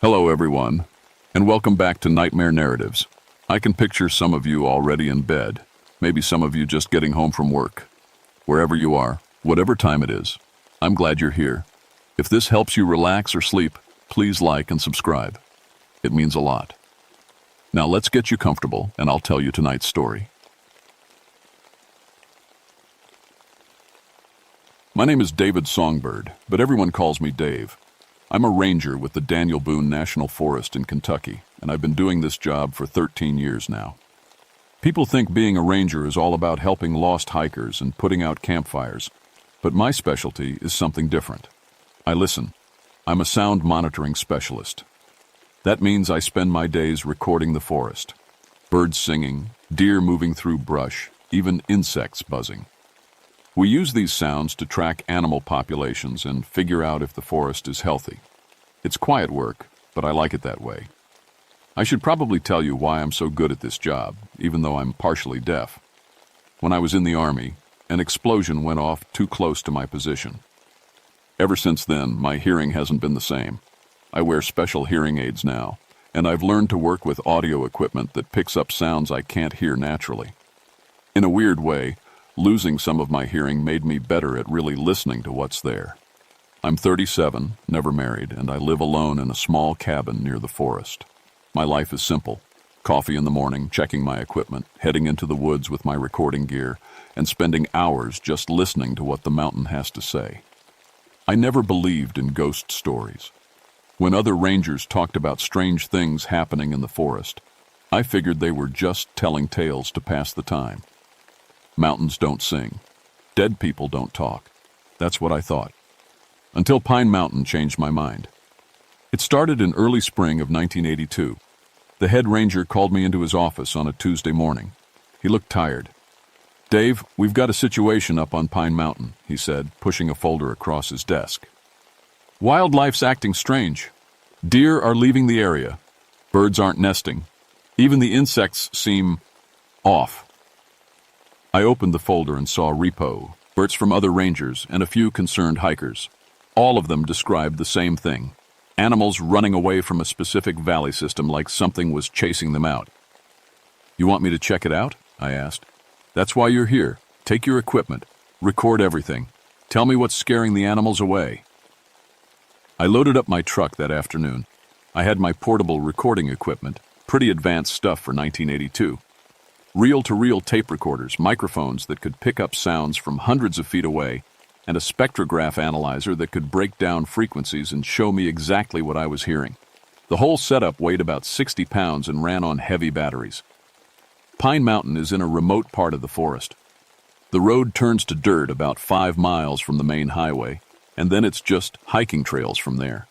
Hello, everyone, and welcome back to Nightmare Narratives. I can picture some of you already in bed, maybe some of you just getting home from work. Wherever you are, whatever time it is, I'm glad you're here. If this helps you relax or sleep, please like and subscribe. It means a lot. Now let's get you comfortable, and I'll tell you tonight's story. My name is David Songbird, but everyone calls me Dave. I'm a ranger with the Daniel Boone National Forest in Kentucky, and I've been doing this job for 13 years now. People think being a ranger is all about helping lost hikers and putting out campfires, but my specialty is something different. I listen. I'm a sound monitoring specialist. That means I spend my days recording the forest. Birds singing, deer moving through brush, even insects buzzing. We use these sounds to track animal populations and figure out if the forest is healthy. It's quiet work, but I like it that way. I should probably tell you why I'm so good at this job, even though I'm partially deaf. When I was in the Army, an explosion went off too close to my position. Ever since then, my hearing hasn't been the same. I wear special hearing aids now, and I've learned to work with audio equipment that picks up sounds I can't hear naturally. In a weird way, losing some of my hearing made me better at really listening to what's there. I'm 37, never married, and I live alone in a small cabin near the forest. My life is simple. Coffee in the morning, checking my equipment, heading into the woods with my recording gear, and spending hours just listening to what the mountain has to say. I never believed in ghost stories. When other rangers talked about strange things happening in the forest, I figured they were just telling tales to pass the time. Mountains don't sing. Dead people don't talk. That's what I thought. Until Pine Mountain changed my mind. It started in early spring of 1982. The head ranger called me into his office on a Tuesday morning. He looked tired. "Dave, we've got a situation up on Pine Mountain," he said, pushing a folder across his desk. "Wildlife's acting strange. Deer are leaving the area. Birds aren't nesting. Even the insects seem off." I opened the folder and saw repo, alerts from other rangers, and a few concerned hikers. All of them described the same thing: animals running away from a specific valley system like something was chasing them out. "You want me to check it out?" I asked. "That's why you're here. Take your equipment. Record everything. Tell me what's scaring the animals away." I loaded up my truck that afternoon. I had my portable recording equipment, pretty advanced stuff for 1982. Reel-to-reel tape recorders, microphones that could pick up sounds from hundreds of feet away, and a spectrograph analyzer that could break down frequencies and show me exactly what I was hearing. The whole setup weighed about 60 pounds and ran on heavy batteries. Pine Mountain is in a remote part of the forest. The road turns to dirt about 5 miles from the main highway, and then it's just hiking trails from there.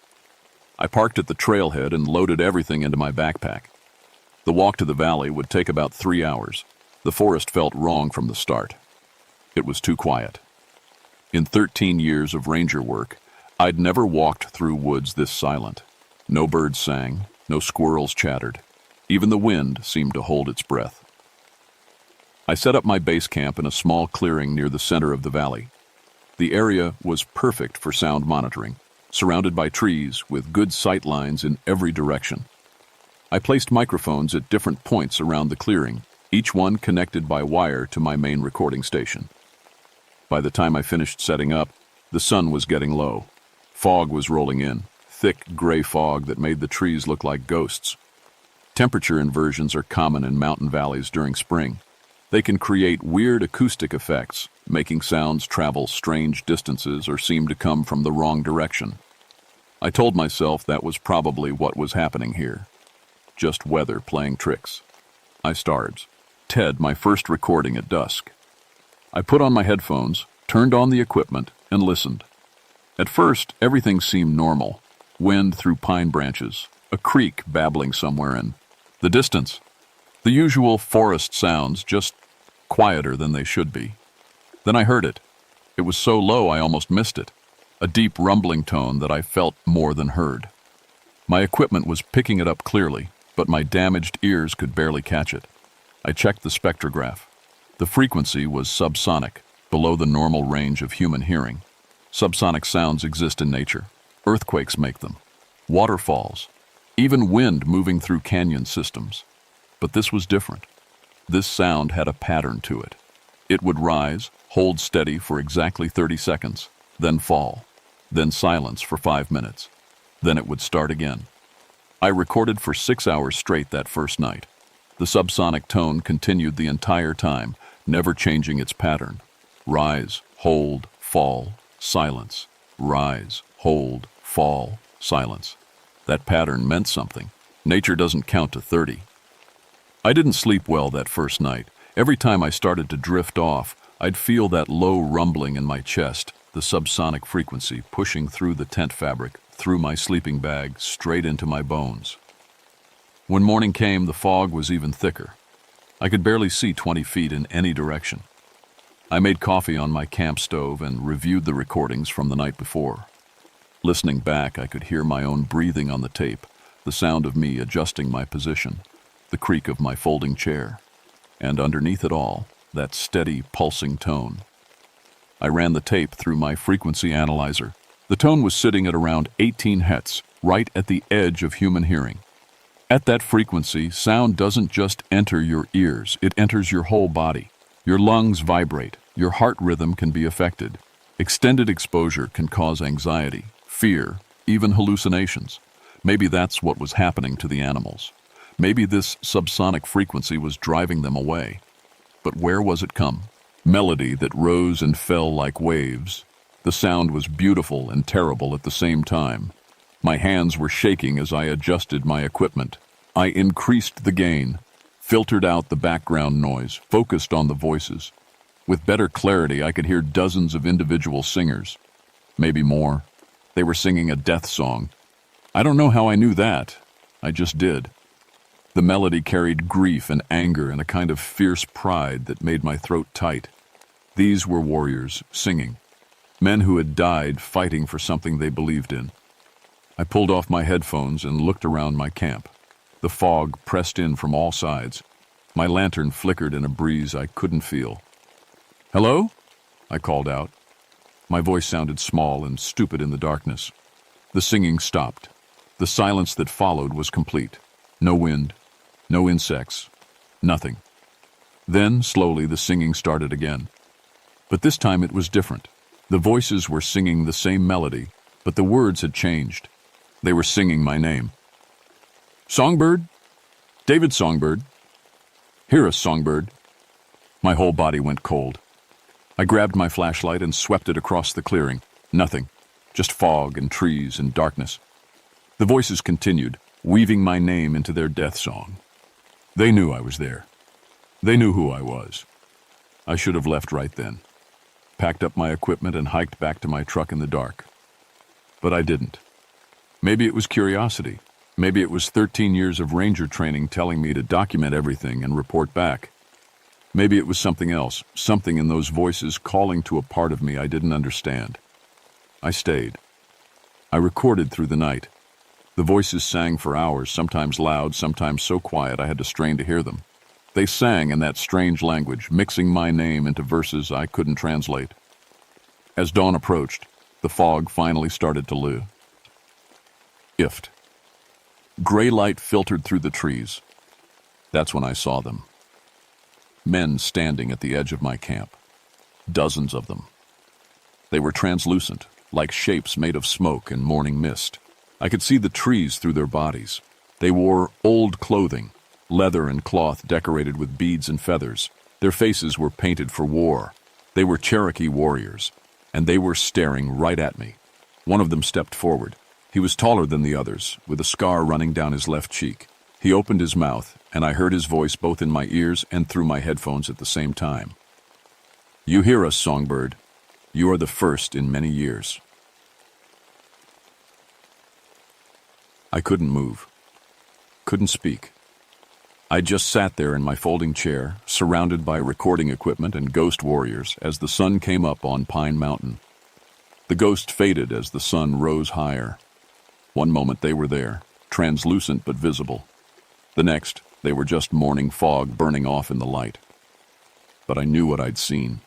I parked at the trailhead and loaded everything into my backpack. The walk to the valley would take about 3 hours. The forest felt wrong from the start. It was too quiet. In 13 years of ranger work, I'd never walked through woods this silent. No birds sang, no squirrels chattered. Even the wind seemed to hold its breath. I set up my base camp in a small clearing near the center of the valley. The area was perfect for sound monitoring, surrounded by trees with good sight lines in every direction. I placed microphones at different points around the clearing, each one connected by wire to my main recording station. By the time I finished setting up, the sun was getting low. Fog was rolling in, thick gray fog that made the trees look like ghosts. Temperature inversions are common in mountain valleys during spring. They can create weird acoustic effects, making sounds travel strange distances or seem to come from the wrong direction. I told myself that was probably what was happening here. Just weather playing tricks. I started. Ted, my first recording at dusk. I put on my headphones, turned on the equipment, and listened. At first, everything seemed normal. Wind through pine branches, a creek babbling somewhere in the distance. The usual forest sounds, just quieter than they should be. Then I heard it. It was so low I almost missed it. A deep rumbling tone that I felt more than heard. My equipment was picking it up clearly, but my damaged ears could barely catch it. I checked the spectrograph. The frequency was subsonic, below the normal range of human hearing. Subsonic sounds exist in nature. Earthquakes make them. Waterfalls. even wind moving through canyon systems. But this was different. This sound had a pattern to it. It would rise, hold steady for exactly 30 seconds, then fall, then silence for 5 minutes. Then it would start again. I recorded for 6 hours straight that first night. The subsonic tone continued the entire time, never changing its pattern. Rise, hold, fall, silence. Rise, hold, fall, silence. That pattern meant something. Nature doesn't count to 30. I didn't sleep well that first night. Every time I started to drift off, I'd feel that low rumbling in my chest, the subsonic frequency pushing through the tent fabric, through my sleeping bag, straight into my bones. When morning came, the fog was even thicker. I could barely see 20 feet in any direction. I made coffee on my camp stove and reviewed the recordings from the night before. Listening back, I could hear my own breathing on the tape, the sound of me adjusting my position, the creak of my folding chair, and underneath it all, that steady, pulsing tone. I ran the tape through my frequency analyzer. The tone was sitting at around 18 Hz, right at the edge of human hearing. At that frequency, sound doesn't just enter your ears, it enters your whole body. Your lungs vibrate, your heart rhythm can be affected. Extended exposure can cause anxiety, fear, even hallucinations. Maybe that's what was happening to the animals. Maybe this subsonic frequency was driving them away. But where was it come? Melody that rose and fell like waves. The sound was beautiful and terrible at the same time. My hands were shaking as I adjusted my equipment. I increased the gain, filtered out the background noise, focused on the voices. With better clarity, I could hear dozens of individual singers. Maybe more. They were singing a death song. I don't know how I knew that. I just did. The melody carried grief and anger and a kind of fierce pride that made my throat tight. These were warriors, singing. Men who had died fighting for something they believed in. I pulled off my headphones and looked around my camp. The fog pressed in from all sides. My lantern flickered in a breeze I couldn't feel. "Hello?" I called out. My voice sounded small and stupid in the darkness. The singing stopped. The silence that followed was complete. No wind, no insects, nothing. Then, slowly, the singing started again. But this time it was different. The voices were singing the same melody, but the words had changed. They were singing my name. "Songbird? David Songbird. Hear us, Songbird." My whole body went cold. I grabbed my flashlight and swept it across the clearing. Nothing. Just fog and trees and darkness. The voices continued, weaving my name into their death song. They knew I was there. They knew who I was. I should have left right then. Packed up my equipment and hiked back to my truck in the dark. But I didn't. Maybe it was curiosity. Maybe it was 13 years of ranger training telling me to document everything and report back. Maybe it was something else, something in those voices calling to a part of me I didn't understand. I stayed. I recorded through the night. The voices sang for hours, sometimes loud, sometimes so quiet I had to strain to hear them. They sang in that strange language, mixing my name into verses I couldn't translate. As dawn approached, the fog finally started to lift. Gray light filtered through the trees. That's when I saw them. Men standing at the edge of my camp. Dozens of them. They were translucent, like shapes made of smoke and morning mist. I could see the trees through their bodies. They wore old clothing, leather and cloth decorated with beads and feathers. Their faces were painted for war. They were Cherokee warriors, and they were staring right at me. One of them stepped forward. He was taller than the others, with a scar running down his left cheek. He opened his mouth, and I heard his voice both in my ears and through my headphones at the same time. "You hear us, Songbird. You are the first in many years." I couldn't move. Couldn't speak. I just sat there in my folding chair, surrounded by recording equipment and ghost warriors as the sun came up on Pine Mountain. The ghost faded as the sun rose higher. One moment they were there, translucent but visible. The next, they were just morning fog burning off in the light. But I knew what I'd seen.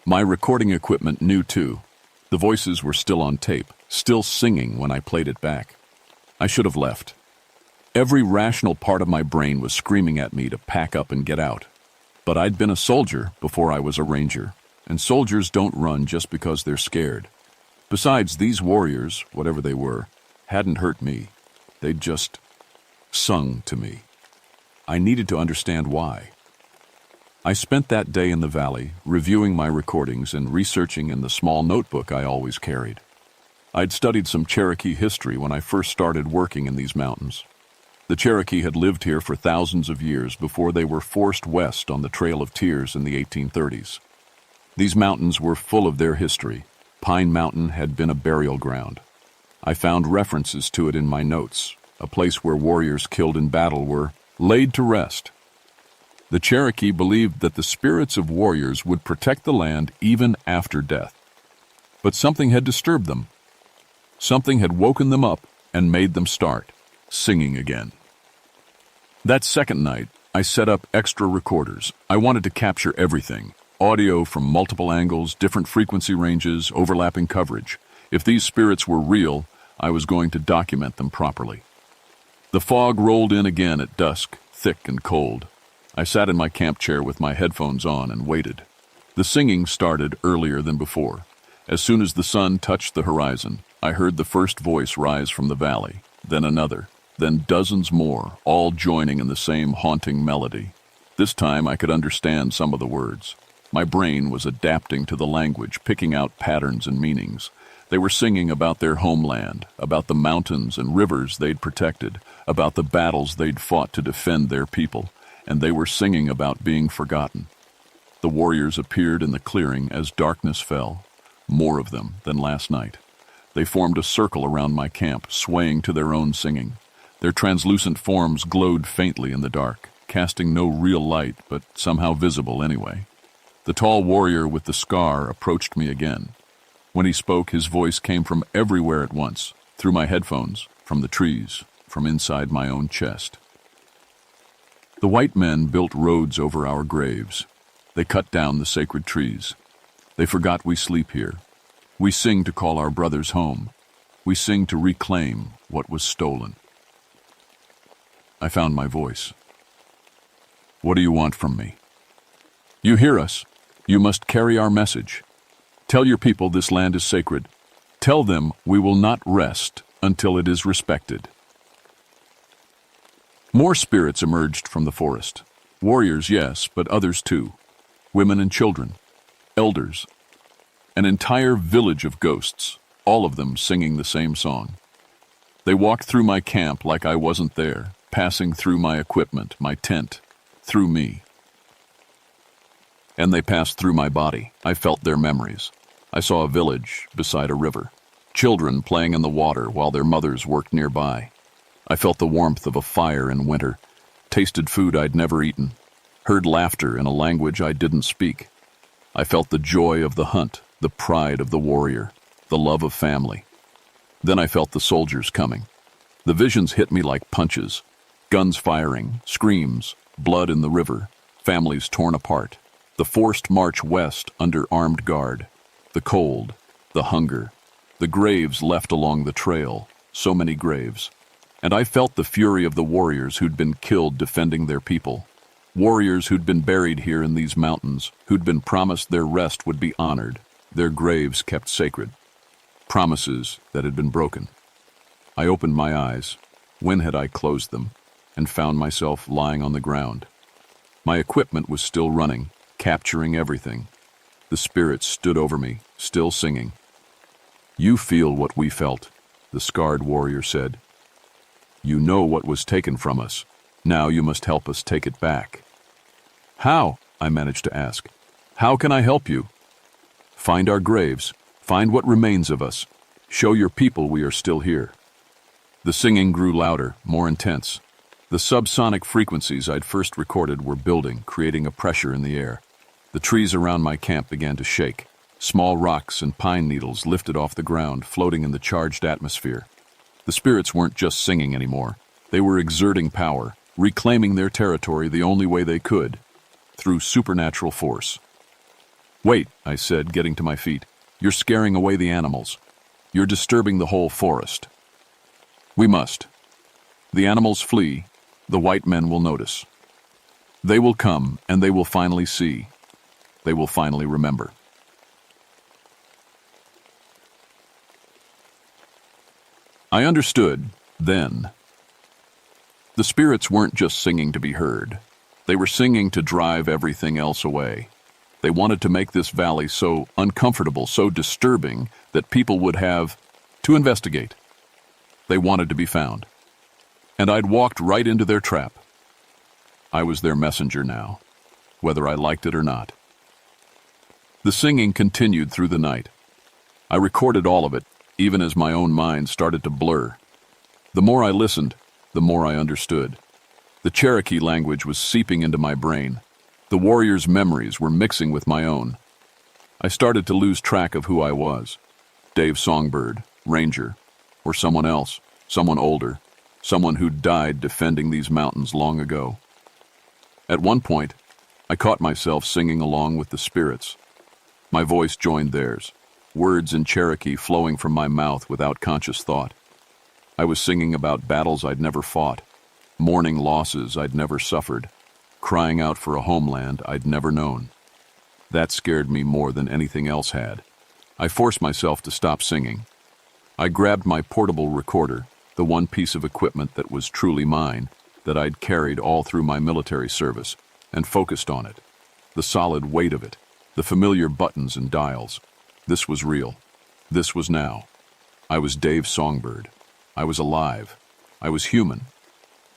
My recording equipment knew too. The voices were still on tape, still singing when I played it back. I should have left. Every rational part of my brain was screaming at me to pack up and get out. But I'd been a soldier before I was a ranger, and soldiers don't run just because they're scared. Besides, these warriors, whatever they were, hadn't hurt me. They'd just sung to me. I needed to understand why. I spent that day in the valley, reviewing my recordings and researching in the small notebook I always carried. I'd studied some Cherokee history when I first started working in these mountains. The Cherokee had lived here for thousands of years before they were forced west on the Trail of Tears in the 1830s. These mountains were full of their history. Pine Mountain had been a burial ground. I found references to it in my notes, a place where warriors killed in battle were laid to rest. The Cherokee believed that the spirits of warriors would protect the land even after death. But something had disturbed them. Something had woken them up and made them start singing again. That second night, I set up extra recorders. I wanted to capture everything. Audio from multiple angles, different frequency ranges, overlapping coverage. If these spirits were real, I was going to document them properly. The fog rolled in again at dusk, thick and cold. I sat in my camp chair with my headphones on and waited. The singing started earlier than before. As soon as the sun touched the horizon, I heard the first voice rise from the valley, then another, then dozens more, all joining in the same haunting melody. This time I could understand some of the words. My brain was adapting to the language, picking out patterns and meanings. They were singing about their homeland, about the mountains and rivers they'd protected, about the battles they'd fought to defend their people, and they were singing about being forgotten. The warriors appeared in the clearing as darkness fell, more of them than last night. They formed a circle around my camp, swaying to their own singing. Their translucent forms glowed faintly in the dark, casting no real light, but somehow visible anyway. The tall warrior with the scar approached me again. When he spoke, his voice came from everywhere at once, through my headphones, from the trees, from inside my own chest. The white men built roads over our graves. They cut down the sacred trees. They forgot we sleep here. We sing to call our brothers home. We sing to reclaim what was stolen. I found my voice. What do you want from me? You hear us. You must carry our message. Tell your people this land is sacred. Tell them we will not rest until it is respected. More spirits emerged from the forest. Warriors, yes, but others too. Women and children. Elders. An entire village of ghosts, all of them singing the same song. They walked through my camp like I wasn't there, passing through my equipment, my tent, through me. And they passed through my body. I felt their memories. I saw a village beside a river. Children playing in the water while their mothers worked nearby. I felt the warmth of a fire in winter, tasted food I'd never eaten, heard laughter in a language I didn't speak. I felt the joy of the hunt, the pride of the warrior, the love of family. Then I felt the soldiers coming. The visions hit me like punches. Guns firing, screams, blood in the river, families torn apart. The forced march west under armed guard. The cold, the hunger, the graves left along the trail, so many graves. And I felt the fury of the warriors who'd been killed defending their people. Warriors who'd been buried here in these mountains, who'd been promised their rest would be honored, their graves kept sacred. Promises that had been broken. I opened my eyes. When had I closed them? And found myself lying on the ground. My equipment was still running, capturing everything. The spirits stood over me, still singing. You feel what we felt, the scarred warrior said. You know what was taken from us. Now you must help us take it back. How? I managed to ask. How can I help you? Find our graves. Find what remains of us. Show your people we are still here. The singing grew louder, more intense. The subsonic frequencies I'd first recorded were building, creating a pressure in the air. The trees around my camp began to shake. Small rocks and pine needles lifted off the ground, floating in the charged atmosphere. The spirits weren't just singing anymore. They were exerting power, reclaiming their territory the only way they could, through supernatural force. Wait, I said, getting to my feet. You're scaring away the animals. You're disturbing the whole forest. We must. The animals flee, the white men will notice. They will come, and they will finally see. They will finally remember. I understood, then. The spirits weren't just singing to be heard. They were singing to drive everything else away. They wanted to make this valley so uncomfortable, so disturbing, that people would have to investigate. They wanted to be found. And I'd walked right into their trap. I was their messenger now, whether I liked it or not. The singing continued through the night. I recorded all of it, even as my own mind started to blur. The more I listened, the more I understood. The Cherokee language was seeping into my brain. The warriors' memories were mixing with my own. I started to lose track of who I was. Dave Songbird, Ranger, or someone else, someone older, someone who'd died defending these mountains long ago. At one point, I caught myself singing along with the spirits. My voice joined theirs, words in Cherokee flowing from my mouth without conscious thought. I was singing about battles I'd never fought, mourning losses I'd never suffered, crying out for a homeland I'd never known. That scared me more than anything else had. I forced myself to stop singing. I grabbed my portable recorder, the one piece of equipment that was truly mine, that I'd carried all through my military service, and focused on it. The solid weight of it, the familiar buttons and dials. This was real. This was now. I was Dave Songbird. I was alive. I was human.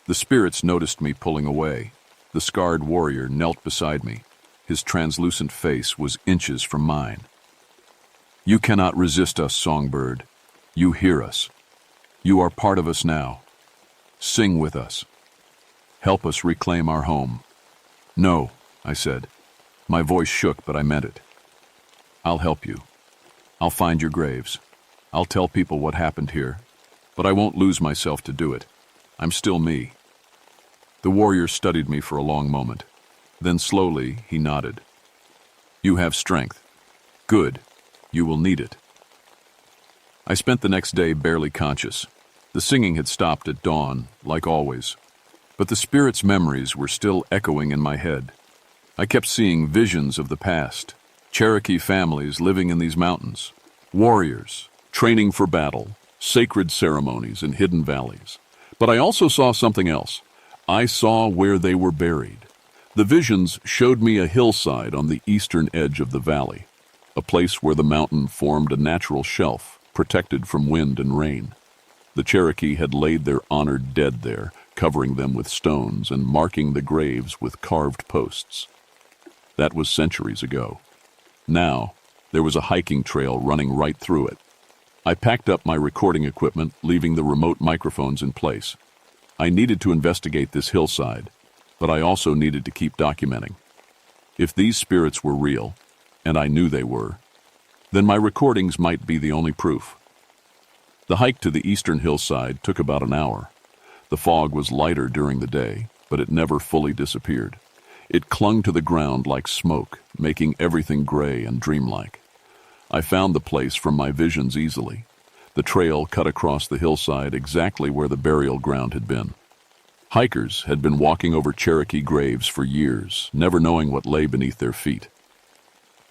The spirits noticed me pulling away. The scarred warrior knelt beside me. His translucent face was inches from mine. You cannot resist us, Songbird. You hear us. You are part of us now. Sing with us. Help us reclaim our home. No, I said. My voice shook, but I meant it. I'll help you. I'll find your graves. I'll tell people what happened here. But I won't lose myself to do it. I'm still me. The warrior studied me for a long moment. Then slowly, he nodded. You have strength. Good. You will need it. I spent the next day barely conscious. The singing had stopped at dawn, like always. But the spirits' memories were still echoing in my head. I kept seeing visions of the past. Cherokee families living in these mountains. Warriors, training for battle. Sacred ceremonies in hidden valleys. But I also saw something else. I saw where they were buried. The visions showed me a hillside on the eastern edge of the valley, a place where the mountain formed a natural shelf, protected from wind and rain. The Cherokee had laid their honored dead there, covering them with stones and marking the graves with carved posts. That was centuries ago. Now, there was a hiking trail running right through it. I packed up my recording equipment, leaving the remote microphones in place. I needed to investigate this hillside, but I also needed to keep documenting. If these spirits were real, and I knew they were, then my recordings might be the only proof. The hike to the eastern hillside took about an hour. The fog was lighter during the day, but it never fully disappeared. It clung to the ground like smoke, making everything gray and dreamlike. I found the place from my visions easily. The trail cut across the hillside exactly where the burial ground had been. Hikers had been walking over Cherokee graves for years, never knowing what lay beneath their feet.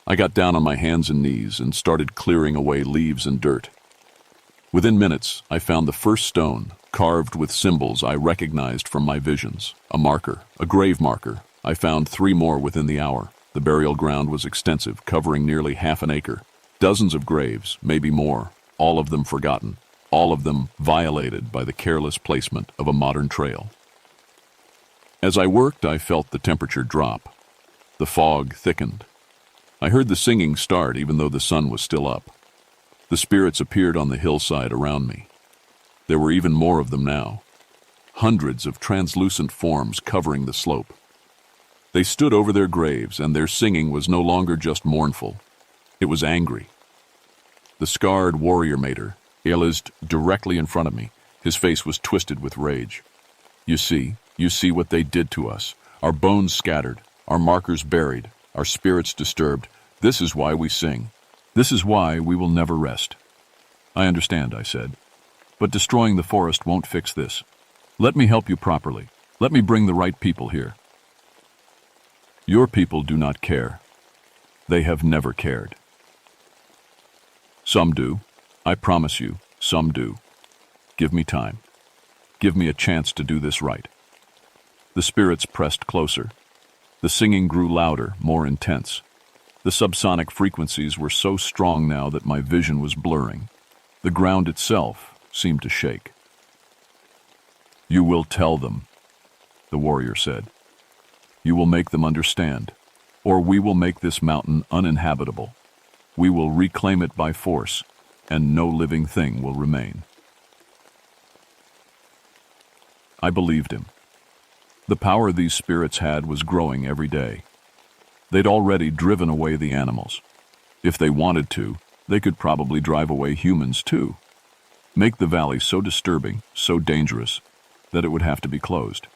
I got down on my hands and knees and started clearing away leaves and dirt. Within minutes, I found the first stone, carved with symbols I recognized from my visions. A marker, a grave marker. I found 3 more within the hour. The burial ground was extensive, covering nearly half an acre. Dozens of graves, maybe more, all of them forgotten, all of them violated by the careless placement of a modern trail. As I worked, I felt the temperature drop. The fog thickened. I heard the singing start even though the sun was still up. The spirits appeared on the hillside around me. There were even more of them now. Hundreds of translucent forms covering the slope. They stood over their graves, and their singing was no longer just mournful. It was angry. The scarred warrior mater ilized directly in front of me. His face was twisted with rage. You see what they did to us. Our bones scattered, our markers buried, our spirits disturbed. This is why we sing. This is why we will never rest. I understand, I said. But destroying the forest won't fix this. Let me help you properly. Let me bring the right people here. Your people do not care. They have never cared. Some do. I promise you, some do. Give me time. Give me a chance to do this right. The spirits pressed closer. The singing grew louder, more intense. The subsonic frequencies were so strong now that my vision was blurring. The ground itself seemed to shake. You will tell them, the warrior said. You will make them understand, or we will make this mountain uninhabitable. We will reclaim it by force, and no living thing will remain. I believed him. The power these spirits had was growing every day. They'd already driven away the animals. If they wanted to, they could probably drive away humans too. Make the valley so disturbing, so dangerous, that it would have to be closed.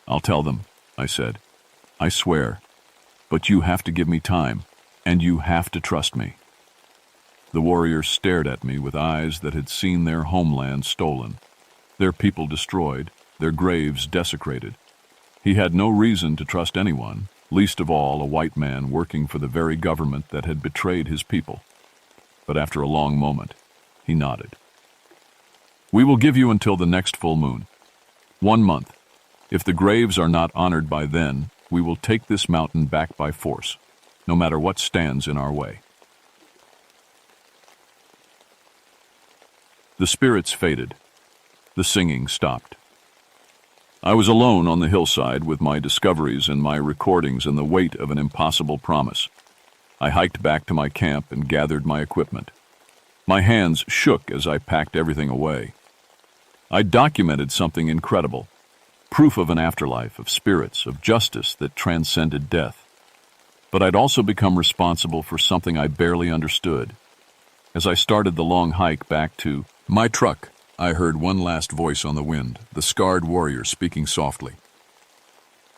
I'll tell them, I said. I swear. But you have to give me time, and you have to trust me. The warrior stared at me with eyes that had seen their homeland stolen, their people destroyed, their graves desecrated. He had no reason to trust anyone, least of all a white man working for the very government that had betrayed his people. But after a long moment, he nodded. We will give you until the next full moon. 1 month. If the graves are not honored by then, we will take this mountain back by force, no matter what stands in our way. The spirits faded. The singing stopped. I was alone on the hillside with my discoveries and my recordings and the weight of an impossible promise. I hiked back to my camp and gathered my equipment. My hands shook as I packed everything away. I documented something incredible, proof of an afterlife, of spirits, of justice that transcended death. But I'd also become responsible for something I barely understood. As I started the long hike back to my truck, I heard one last voice on the wind, the scarred warrior speaking softly.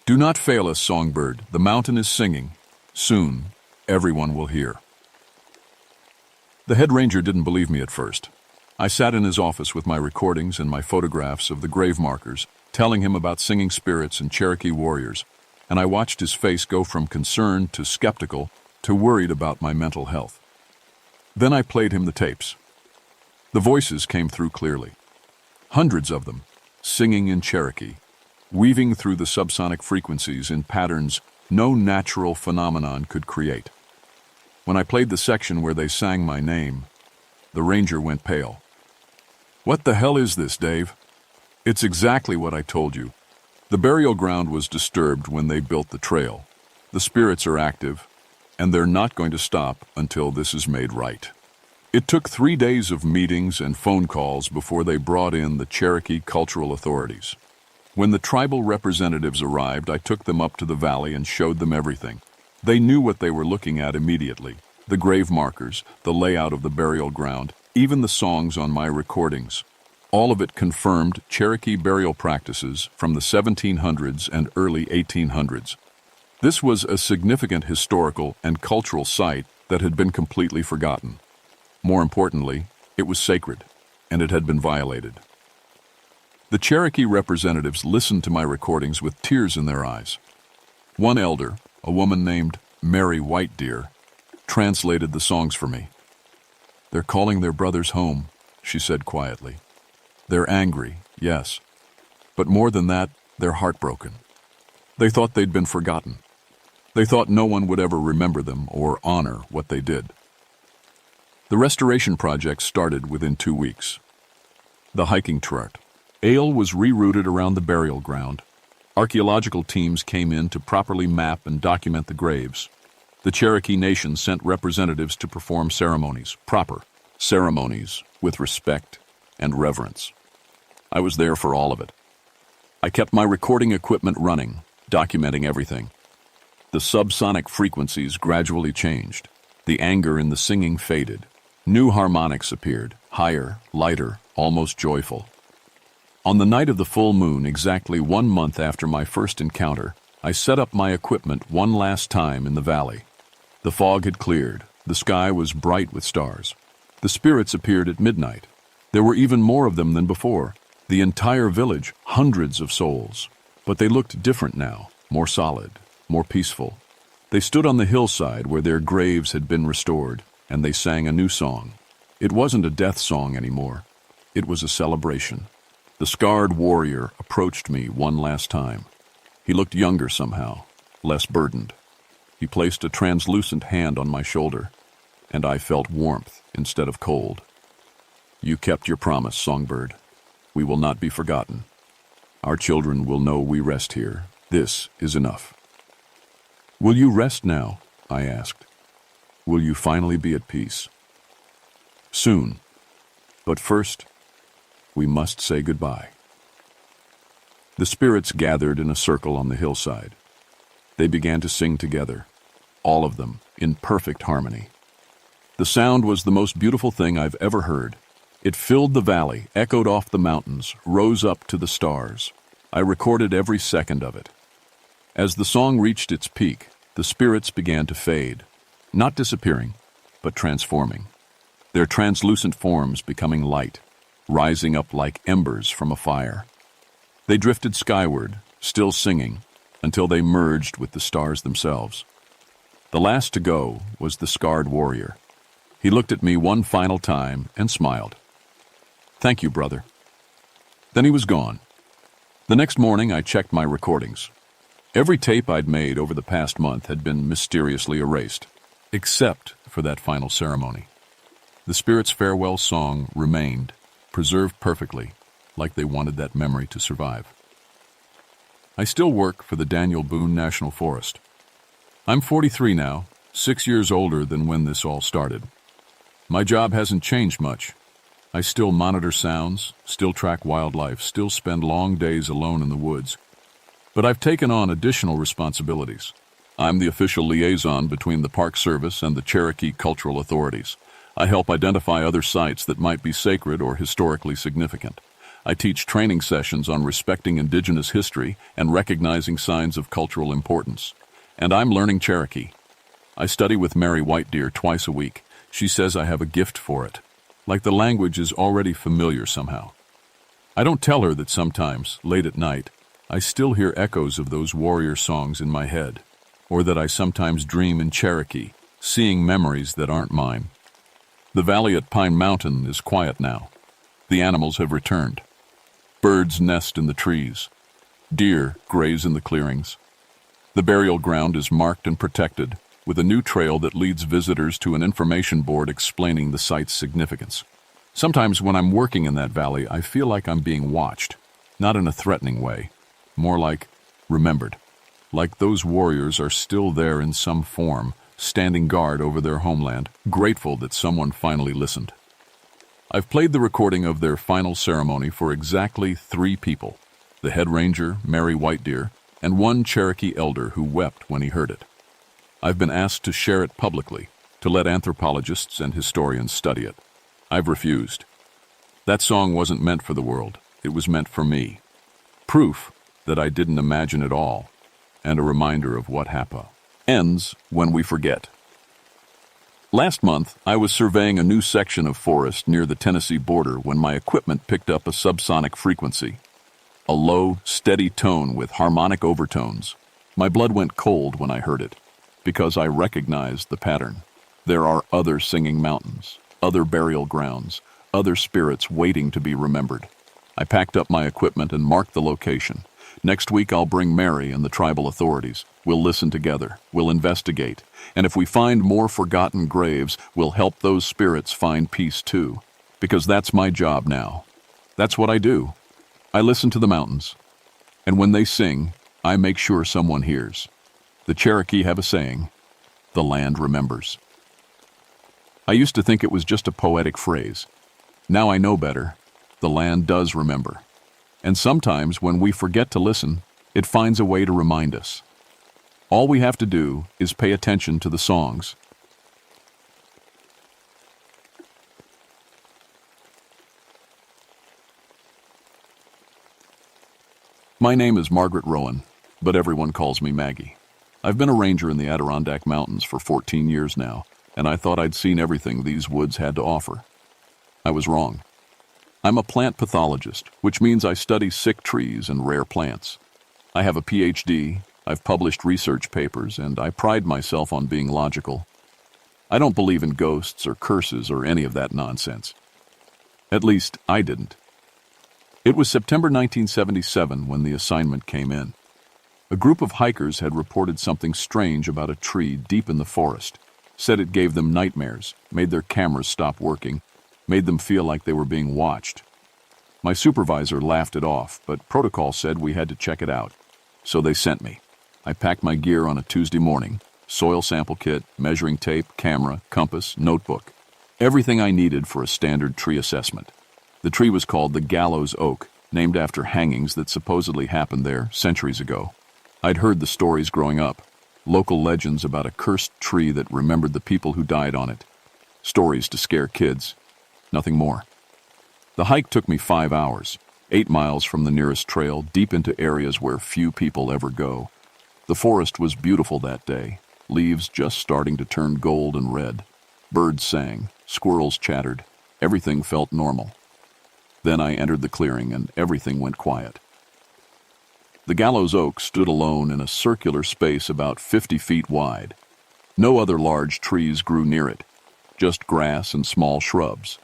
Do not fail us, songbird. The mountain is singing. Soon, everyone will hear. The head ranger didn't believe me at first. I sat in his office with my recordings and my photographs of the grave markers, telling him about singing spirits and Cherokee warriors, and I watched his face go from concerned to skeptical to worried about my mental health. Then I played him the tapes. The voices came through clearly. Hundreds of them, singing in Cherokee, weaving through the subsonic frequencies in patterns no natural phenomenon could create. When I played the section where they sang my name, the ranger went pale. What the hell is this, Dave? It's exactly what I told you. The burial ground was disturbed when they built the trail. The spirits are active, and they're not going to stop until this is made right. It took 3 days of meetings and phone calls before they brought in the Cherokee cultural authorities. When the tribal representatives arrived, I took them up to the valley and showed them everything. They knew what they were looking at immediately: the grave markers, the layout of the burial ground, even the songs on my recordings. All of it confirmed Cherokee burial practices from the 1700s and early 1800s. This was a significant historical and cultural site that had been completely forgotten. More importantly, it was sacred, and it had been violated. The Cherokee representatives listened to my recordings with tears in their eyes. One elder, a woman named Mary White Deer, translated the songs for me. They're calling their brothers home, she said quietly. They're angry, yes, but more than that, they're heartbroken. They thought they'd been forgotten. They thought no one would ever remember them or honor what they did. The restoration project started within 2 weeks. The hiking chart. Ale was rerouted around the burial ground. Archaeological teams came in to properly map and document the graves. The Cherokee Nation sent representatives to perform ceremonies, proper ceremonies, with respect and reverence. I was there for all of it. I kept my recording equipment running, documenting everything. The subsonic frequencies gradually changed. The anger in the singing faded. New harmonics appeared, higher, lighter, almost joyful. On the night of the full moon, exactly 1 month after my first encounter, I set up my equipment one last time in the valley. The fog had cleared. The sky was bright with stars. The spirits appeared at midnight. There were even more of them than before. The entire village, hundreds of souls. But they looked different now, more solid, more peaceful. They stood on the hillside where their graves had been restored, and they sang a new song. It wasn't a death song anymore. It was a celebration. The scarred warrior approached me one last time. He looked younger somehow, less burdened. He placed a translucent hand on my shoulder, and I felt warmth instead of cold. You kept your promise, Songbird. We will not be forgotten. Our children will know we rest here. This is enough. Will you rest now? I asked. Will you finally be at peace? Soon. But first, we must say goodbye. The spirits gathered in a circle on the hillside. They began to sing together, all of them in perfect harmony. The sound was the most beautiful thing I've ever heard. It filled the valley, echoed off the mountains, rose up to the stars. I recorded every second of it. As the song reached its peak, the spirits began to fade, not disappearing, but transforming. Their translucent forms becoming light, rising up like embers from a fire. They drifted skyward, still singing, until they merged with the stars themselves. The last to go was the scarred warrior. He looked at me one final time and smiled. Thank you, brother. Then he was gone. The next morning, I checked my recordings. Every tape I'd made over the past month had been mysteriously erased, except for that final ceremony. The spirits' farewell song remained, preserved perfectly, like they wanted that memory to survive. I still work for the Daniel Boone National Forest. I'm 43 now, 6 years older than when this all started. My job hasn't changed much. I still monitor sounds, still track wildlife, still spend long days alone in the woods. But I've taken on additional responsibilities. I'm the official liaison between the Park Service and the Cherokee cultural authorities. I help identify other sites that might be sacred or historically significant. I teach training sessions on respecting indigenous history and recognizing signs of cultural importance. And I'm learning Cherokee. I study with Mary White Deer twice a week. She says I have a gift for it, like the language is already familiar somehow. I don't tell her that sometimes, late at night, I still hear echoes of those warrior songs in my head, or that I sometimes dream in Cherokee, seeing memories that aren't mine. The valley at Pine Mountain is quiet now. The animals have returned. Birds nest in the trees. Deer graze in the clearings. The burial ground is marked and protected, with a new trail that leads visitors to an information board explaining the site's significance. Sometimes when I'm working in that valley, I feel like I'm being watched, not in a threatening way, more like remembered, like those warriors are still there in some form, standing guard over their homeland, grateful that someone finally listened. I've played the recording of their final ceremony for exactly 3 people, the head ranger, Mary White Deer, and one Cherokee elder who wept when he heard it. I've been asked to share it publicly, to let anthropologists and historians study it. I've refused. That song wasn't meant for the world. It was meant for me. Proof that I didn't imagine it all, and a reminder of what ends when we forget. Last month, I was surveying a new section of forest near the Tennessee border when my equipment picked up a subsonic frequency, a low, steady tone with harmonic overtones. My blood went cold when I heard it, because I recognized the pattern. There are other singing mountains, other burial grounds, other spirits waiting to be remembered. I packed up my equipment and marked the location. Next week I'll bring Mary and the tribal authorities. We'll listen together, we'll investigate, and if we find more forgotten graves, we'll help those spirits find peace too. Because that's my job now. That's what I do. I listen to the mountains, and when they sing, I make sure someone hears. The Cherokee have a saying, the land remembers. I used to think it was just a poetic phrase. Now I know better. The land does remember. And sometimes when we forget to listen, it finds a way to remind us. All we have to do is pay attention to the songs. My name is Margaret Rowan, but everyone calls me Maggie. I've been a ranger in the Adirondack Mountains for 14 years now, and I thought I'd seen everything these woods had to offer. I was wrong. I'm a plant pathologist, which means I study sick trees and rare plants. I have a PhD, I've published research papers, and I pride myself on being logical. I don't believe in ghosts or curses or any of that nonsense. At least, I didn't. It was September 1977 when the assignment came in. A group of hikers had reported something strange about a tree deep in the forest, said it gave them nightmares, made their cameras stop working, made them feel like they were being watched. My supervisor laughed it off, but protocol said we had to check it out. So they sent me. I packed my gear on a Tuesday morning: soil sample kit, measuring tape, camera, compass, notebook. Everything I needed for a standard tree assessment. The tree was called the gallows oak, named after hangings that supposedly happened there centuries ago. I'd heard the stories growing up, local legends about a cursed tree that remembered the people who died on it. Stories to scare kids. Nothing more. The hike took me 5 hours, 8 miles from the nearest trail, deep into areas where few people ever go. The forest was beautiful that day, leaves just starting to turn gold and red. Birds sang, squirrels chattered, everything felt normal. Then I entered the clearing and everything went quiet. The gallows oak stood alone in a circular space about 50 feet wide. No other large trees grew near it, just grass and small shrubs.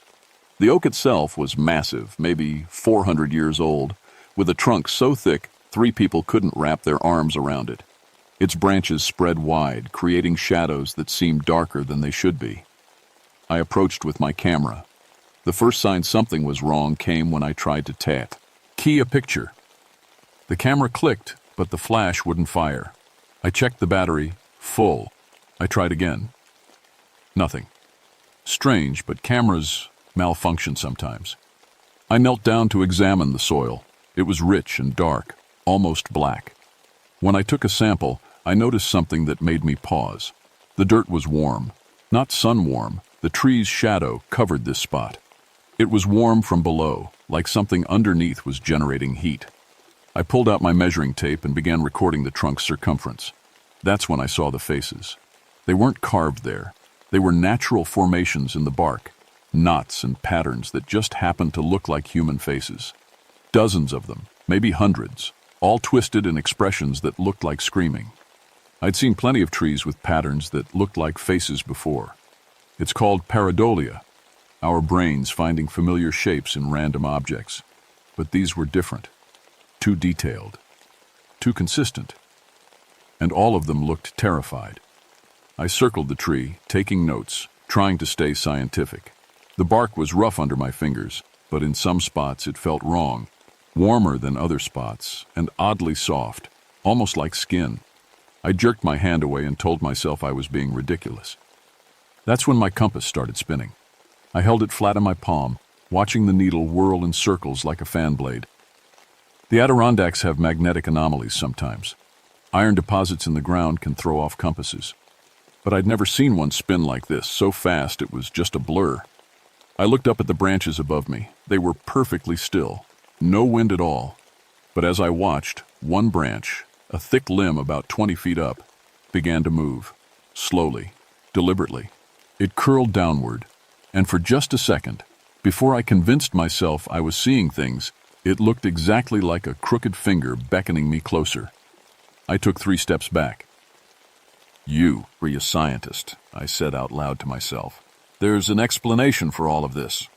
The oak itself was massive, maybe 400 years old, with a trunk so thick 3 people couldn't wrap their arms around it. Its branches spread wide, creating shadows that seemed darker than they should be. I approached with my camera. The first sign something was wrong came when I tried to key a picture. The camera clicked, but the flash wouldn't fire. I checked the battery, full. I tried again. Nothing. Strange, but cameras malfunction sometimes. I knelt down to examine the soil. It was rich and dark, almost black. When I took a sample, I noticed something that made me pause. The dirt was warm, not sun warm. The tree's shadow covered this spot. It was warm from below, like something underneath was generating heat. I pulled out my measuring tape and began recording the trunk's circumference. That's when I saw the faces. They weren't carved there. They were natural formations in the bark, knots and patterns that just happened to look like human faces. Dozens of them, maybe hundreds, all twisted in expressions that looked like screaming. I'd seen plenty of trees with patterns that looked like faces before. It's called pareidolia, our brains finding familiar shapes in random objects. But these were different, too detailed, too consistent, and all of them looked terrified. I circled the tree, taking notes, trying to stay scientific. The bark was rough under my fingers, but in some spots it felt wrong, warmer than other spots, and oddly soft, almost like skin. I jerked my hand away and told myself I was being ridiculous. That's when my compass started spinning. I held it flat in my palm, watching the needle whirl in circles like a fan blade. The Adirondacks have magnetic anomalies sometimes. Iron deposits in the ground can throw off compasses. But I'd never seen one spin like this, so fast it was just a blur. I looked up at the branches above me. They were perfectly still, no wind at all. But as I watched, one branch, a thick limb about 20 feet up, began to move, slowly, deliberately. It curled downward, and for just a second, before I convinced myself I was seeing things, it looked exactly like a crooked finger beckoning me closer. I took 3 steps back. "You were a scientist," I said out loud to myself. "There's an explanation for all of this."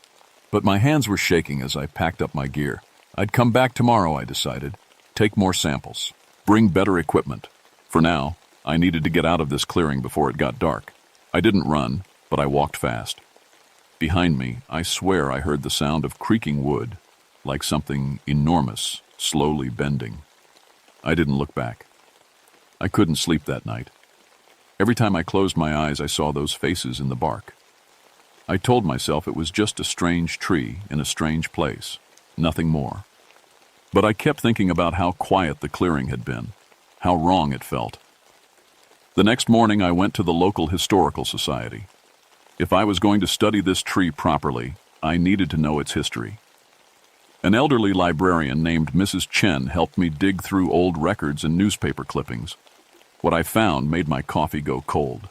But my hands were shaking as I packed up my gear. I'd come back tomorrow, I decided. Take more samples. Bring better equipment. For now, I needed to get out of this clearing before it got dark. I didn't run, but I walked fast. Behind me, I swear I heard the sound of creaking wood, like something enormous, slowly bending. I didn't look back. I couldn't sleep that night. Every time I closed my eyes, I saw those faces in the bark. I told myself it was just a strange tree in a strange place, nothing more. But I kept thinking about how quiet the clearing had been, how wrong it felt. The next morning, I went to the local historical society. If I was going to study this tree properly, I needed to know its history. An elderly librarian named Mrs. Chen helped me dig through old records and newspaper clippings. What I found made my coffee go cold.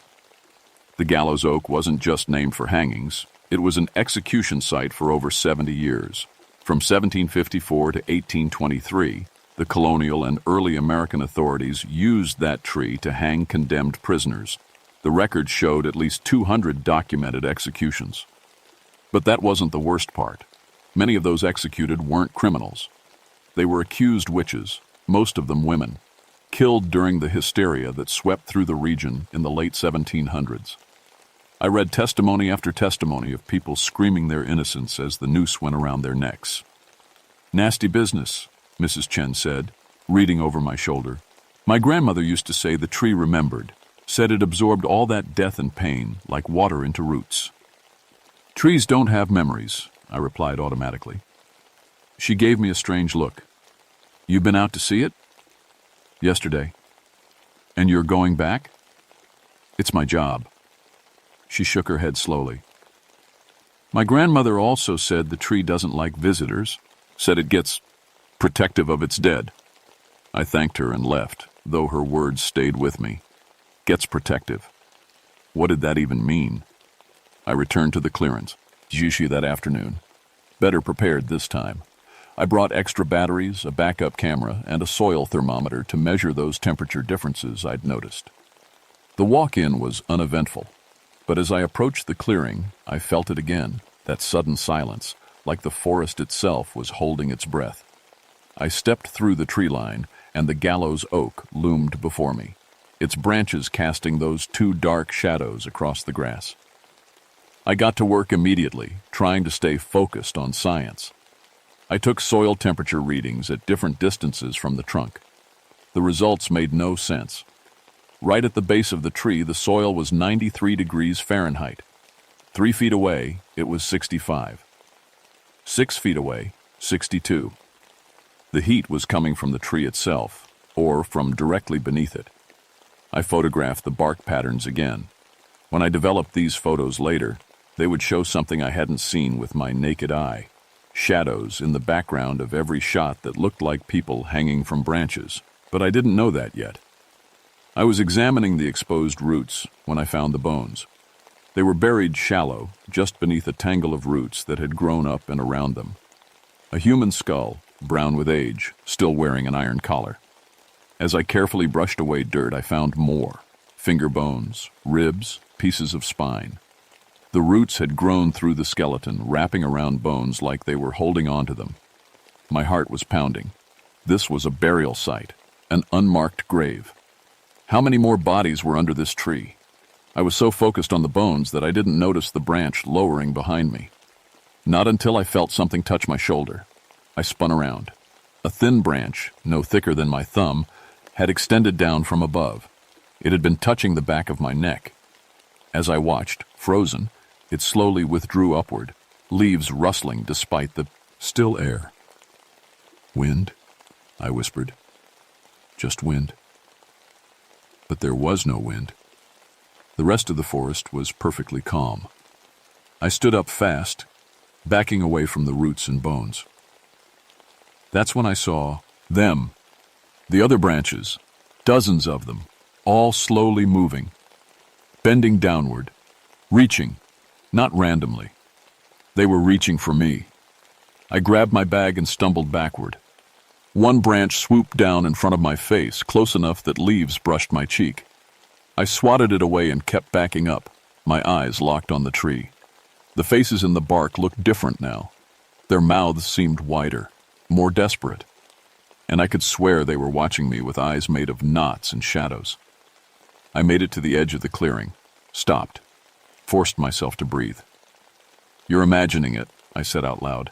The gallows oak wasn't just named for hangings. It was an execution site for over 70 years. From 1754 to 1823, the colonial and early American authorities used that tree to hang condemned prisoners. The record showed at least 200 documented executions. But that wasn't the worst part. Many of those executed weren't criminals. They were accused witches, most of them women, killed during the hysteria that swept through the region in the late 1700s. I read testimony after testimony of people screaming their innocence as the noose went around their necks. "Nasty business," Mrs. Chen said, reading over my shoulder. "My grandmother used to say the tree remembered, said it absorbed all that death and pain like water into roots." "Trees don't have memories," I replied automatically. She gave me a strange look. "You been out to see it?" "Yesterday." "And you're going back?" "It's my job." She shook her head slowly. "My grandmother also said the tree doesn't like visitors, said it gets protective of its dead." I thanked her and left, though her words stayed with me. Gets protective. What did that even mean? I returned to the clearance, Jushu that afternoon. Better prepared this time. I brought extra batteries, a backup camera, and a soil thermometer to measure those temperature differences I'd noticed. The walk-in was uneventful, but as I approached the clearing, I felt it again, that sudden silence, like the forest itself was holding its breath. I stepped through the tree line, and the gallows oak loomed before me, its branches casting those two dark shadows across the grass. I got to work immediately, trying to stay focused on science. I took soil temperature readings at different distances from the trunk. The results made no sense. Right at the base of the tree, the soil was 93 degrees Fahrenheit. 3 feet away, it was 65. 6 feet away, 62. The heat was coming from the tree itself, or from directly beneath it. I photographed the bark patterns again. When I developed these photos later, they would show something I hadn't seen with my naked eye. Shadows in the background of every shot that looked like people hanging from branches, but I didn't know that yet. I was examining the exposed roots when I found the bones. They were buried shallow, just beneath a tangle of roots that had grown up and around them. A human skull, brown with age, still wearing an iron collar. As I carefully brushed away dirt, I found more. Finger bones, ribs, pieces of spine. The roots had grown through the skeleton, wrapping around bones like they were holding on to them. My heart was pounding. This was a burial site, an unmarked grave. How many more bodies were under this tree? I was so focused on the bones that I didn't notice the branch lowering behind me. Not until I felt something touch my shoulder. I spun around. A thin branch, no thicker than my thumb, had extended down from above. It had been touching the back of my neck. As I watched, frozen, it slowly withdrew upward, leaves rustling despite the still air. "Wind?" I whispered. "Just wind." But there was no wind. The rest of the forest was perfectly calm. I stood up fast, backing away from the roots and bones. That's when I saw them, the other branches, dozens of them, all slowly moving, bending downward, reaching, not randomly. They were reaching for me. I grabbed my bag and stumbled backward. One branch swooped down in front of my face, close enough that leaves brushed my cheek. I swatted it away and kept backing up, my eyes locked on the tree. The faces in the bark looked different now. Their mouths seemed wider, more desperate. And I could swear they were watching me with eyes made of knots and shadows. I made it to the edge of the clearing, stopped, forced myself to breathe. "You're imagining it," I said out loud.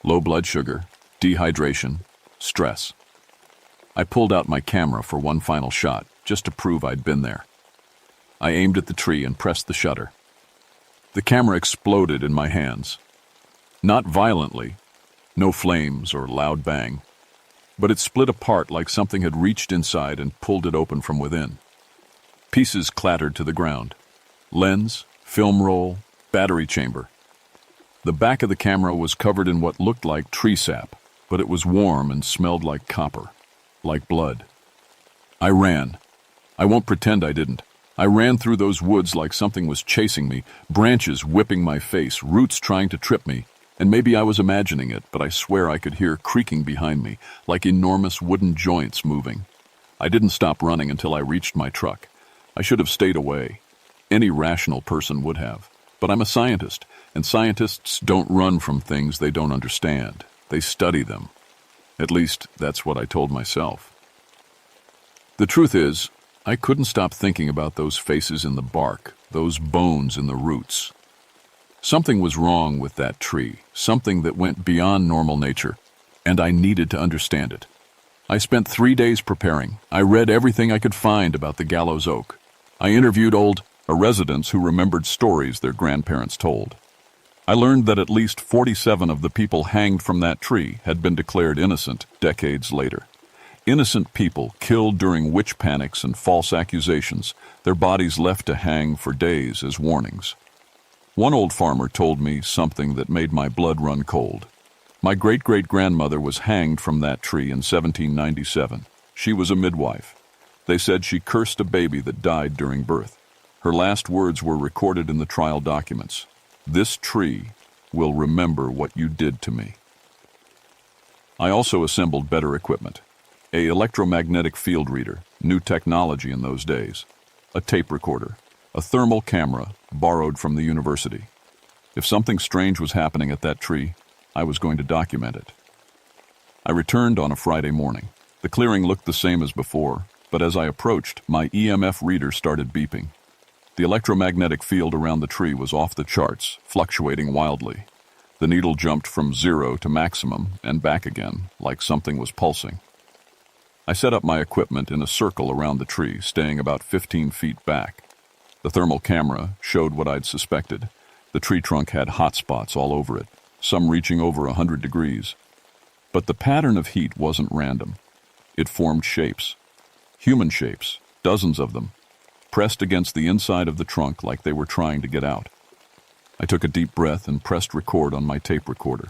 "Low blood sugar, dehydration, stress." I pulled out my camera for one final shot, just to prove I'd been there. I aimed at the tree and pressed the shutter. The camera exploded in my hands. Not violently, no flames or loud bang, but it split apart like something had reached inside and pulled it open from within. Pieces clattered to the ground. Lens, film roll, battery chamber. The back of the camera was covered in what looked like tree sap, but it was warm and smelled like copper, like blood. I ran. I won't pretend I didn't. I ran through those woods like something was chasing me, branches whipping my face, roots trying to trip me. And maybe I was imagining it, but I swear I could hear creaking behind me, like enormous wooden joints moving. I didn't stop running until I reached my truck. I should have stayed away. Any rational person would have. But I'm a scientist, and scientists don't run from things they don't understand. They study them. At least, that's what I told myself. The truth is, I couldn't stop thinking about those faces in the bark, those bones in the roots. Something was wrong with that tree, something that went beyond normal nature, and I needed to understand it. I spent 3 days preparing. I read everything I could find about the gallows oak. I interviewed old residents who remembered stories their grandparents told. I learned that at least 47 of the people hanged from that tree had been declared innocent decades later. Innocent people killed during witch panics and false accusations, their bodies left to hang for days as warnings. One old farmer told me something that made my blood run cold. My great-great-grandmother was hanged from that tree in 1797. She was a midwife. They said she cursed a baby that died during birth. Her last words were recorded in the trial documents. "This tree will remember what you did to me." I also assembled better equipment. An electromagnetic field reader, new technology in those days, a tape recorder, a thermal camera borrowed from the university. If something strange was happening at that tree, I was going to document it. I returned on a Friday morning. The clearing looked the same as before, but as I approached, my EMF reader started beeping. The electromagnetic field around the tree was off the charts, fluctuating wildly. The needle jumped from 0 to maximum and back again, like something was pulsing. I set up my equipment in a circle around the tree, staying about 15 feet back. The thermal camera showed what I'd suspected. The tree trunk had hot spots all over it, some reaching over 100 degrees. But the pattern of heat wasn't random. It formed shapes. Human shapes, dozens of them, pressed against the inside of the trunk like they were trying to get out. I took a deep breath and pressed record on my tape recorder.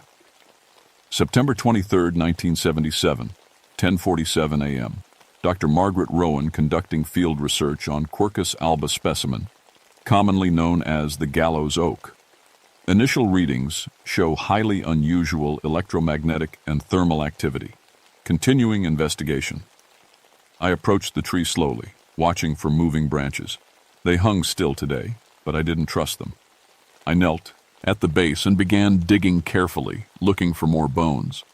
September 23, 1977, 10:47 a.m. Dr. Margaret Rowan conducting field research on Quercus alba specimen, commonly known as the gallows oak. Initial readings show highly unusual electromagnetic and thermal activity. Continuing investigation. I approached the tree slowly, watching for moving branches. They hung still today, but I didn't trust them. I knelt at the base and began digging carefully, looking for more bones.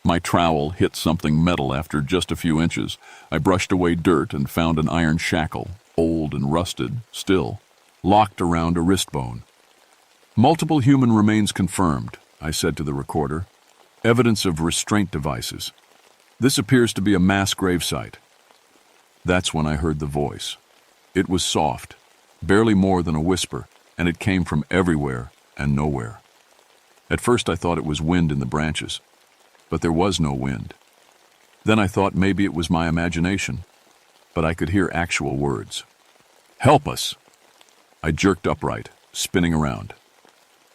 My trowel hit something metal after just a few inches. I brushed away dirt and found an iron shackle, old and rusted, still, locked around a wrist bone. "Multiple human remains confirmed," I said to the recorder. "Evidence of restraint devices. This appears to be a mass gravesite." That's when I heard the voice. It was soft, barely more than a whisper, and it came from everywhere and nowhere. At first I thought it was wind in the branches, but there was no wind. Then I thought maybe it was my imagination, but I could hear actual words. "Help us!" I jerked upright, spinning around.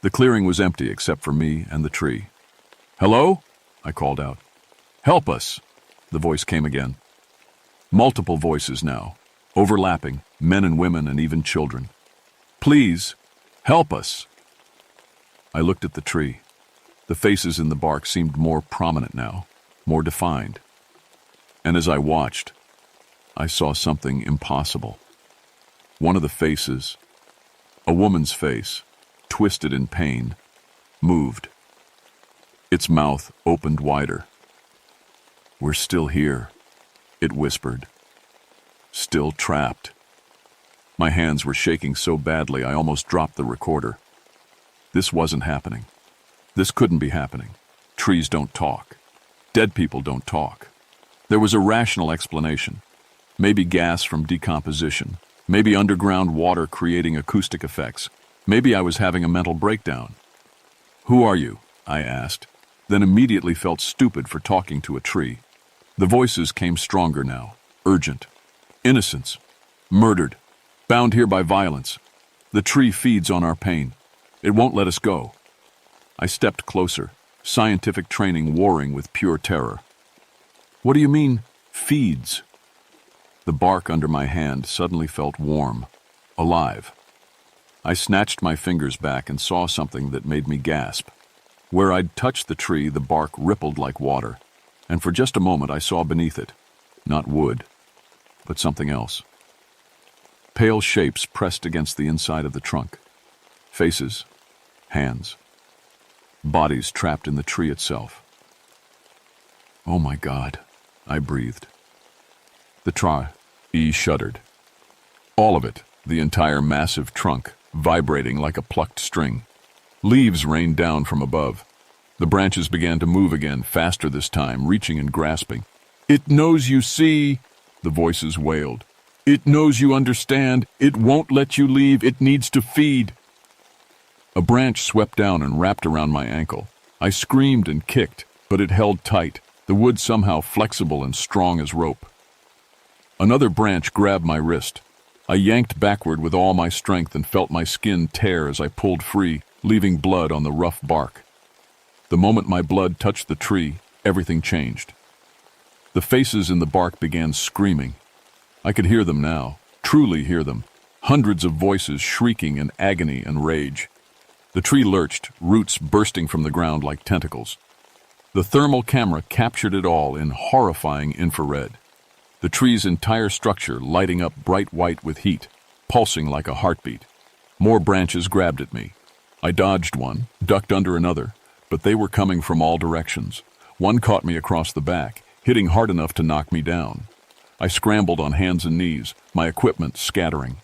The clearing was empty except for me and the tree. "Hello?" I called out. "Help us!" The voice came again. Multiple voices now, overlapping, men and women and even children. "Please, help us!" I looked at the tree. The faces in the bark seemed more prominent now, more defined. And as I watched, I saw something impossible. One of the faces, a woman's face, twisted in pain, moved. Its mouth opened wider. "We're still here," it whispered. "Still trapped." My hands were shaking so badly I almost dropped the recorder. This wasn't happening. This couldn't be happening. Trees don't talk. Dead people don't talk. There was a rational explanation. Maybe gas from decomposition. Maybe underground water creating acoustic effects. Maybe I was having a mental breakdown. "Who are you?" I asked, then immediately felt stupid for talking to a tree. The voices came stronger now, urgent. "Innocents. Murdered. Bound here by violence. The tree feeds on our pain. It won't let us go." I stepped closer, scientific training warring with pure terror. "What do you mean, feeds?" The bark under my hand suddenly felt warm, alive. I snatched my fingers back and saw something that made me gasp. Where I'd touched the tree, the bark rippled like water, and for just a moment I saw beneath it, not wood, but something else. Pale shapes pressed against the inside of the trunk. Faces, hands, bodies trapped in the tree itself. "Oh my God," I breathed. The tree shuddered. All of it, the entire massive trunk, vibrating like a plucked string. Leaves rained down from above. The branches began to move again, faster this time, reaching and grasping. "It knows you see," the voices wailed. "It knows you understand. It won't let you leave. It needs to feed." A branch swept down and wrapped around my ankle. I screamed and kicked, but it held tight, the wood somehow flexible and strong as rope. Another branch grabbed my wrist. I yanked backward with all my strength and felt my skin tear as I pulled free, leaving blood on the rough bark. The moment my blood touched the tree, everything changed. The faces in the bark began screaming. I could hear them now, truly hear them, hundreds of voices shrieking in agony and rage. The tree lurched, roots bursting from the ground like tentacles. The thermal camera captured it all in horrifying infrared. The tree's entire structure lighting up bright white with heat, pulsing like a heartbeat. More branches grabbed at me. I dodged one, ducked under another, but they were coming from all directions. One caught me across the back, hitting hard enough to knock me down. I scrambled on hands and knees, my equipment scattering.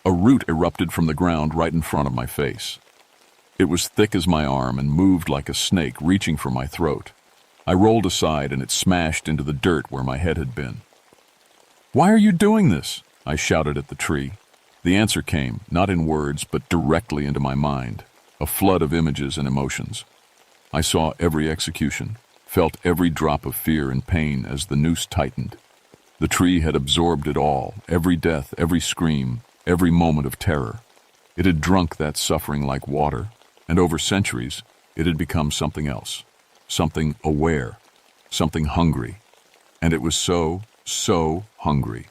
A root erupted from the ground right in front of my face. It was thick as my arm and moved like a snake reaching for my throat. I rolled aside and it smashed into the dirt where my head had been. "Why are you doing this?" I shouted at the tree. The answer came, not in words, but directly into my mind, a flood of images and emotions. I saw every execution, felt every drop of fear and pain as the noose tightened. The tree had absorbed it all, every death, every scream, every moment of terror. It had drunk that suffering like water, and over centuries, it had become something else, something aware, something hungry. And it was so hungry.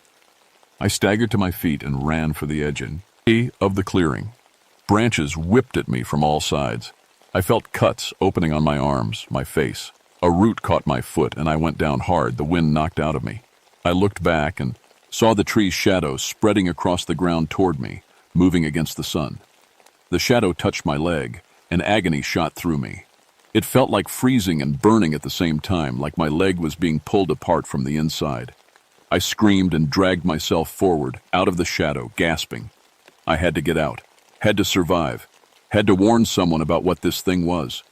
I staggered to my feet and ran for the edge of the clearing. Branches whipped at me from all sides. I felt cuts opening on my arms, my face. A root caught my foot and I went down hard, the wind knocked out of me. I looked back and saw the tree's shadow spreading across the ground toward me, moving against the sun. The shadow touched my leg, and agony shot through me. It felt like freezing and burning at the same time, like my leg was being pulled apart from the inside. I screamed and dragged myself forward, out of the shadow, gasping. I had to get out, had to survive, had to warn someone about what this thing was.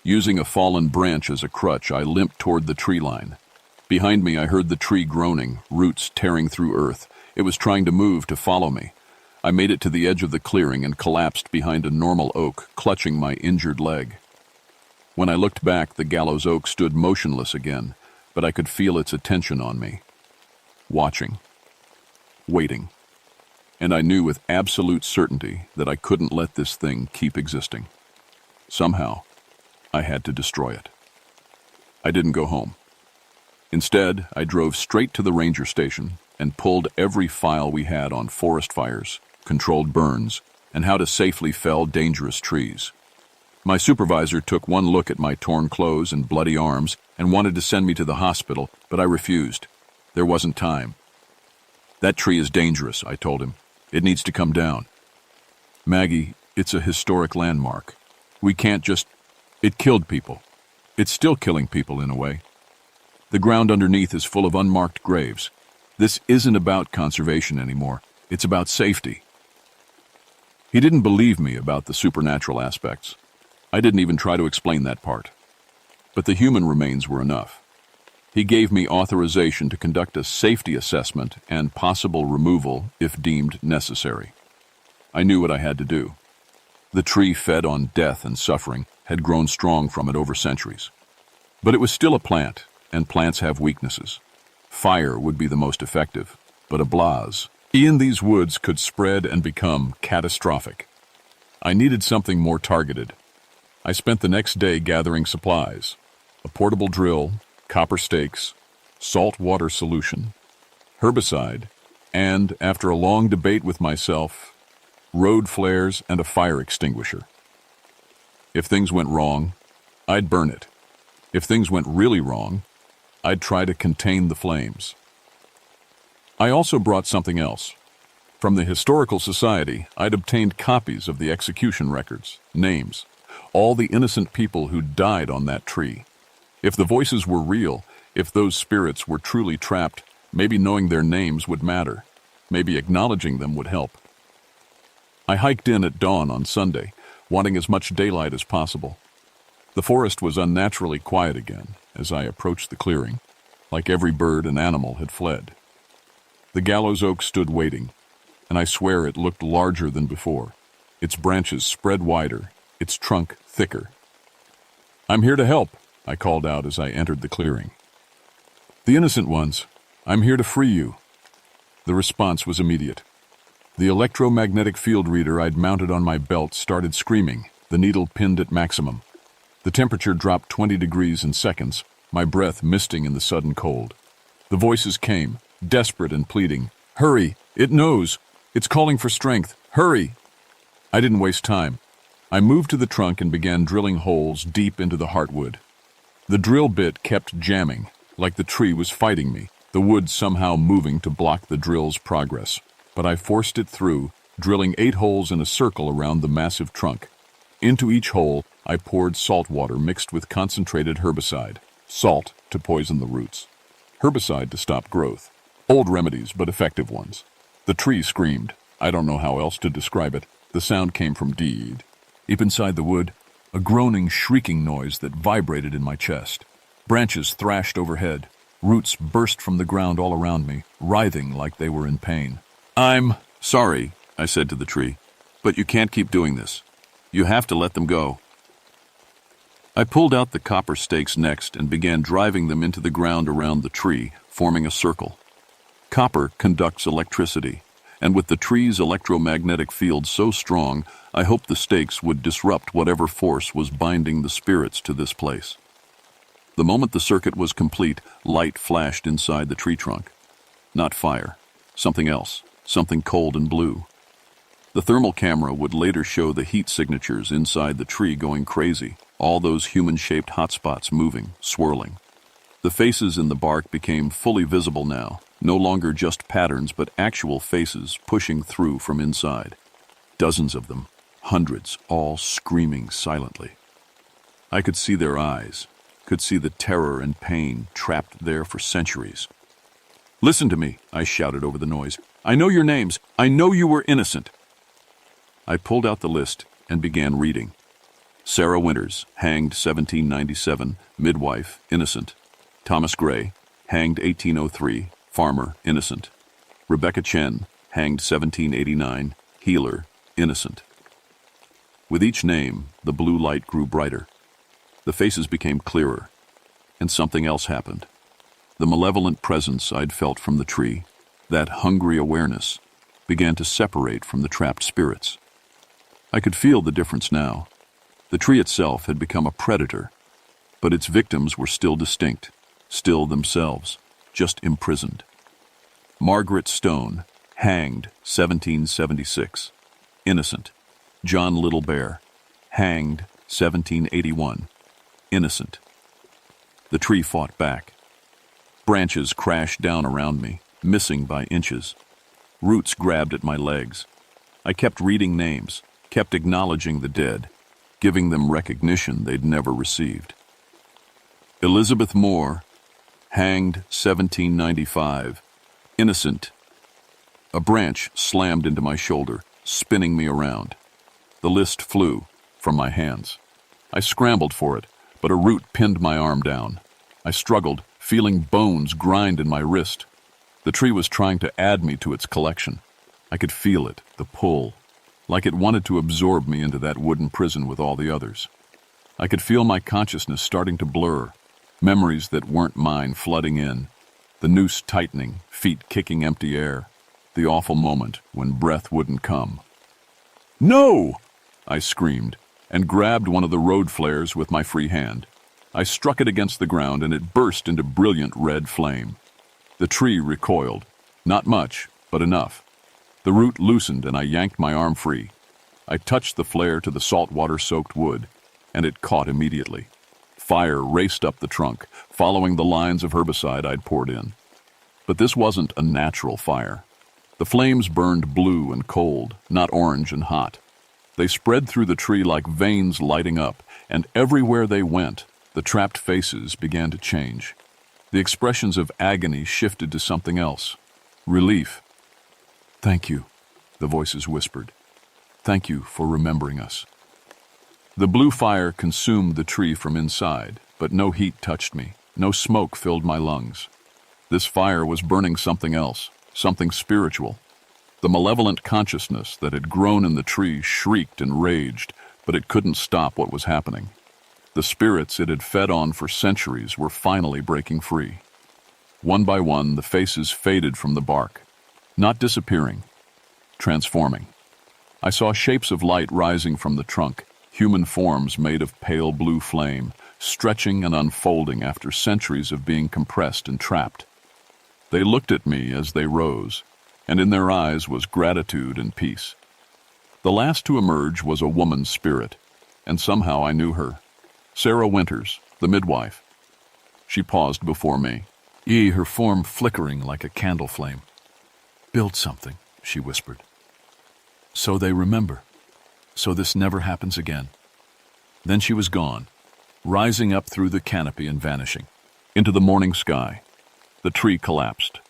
Using a fallen branch as a crutch, I limped toward the tree line. Behind me, I heard the tree groaning, roots tearing through earth. It was trying to move, to follow me. I made it to the edge of the clearing and collapsed behind a normal oak, clutching my injured leg. When I looked back, the gallows oak stood motionless again, but I could feel its attention on me. Watching. Waiting. And I knew with absolute certainty that I couldn't let this thing keep existing. Somehow, I had to destroy it. I didn't go home. Instead, I drove straight to the ranger station and pulled every file we had on forest fires, controlled burns, and how to safely fell dangerous trees. My supervisor took one look at my torn clothes and bloody arms and wanted to send me to the hospital, but I refused. There wasn't time. "That tree is dangerous," I told him. "It needs to come down." "Maggie, it's a historic landmark. We can't just..." "It killed people. It's still killing people in a way. The ground underneath is full of unmarked graves. This isn't about conservation anymore. It's about safety." He didn't believe me about the supernatural aspects. I didn't even try to explain that part. But the human remains were enough. He gave me authorization to conduct a safety assessment and possible removal if deemed necessary. I knew what I had to do. The tree fed on death and suffering had grown strong from it over centuries. But it was still a plant, and plants have weaknesses. Fire would be the most effective, but a blaze in these woods could spread and become catastrophic. I needed something more targeted. I spent the next day gathering supplies: a portable drill, copper stakes, salt water solution, herbicide, and, after a long debate with myself, road flares and a fire extinguisher. If things went wrong, I'd burn it. If things went really wrong, I'd try to contain the flames. I also brought something else. From the Historical Society, I'd obtained copies of the execution records, names, all the innocent people who died on that tree. If the voices were real, if those spirits were truly trapped, maybe knowing their names would matter. Maybe acknowledging them would help. I hiked in at dawn on Sunday, wanting as much daylight as possible. The forest was unnaturally quiet again as I approached the clearing, like every bird and animal had fled. The gallows oak stood waiting, and I swear it looked larger than before, its branches spread wider, its trunk thicker. "I'm here to help," I called out as I entered the clearing. "The innocent ones, I'm here to free you." The response was immediate. The electromagnetic field reader I'd mounted on my belt started screaming, the needle pinned at maximum. The temperature dropped 20 degrees in seconds, my breath misting in the sudden cold. The voices came, desperate and pleading. "Hurry! It knows! It's calling for strength! Hurry!" I didn't waste time. I moved to the trunk and began drilling holes deep into the heartwood. The drill bit kept jamming, like the tree was fighting me, the wood somehow moving to block the drill's progress. But I forced it through, drilling 8 holes in a circle around the massive trunk. Into each hole, I poured salt water mixed with concentrated herbicide. Salt to poison the roots. Herbicide to stop growth. Old remedies, but effective ones. The tree screamed. I don't know how else to describe it. The sound came from deep inside the wood, a groaning, shrieking noise that vibrated in my chest. Branches thrashed overhead. Roots burst from the ground all around me, writhing like they were in pain. "I'm sorry," I said to the tree, "but you can't keep doing this. You have to let them go." I pulled out the copper stakes next and began driving them into the ground around the tree, forming a circle. Copper conducts electricity, and with the tree's electromagnetic field so strong, I hoped the stakes would disrupt whatever force was binding the spirits to this place. The moment the circuit was complete, light flashed inside the tree trunk. Not fire, something else, something cold and blue. The thermal camera would later show the heat signatures inside the tree going crazy, all those human-shaped hotspots moving, swirling. The faces in the bark became fully visible now, no longer just patterns but actual faces pushing through from inside. Dozens of them, hundreds, all screaming silently. I could see their eyes, could see the terror and pain trapped there for centuries. "Listen to me," I shouted over the noise. "I know your names. I know you were innocent." I pulled out the list and began reading. Sarah Winters, hanged 1797, midwife, innocent. Thomas Gray, hanged 1803, farmer, innocent. Rebecca Chen, hanged 1789, healer, innocent. With each name, the blue light grew brighter. The faces became clearer, and something else happened. The malevolent presence I'd felt from the tree, that hungry awareness, began to separate from the trapped spirits. I could feel the difference now. The tree itself had become a predator, but its victims were still distinct, still themselves, just imprisoned. Margaret Stone, hanged 1776, innocent. John Little Bear, hanged 1781, innocent. The tree fought back. Branches crashed down around me, missing by inches. Roots grabbed at my legs. I kept reading names, kept acknowledging the dead, giving them recognition they'd never received. Elizabeth Moore, hanged 1795, innocent. A branch slammed into my shoulder, spinning me around. The list flew from my hands. I scrambled for it, but a root pinned my arm down. I struggled, feeling bones grind in my wrist. The tree was trying to add me to its collection. I could feel it, the pull, like it wanted to absorb me into that wooden prison with all the others. I could feel my consciousness starting to blur, memories that weren't mine flooding in, the noose tightening, feet kicking empty air, the awful moment when breath wouldn't come. "No!" I screamed, and grabbed one of the road flares with my free hand. I struck it against the ground, and it burst into brilliant red flame. The tree recoiled. Not much, but enough. The root loosened, and I yanked my arm free. I touched the flare to the saltwater-soaked wood, and it caught immediately. Fire raced up the trunk, following the lines of herbicide I'd poured in. But this wasn't a natural fire. The flames burned blue and cold, not orange and hot. They spread through the tree like veins lighting up, and everywhere they went, the trapped faces began to change. The expressions of agony shifted to something else. Relief. "Thank you," the voices whispered. "Thank you for remembering us." The blue fire consumed the tree from inside, but no heat touched me. No smoke filled my lungs. This fire was burning something else, something spiritual. The malevolent consciousness that had grown in the tree shrieked and raged, but it couldn't stop what was happening. The spirits it had fed on for centuries were finally breaking free. One by one, the faces faded from the bark, not disappearing, transforming. I saw shapes of light rising from the trunk, human forms made of pale blue flame, stretching and unfolding after centuries of being compressed and trapped. They looked at me as they rose, and in their eyes was gratitude and peace. The last to emerge was a woman's spirit, and somehow I knew her. Sarah Winters, the midwife. She paused before me, her form flickering like a candle flame. "Build something," she whispered. "So they remember. So this never happens again." Then she was gone, rising up through the canopy and vanishing into the morning sky. The tree collapsed.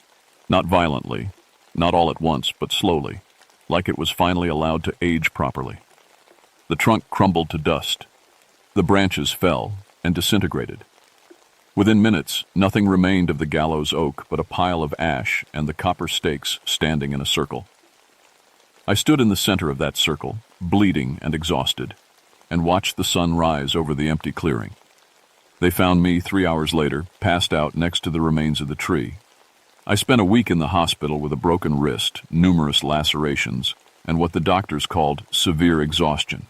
Not violently, not all at once, but slowly, like it was finally allowed to age properly. The trunk crumbled to dust. The branches fell and disintegrated. Within minutes, nothing remained of the gallows oak but a pile of ash and the copper stakes standing in a circle. I stood in the center of that circle, bleeding and exhausted, and watched the sun rise over the empty clearing. They found me 3 hours later, passed out next to the remains of the tree. I spent a week in the hospital with a broken wrist, numerous lacerations, and what the doctors called severe exhaustion.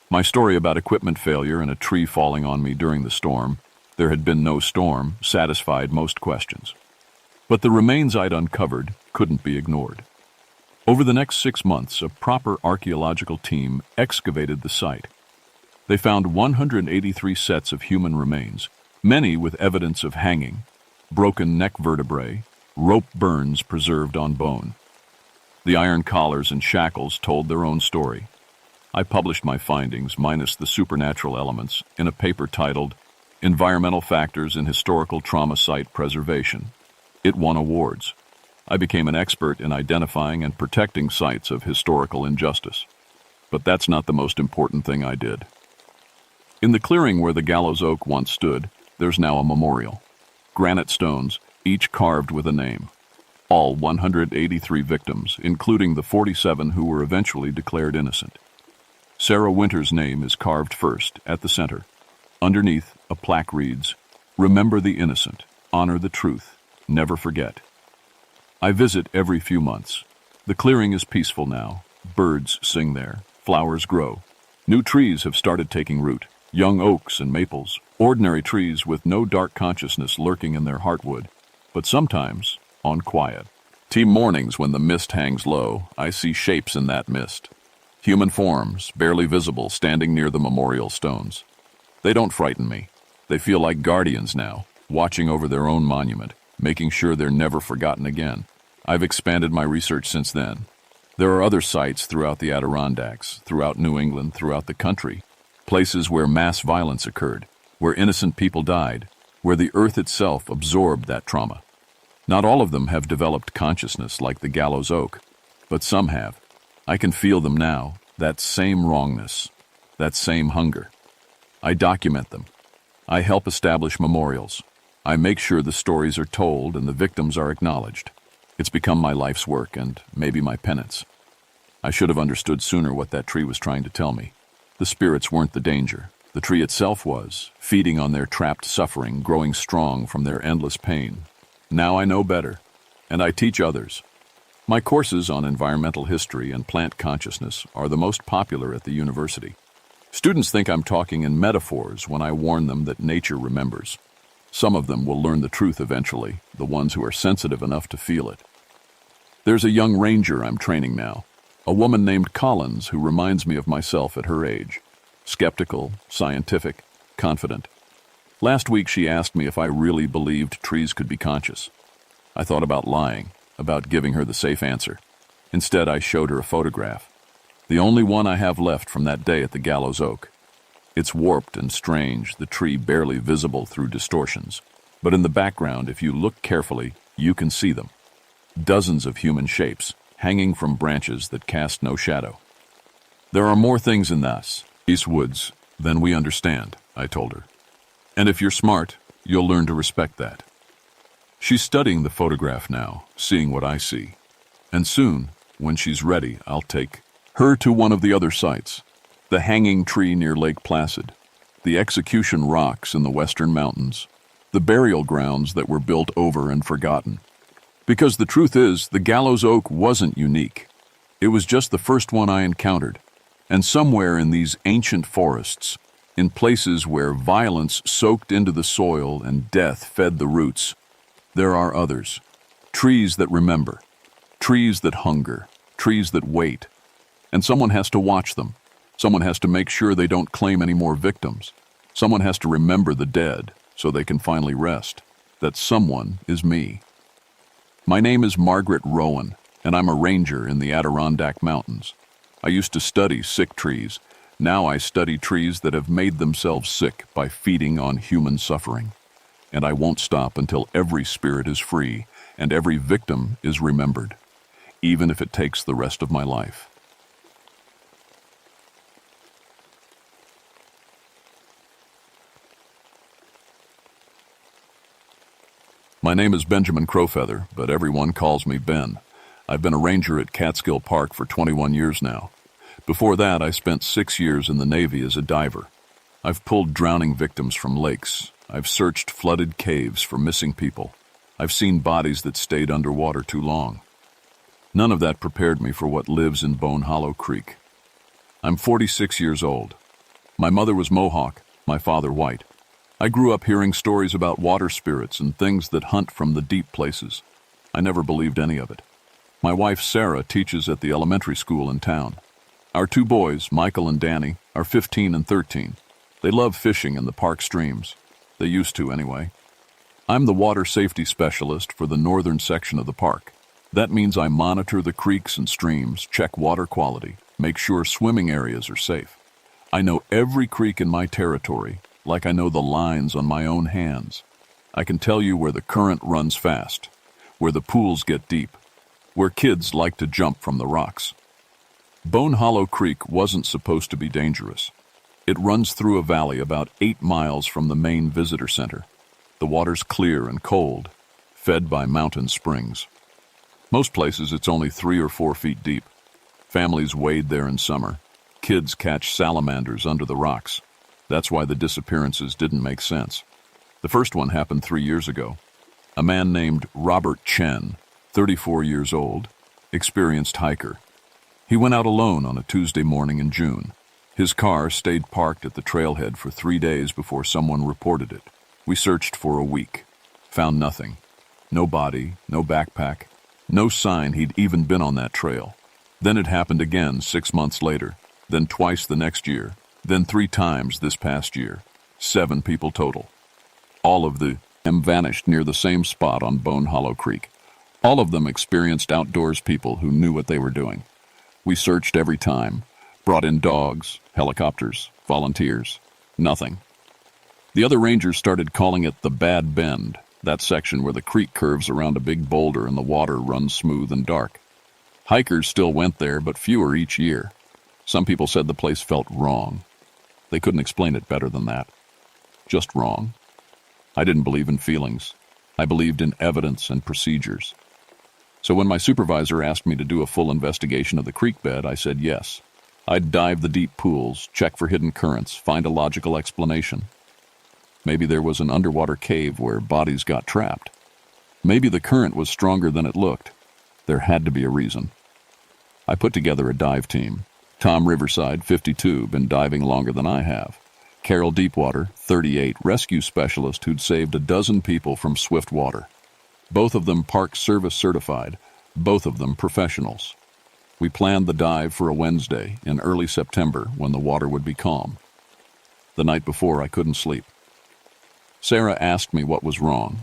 My story about equipment failure and a tree falling on me during the storm, there had been no storm, satisfied most questions. But the remains I'd uncovered couldn't be ignored. Over the next 6 months, a proper archaeological team excavated the site. They found 183 sets of human remains, many with evidence of hanging, broken neck vertebrae, rope burns preserved on bone. The iron collars and shackles told their own story. I published my findings, minus the supernatural elements, in a paper titled Environmental Factors in Historical Trauma Site Preservation. It won awards. I became an expert in identifying and protecting sites of historical injustice. But that's not the most important thing I did. In the clearing where the gallows oak once stood, there's now a memorial. Granite stones, each carved with a name. All 183 victims, including the 47 who were eventually declared innocent. Sarah Winters' name is carved first, at the center. Underneath, a plaque reads, "Remember the innocent, honor the truth, never forget." I visit every few months. The clearing is peaceful now. Birds sing there. Flowers grow. New trees have started taking root. Young oaks and maples. Ordinary trees with no dark consciousness lurking in their heartwood. But sometimes, on quiet. Mornings when the mist hangs low, I see shapes in that mist. Human forms, barely visible, standing near the memorial stones. They don't frighten me. They feel like guardians now, watching over their own monument, making sure they're never forgotten again. I've expanded my research since then. There are other sites throughout the Adirondacks, throughout New England, throughout the country, places where mass violence occurred, where innocent people died, where the earth itself absorbed that trauma. Not all of them have developed consciousness like the gallows oak, but some have. I can feel them now, that same wrongness, that same hunger. I document them. I help establish memorials. I make sure the stories are told and the victims are acknowledged. It's become my life's work and maybe my penance. I should have understood sooner what that tree was trying to tell me. The spirits weren't the danger. The tree itself was, feeding on their trapped suffering, growing strong from their endless pain. Now I know better, and I teach others. My courses on environmental history and plant consciousness are the most popular at the university. Students think I'm talking in metaphors when I warn them that nature remembers. Some of them will learn the truth eventually, the ones who are sensitive enough to feel it. There's a young ranger I'm training now, a woman named Collins who reminds me of myself at her age. Skeptical, scientific, confident. Last week she asked me if I really believed trees could be conscious. I thought about lying, about giving her the safe answer. Instead, I showed her a photograph. The only one I have left from that day at the gallows oak. It's warped and strange, the tree barely visible through distortions. But in the background, if you look carefully, you can see them. Dozens of human shapes, hanging from branches that cast no shadow. There are more things in these woods than we understand, I told her. And if you're smart, you'll learn to respect that. She's studying the photograph now, seeing what I see. And soon, when she's ready, I'll take her to one of the other sites. The hanging tree near Lake Placid, the execution rocks in the western mountains, the burial grounds that were built over and forgotten. Because the truth is, the gallows oak wasn't unique. It was just the first one I encountered. And somewhere in these ancient forests, in places where violence soaked into the soil and death fed the roots, there are others. Trees that remember, trees that hunger, trees that wait. And someone has to watch them. Someone has to make sure they don't claim any more victims. Someone has to remember the dead so they can finally rest. That someone is me. My name is Margaret Rowan, and I'm a ranger in the Adirondack Mountains. I used to study sick trees. Now I study trees that have made themselves sick by feeding on human suffering. And I won't stop until every spirit is free and every victim is remembered, even if it takes the rest of my life. My name is Benjamin Crowfeather, but everyone calls me Ben. I've been a ranger at Catskill Park for 21 years now. Before that, I spent 6 years in the Navy as a diver. I've pulled drowning victims from lakes. I've searched flooded caves for missing people. I've seen bodies that stayed underwater too long. None of that prepared me for what lives in Bone Hollow Creek. I'm 46 years old. My mother was Mohawk, my father white. I grew up hearing stories about water spirits and things that hunt from the deep places. I never believed any of it. My wife, Sarah, teaches at the elementary school in town. Our 2 boys, Michael and Danny, are 15 and 13. They love fishing in the park streams. They used to, anyway. I'm the water safety specialist for the northern section of the park. That means I monitor the creeks and streams, check water quality, make sure swimming areas are safe. I know every creek in my territory, like I know the lines on my own hands. I can tell you where the current runs fast, where the pools get deep, where kids like to jump from the rocks. Bone Hollow Creek wasn't supposed to be dangerous. It runs through a valley about 8 miles from the main visitor center. The water's clear and cold, fed by mountain springs. Most places it's only 3 or 4 feet deep. Families wade there in summer. Kids catch salamanders under the rocks. That's why the disappearances didn't make sense. The first one happened 3 years ago. A man named Robert Chen, 34 years old, experienced hiker. He went out alone on a Tuesday morning in June. His car stayed parked at the trailhead for 3 days before someone reported it. We searched for a week. Found nothing. No body, no backpack, no sign he'd even been on that trail. Then it happened again 6 months later, then twice the next year, then 3 times this past year. 7 people total. All of them vanished near the same spot on Bone Hollow Creek. All of them experienced outdoors people who knew what they were doing. We searched every time, brought in dogs, helicopters, volunteers. Nothing. The other rangers started calling it the Bad Bend, that section where the creek curves around a big boulder and the water runs smooth and dark. Hikers still went there, but fewer each year. Some people said the place felt wrong. They couldn't explain it better than that. Just wrong. I didn't believe in feelings. I believed in evidence and procedures. So when my supervisor asked me to do a full investigation of the creek bed, I said yes. I'd dive the deep pools, check for hidden currents, find a logical explanation. Maybe there was an underwater cave where bodies got trapped. Maybe the current was stronger than it looked. There had to be a reason. I put together a dive team. Tom Riverside, 52, been diving longer than I have. Carol Deepwater, 38, rescue specialist who'd saved 12 people from swift water. Both of them Park Service certified, both of them professionals. We planned the dive for a Wednesday in early September when the water would be calm. The night before, I couldn't sleep. Sarah asked me what was wrong.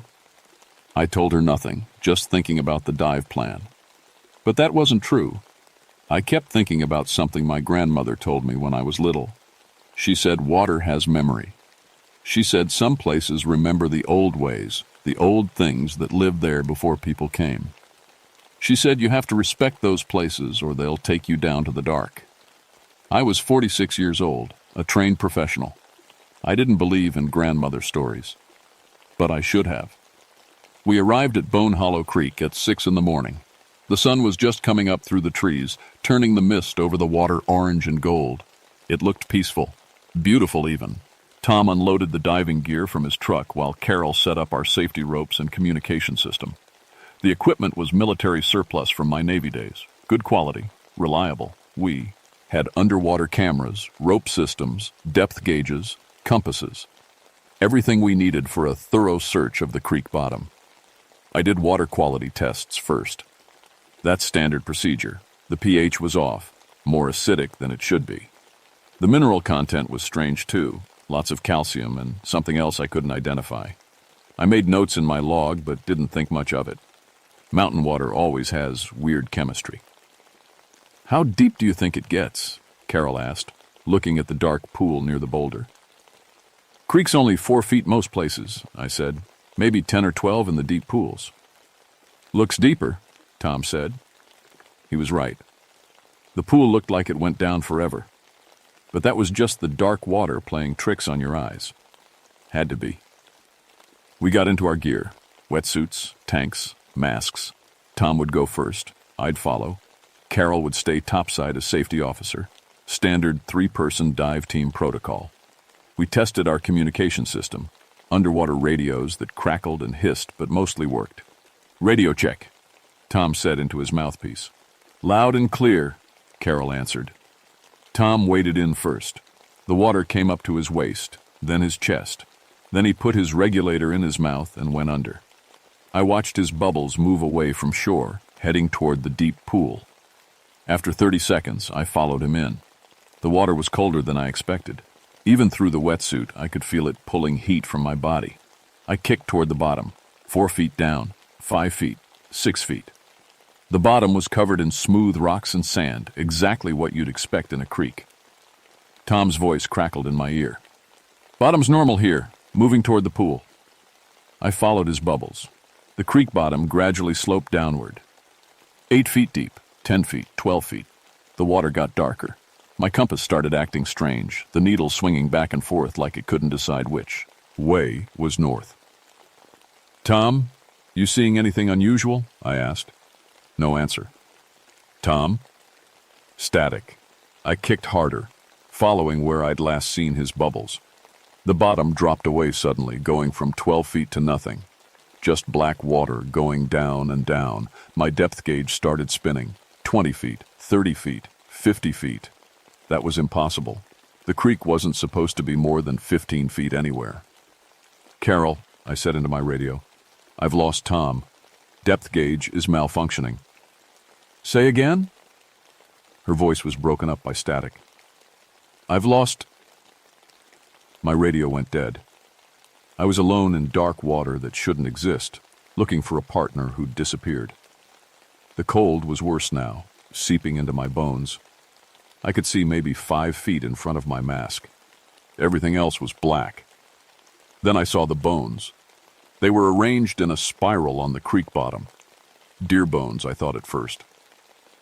I told her nothing, just thinking about the dive plan. But that wasn't true. I kept thinking about something my grandmother told me when I was little. She said water has memory. She said some places remember the old ways, the old things that lived there before people came. She said you have to respect those places or they'll take you down to the dark. I was 46 years old, a trained professional. I didn't believe in grandmother stories, but I should have. We arrived at Bone Hollow Creek at 6 in the morning. The sun was just coming up through the trees, turning the mist over the water orange and gold. It looked peaceful, beautiful even. Tom unloaded the diving gear from his truck while Carol set up our safety ropes and communication system. The equipment was military surplus from my Navy days. Good quality, reliable. We had underwater cameras, rope systems, depth gauges, compasses. Everything we needed for a thorough search of the creek bottom. I did water quality tests first. That's standard procedure. The pH was off, more acidic than it should be. The mineral content was strange too, lots of calcium and something else I couldn't identify. I made notes in my log but didn't think much of it. Mountain water always has weird chemistry. How deep do you think it gets? Carol asked, looking at the dark pool near the boulder. Creek's only 4 feet most places, I said. Maybe 10 or 12 in the deep pools. Looks deeper, Tom said. He was right. The pool looked like it went down forever. But that was just the dark water playing tricks on your eyes. Had to be. We got into our gear. Wetsuits, tanks, masks. Tom would go first. I'd follow. Carol would stay topside as safety officer. Standard 3-person dive team protocol. We tested our communication system. Underwater radios that crackled and hissed but mostly worked. Radio check, Tom said into his mouthpiece. Loud and clear, Carol answered. Tom waded in first. The water came up to his waist, then his chest. Then he put his regulator in his mouth and went under. I watched his bubbles move away from shore, heading toward the deep pool. After 30 seconds, I followed him in. The water was colder than I expected. Even through the wetsuit, I could feel it pulling heat from my body. I kicked toward the bottom, 4 feet down, 5 feet, 6 feet. The bottom was covered in smooth rocks and sand, exactly what you'd expect in a creek. Tom's voice crackled in my ear. Bottom's normal here, moving toward the pool. I followed his bubbles. The creek bottom gradually sloped downward. 8 feet deep, 10 feet, 12 feet. The water got darker. My compass started acting strange, the needle swinging back and forth like it couldn't decide which way was north. Tom, you seeing anything unusual? I asked. No answer. Tom? Static. I kicked harder, following where I'd last seen his bubbles. The bottom dropped away suddenly, going from 12 feet to nothing. Just black water going down and down. My depth gauge started spinning. 20 feet, 30 feet, 50 feet. That was impossible. The creek wasn't supposed to be more than 15 feet anywhere. Carol, I said into my radio, I've lost Tom. Depth gauge is malfunctioning. Say again? Her voice was broken up by static. I've lost... My radio went dead. I was alone in dark water that shouldn't exist, looking for a partner who'd disappeared. The cold was worse now, seeping into my bones. I could see maybe 5 feet in front of my mask. Everything else was black. Then I saw the bones. They were arranged in a spiral on the creek bottom. Deer bones, I thought at first.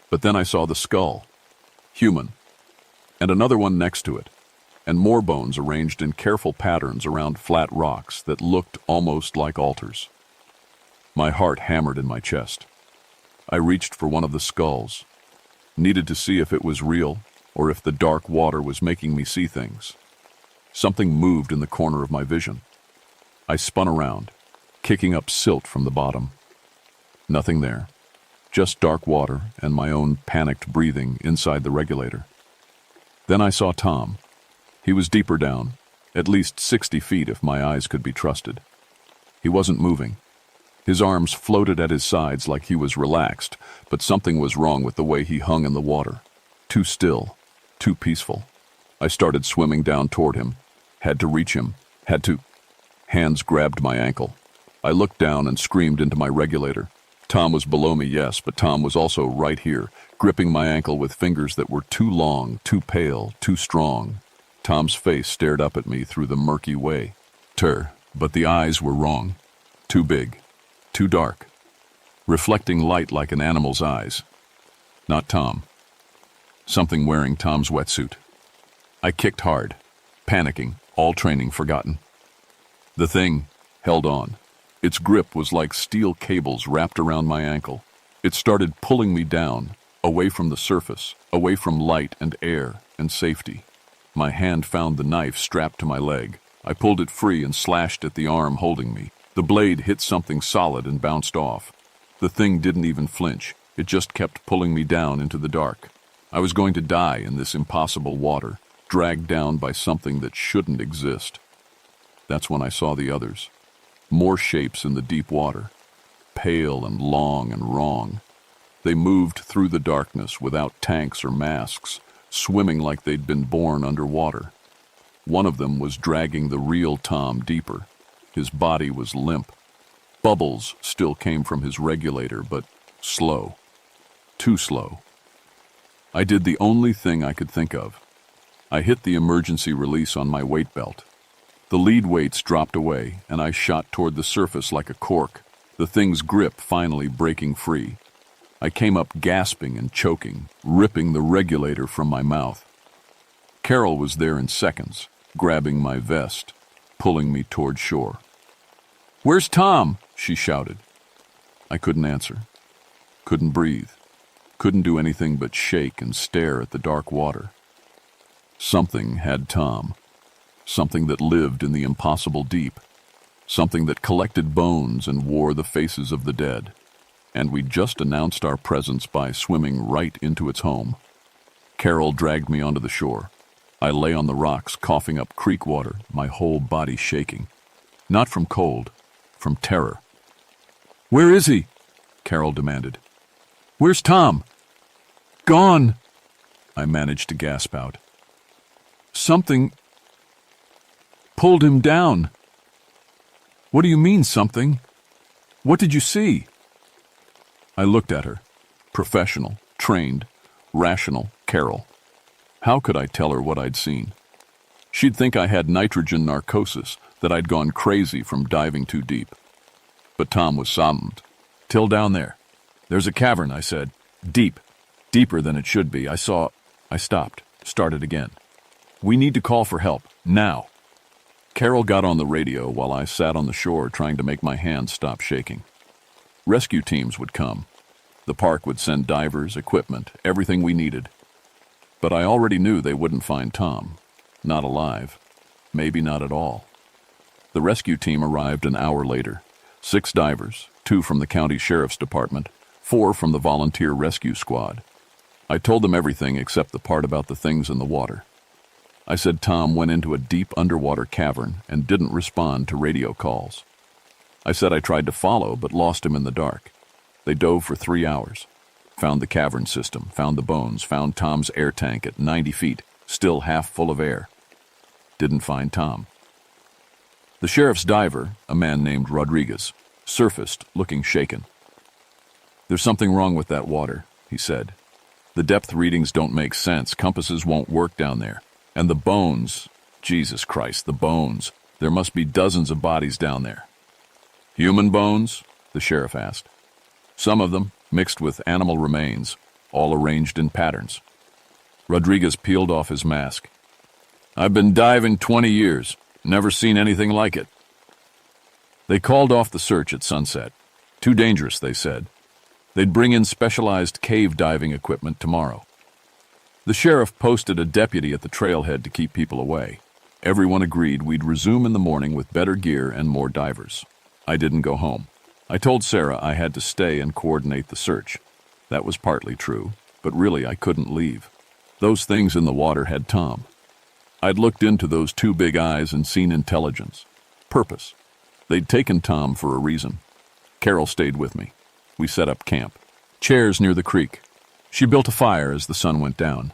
But then I saw the skull. Human. And another one next to it. And more bones arranged in careful patterns around flat rocks that looked almost like altars. My heart hammered in my chest. I reached for one of the skulls. Needed to see if it was real or if the dark water was making me see things. Something moved in the corner of my vision. I spun around, kicking up silt from the bottom. Nothing there. Just dark water and my own panicked breathing inside the regulator. Then I saw Tom. He was deeper down, at least 60 feet if my eyes could be trusted. He wasn't moving. His arms floated at his sides like he was relaxed, but something was wrong with the way he hung in the water. Too still, too peaceful. I started swimming down toward him. Had to reach him. Hands grabbed my ankle. I looked down and screamed into my regulator. Tom was below me, yes, but Tom was also right here, gripping my ankle with fingers that were too long, too pale, too strong. Tom's face stared up at me through the murky way. But the eyes were wrong. Too big, too dark, reflecting light like an animal's eyes. Not Tom. Something wearing Tom's wetsuit. I kicked hard, panicking, all training forgotten. The thing held on. Its grip was like steel cables wrapped around my ankle. It started pulling me down, away from the surface, away from light and air and safety. My hand found the knife strapped to my leg. I pulled it free and slashed at the arm holding me. The blade hit something solid and bounced off. The thing didn't even flinch. It just kept pulling me down into the dark. I was going to die in this impossible water, dragged down by something that shouldn't exist. That's when I saw the others. More shapes in the deep water, pale and long and wrong. They moved through the darkness without tanks or masks, swimming like they'd been born underwater. One of them was dragging the real Tom deeper. His body was limp. Bubbles still came from his regulator, but slow. Too slow. I did the only thing I could think of. I hit the emergency release on my weight belt. The lead weights dropped away, and I shot toward the surface like a cork, the thing's grip finally breaking free. I came up gasping and choking, ripping the regulator from my mouth. Carol was there in seconds, grabbing my vest, pulling me toward shore. "Where's Tom?" she shouted. I couldn't answer. Couldn't breathe. Couldn't do anything but shake and stare at the dark water. Something had Tom. Something that lived in the impossible deep. Something that collected bones and wore the faces of the dead. And we just announced our presence by swimming right into its home. Carol dragged me onto the shore. I lay on the rocks, coughing up creek water, my whole body shaking. Not from cold, from terror. "Where is he?" Carol demanded. "Where's Tom?" "Gone," I managed to gasp out. "Something pulled him down." "What do you mean, something? What did you see?" I looked at her. Professional, trained, rational Carol. How could I tell her what I'd seen? She'd think I had nitrogen narcosis, that I'd gone crazy from diving too deep. But Tom was somned. "Till down there. There's a cavern," I said. "Deep. Deeper than it should be. I stopped. Started again. We need to call for help. Now." Carol got on the radio while I sat on the shore trying to make my hands stop shaking. Rescue teams would come. The park would send divers, equipment, everything we needed. But I already knew they wouldn't find Tom. Not alive. Maybe not at all. The rescue team arrived an hour later. 6 divers, 2 from the county sheriff's department, 4 from the volunteer rescue squad. I told them everything except the part about the things in the water. I said Tom went into a deep underwater cavern and didn't respond to radio calls. I said I tried to follow but lost him in the dark. They dove for 3 hours. Found the cavern system, found the bones, found Tom's air tank at 90 feet, still half full of air. Didn't find Tom. The sheriff's diver, a man named Rodriguez, surfaced looking shaken. "There's something wrong with that water," he said. "The depth readings don't make sense. Compasses won't work down there. And the bones, Jesus Christ, the bones. There must be dozens of bodies down there." "Human bones?" the sheriff asked. "Some of them, mixed with animal remains, all arranged in patterns." Rodriguez peeled off his mask. "I've been diving 20 years. Never seen anything like it." They called off the search at sunset. Too dangerous, they said. They'd bring in specialized cave diving equipment tomorrow. The sheriff posted a deputy at the trailhead to keep people away. Everyone agreed we'd resume in the morning with better gear and more divers. I didn't go home. I told Sarah I had to stay and coordinate the search. That was partly true, but really I couldn't leave. Those things in the water had Tom. I'd looked into those 2 big eyes and seen intelligence. Purpose. They'd taken Tom for a reason. Carol stayed with me. We set up camp. Chairs near the creek. She built a fire as the sun went down.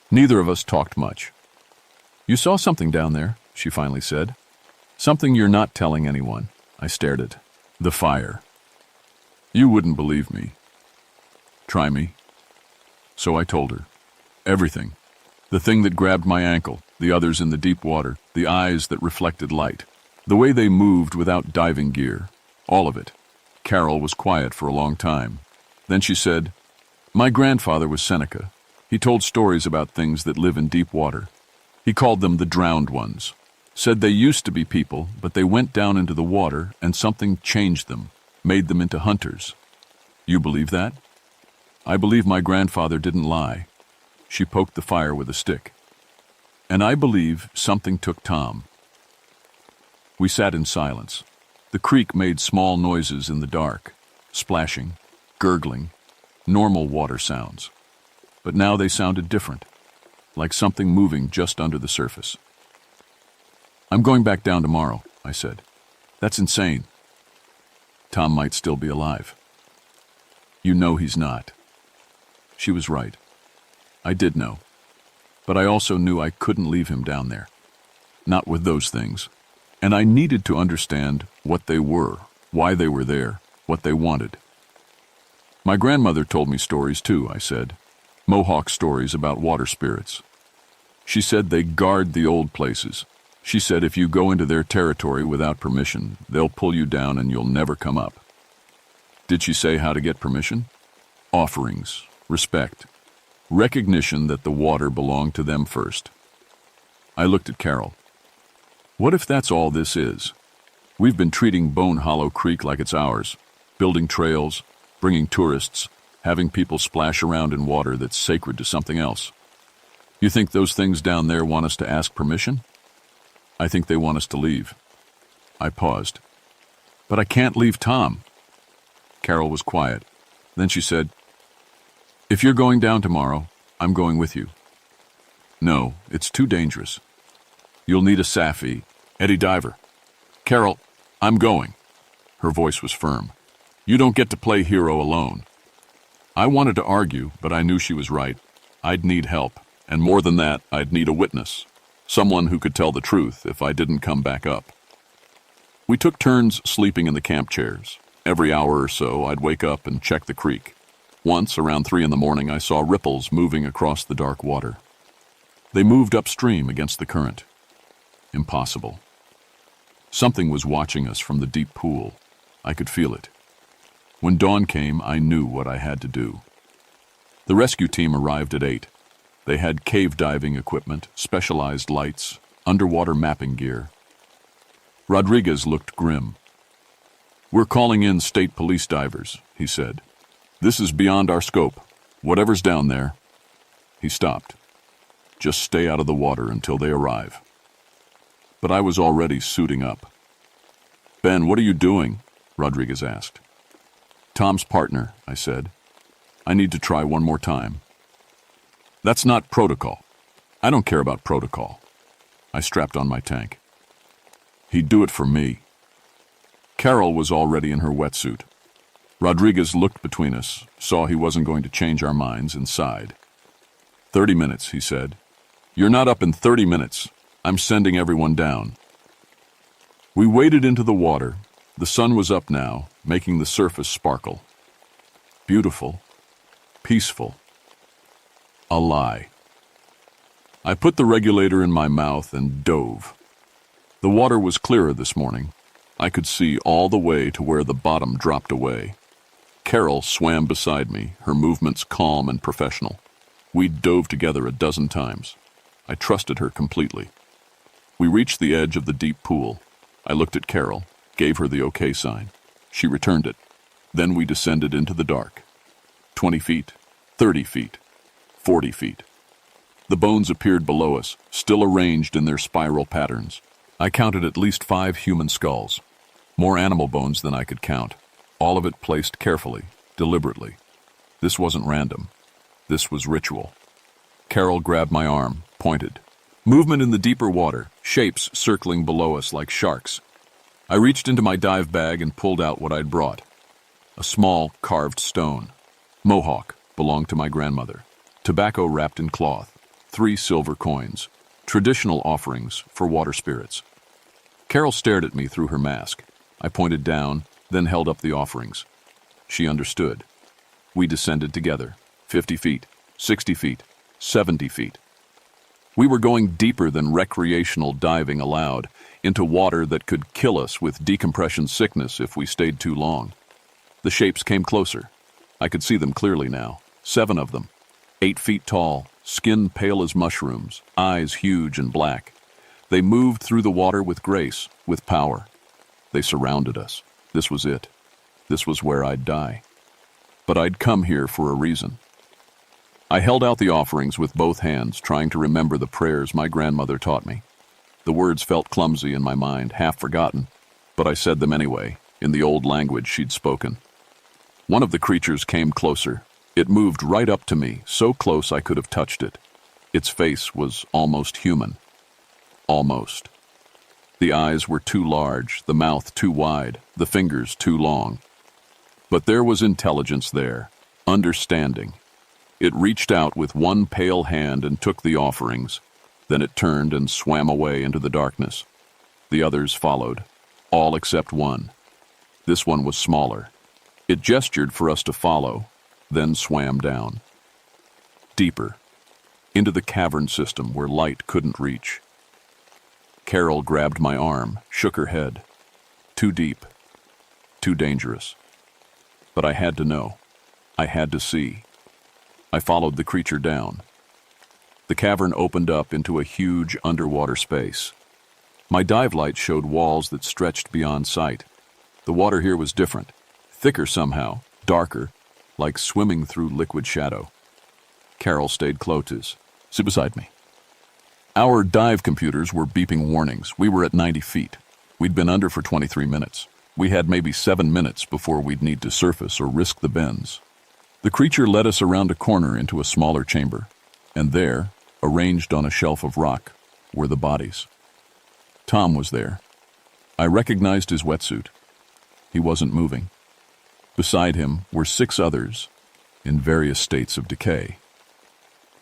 Neither of us talked much. "You saw something down there," she finally said. Something you're not telling anyone. I stared at the fire. You wouldn't believe me. Try me. So I told her. Everything. The thing that grabbed my ankle, the others in the deep water, the eyes that reflected light, the way they moved without diving gear, all of it. Carol was quiet for a long time. Then she said, "My grandfather was Seneca. He told stories about things that live in deep water. He called them the drowned ones. Said they used to be people, but they went down into the water and something changed them, made them into hunters. You believe that?" I believe my grandfather didn't lie. She poked the fire with a stick. And I believe something took Tom. We sat in silence. The creek made small noises in the dark, splashing, gurgling, normal water sounds. But now they sounded different, like something moving just under the surface. "I'm going back down tomorrow," I said. "That's insane. Tom might still be alive." "You know he's not." She was right. I did know. But I also knew I couldn't leave him down there. Not with those things. And I needed to understand what they were, why they were there, what they wanted. "My grandmother told me stories too," I said. "Mohawk stories about water spirits. She said they guard the old places. She said if you go into their territory without permission, they'll pull you down and you'll never come up." Did she say how to get permission? Offerings, respect, recognition that the water belonged to them first. I looked at Carol. What if that's all this is? We've been treating Bone Hollow Creek like it's ours, building trails, bringing tourists, having people splash around in water that's sacred to something else. You think those things down there want us to ask permission? I think they want us to leave. I paused. But I can't leave Tom. Carol was quiet. Then she said, "If you're going down tomorrow, I'm going with you." "No, it's too dangerous. You'll need a Safi, Eddie Diver." "Carol, I'm going." Her voice was firm. "You don't get to play hero alone." I wanted to argue, but I knew she was right. I'd need help, and more than that, I'd need a witness. Someone who could tell the truth if I didn't come back up. We took turns sleeping in the camp chairs. Every hour or so, I'd wake up and check the creek. Once, around 3 a.m, I saw ripples moving across the dark water. They moved upstream against the current. Impossible. Something was watching us from the deep pool. I could feel it. When dawn came, I knew what I had to do. The rescue team arrived at 8. They had cave diving equipment, specialized lights, underwater mapping gear. Rodriguez looked grim. "We're calling in state police divers," he said. "This is beyond our scope. Whatever's down there." He stopped. "Just stay out of the water until they arrive." But I was already suiting up. "Ben, what are you doing?" Rodriguez asked. "Tom's partner," I said. "I need to try one more time." "That's not protocol." "I don't care about protocol." I strapped on my tank. "He'd do it for me." Carol was already in her wetsuit. Rodriguez looked between us, saw he wasn't going to change our minds, and sighed. 30 minutes, he said. "You're not up in 30 minutes. I'm sending everyone down." We waded into the water. The sun was up now, making the surface sparkle. Beautiful. Peaceful. A lie. I put the regulator in my mouth and dove. The water was clearer this morning. I could see all the way to where the bottom dropped away. Carol swam beside me, her movements calm and professional. We'd dove together a dozen times. I trusted her completely. We reached the edge of the deep pool. I looked at Carol, gave her the okay sign. She returned it. Then we descended into the dark. 20 feet, 30 feet, 40 feet. The bones appeared below us, still arranged in their spiral patterns. I counted at least 5 human skulls. More animal bones than I could count. All of it placed carefully, deliberately. This wasn't random. This was ritual. Carol grabbed my arm, pointed. Movement in the deeper water, shapes circling below us like sharks. I reached into my dive bag and pulled out what I'd brought. A small, carved stone. Mohawk, belonged to my grandmother. Tobacco wrapped in cloth. 3 silver coins. Traditional offerings for water spirits. Carol stared at me through her mask. I pointed down, then held up the offerings. She understood. We descended together, 50 feet, 60 feet, 70 feet. We were going deeper than recreational diving allowed, into water that could kill us with decompression sickness if we stayed too long. The shapes came closer. I could see them clearly now, 7 of them, 8 feet tall, skin pale as mushrooms, eyes huge and black. They moved through the water with grace, with power. They surrounded us. This was it. This was where I'd die. But I'd come here for a reason. I held out the offerings with both hands, trying to remember the prayers my grandmother taught me. The words felt clumsy in my mind, half forgotten, but I said them anyway, in the old language she'd spoken. One of the creatures came closer. It moved right up to me, so close I could have touched it. Its face was almost human. Almost. The eyes were too large, the mouth too wide, the fingers too long. But there was intelligence there, understanding. It reached out with one pale hand and took the offerings. Then it turned and swam away into the darkness. The others followed, all except one. This one was smaller. It gestured for us to follow, then swam down. Deeper, into the cavern system where light couldn't reach. Carol grabbed my arm, shook her head. Too deep, too dangerous. But I had to know. I had to see. I followed the creature down. The cavern opened up into a huge underwater space. My dive light showed walls that stretched beyond sight. The water here was different, thicker somehow, darker, like swimming through liquid shadow. Carol stayed close, sit beside me. Our dive computers were beeping warnings. We were at 90 feet. We'd been under for 23 minutes. We had maybe 7 minutes before we'd need to surface or risk the bends. The creature led us around a corner into a smaller chamber, and there, arranged on a shelf of rock, were the bodies. Tom was there. I recognized his wetsuit. He wasn't moving. Beside him were 6 others, in various states of decay.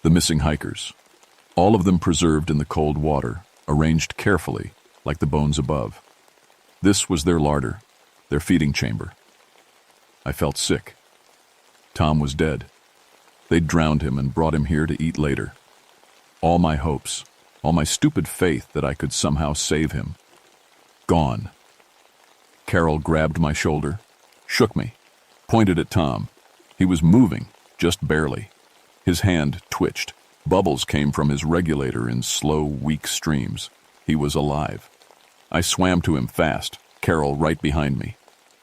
The missing hikers, all of them preserved in the cold water, arranged carefully, like the bones above. This was their larder, their feeding chamber. I felt sick. Tom was dead. They'd drowned him and brought him here to eat later. All my hopes, all my stupid faith that I could somehow save him. Gone. Carol grabbed my shoulder, shook me, pointed at Tom. He was moving, just barely. His hand twitched. Bubbles came from his regulator in slow, weak streams. He was alive. I swam to him fast, Carol right behind me.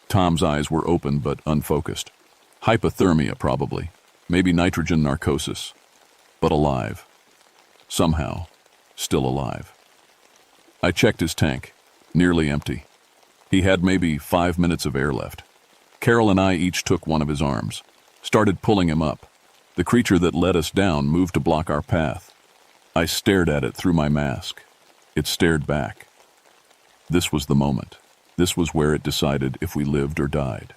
Tom's eyes were open but unfocused. Hypothermia, probably. Maybe nitrogen narcosis. But alive. Somehow, still alive. I checked his tank, nearly empty. He had maybe 5 minutes of air left. Carol and I each took one of his arms, started pulling him up. The creature that led us down moved to block our path. I stared at it through my mask. It stared back. This was the moment. This was where it decided if we lived or died.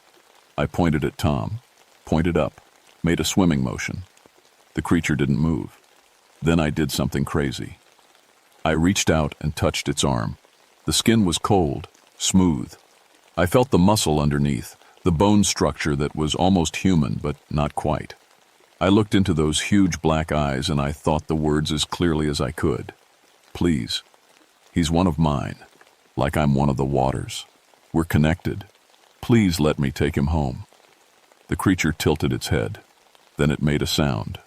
I pointed at Tom, pointed up, made a swimming motion. The creature didn't move. Then I did something crazy. I reached out and touched its arm. The skin was cold, smooth. I felt the muscle underneath, the bone structure that was almost human, but not quite. I looked into those huge black eyes and I thought the words as clearly as I could. Please. He's one of mine, like I'm one of the waters. We're connected. Please let me take him home. The creature tilted its head. Then it made a sound.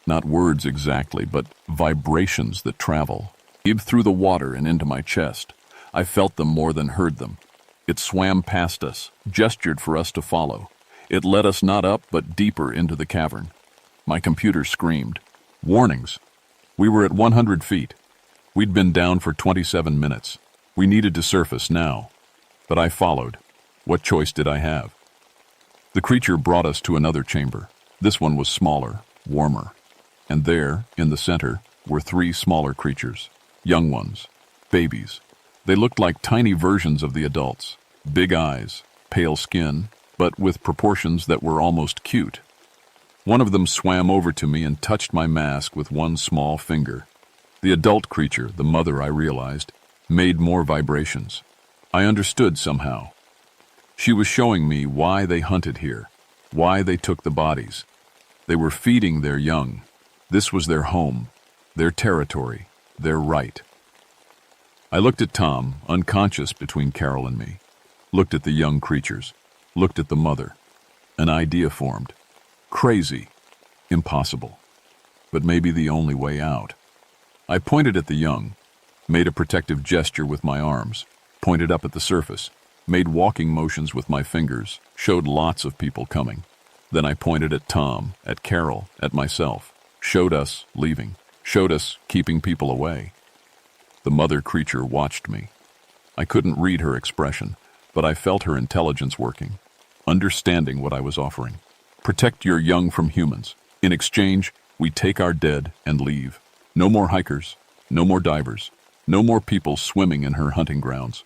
Not words exactly, but vibrations that travel. Ebbed through the water and into my chest. I felt them more than heard them. It swam past us, gestured for us to follow. It led us not up, but deeper into the cavern. My computer screamed. Warnings. We were at 100 feet. We'd been down for 27 minutes. We needed to surface now. But I followed. What choice did I have? The creature brought us to another chamber. This one was smaller, warmer. And there, in the center, were 3 smaller creatures. Young ones. Babies. They looked like tiny versions of the adults. Big eyes, pale skin, but with proportions that were almost cute. One of them swam over to me and touched my mask with one small finger. The adult creature, the mother I realized, made more vibrations. I understood somehow. She was showing me why they hunted here, why they took the bodies. They were feeding their young. This was their home, their territory, their right. I looked at Tom, unconscious between Carol and me, looked at the young creatures, looked at the mother. An idea formed. Crazy, impossible, but maybe the only way out. I pointed at the young, made a protective gesture with my arms, pointed up at the surface, made walking motions with my fingers, showed lots of people coming. Then I pointed at Tom, at Carol, at myself, showed us leaving, showed us keeping people away. The mother creature watched me. I couldn't read her expression, but I felt her intelligence working, understanding what I was offering. Protect your young from humans. In exchange, we take our dead and leave. No more hikers, no more divers, no more people swimming in her hunting grounds.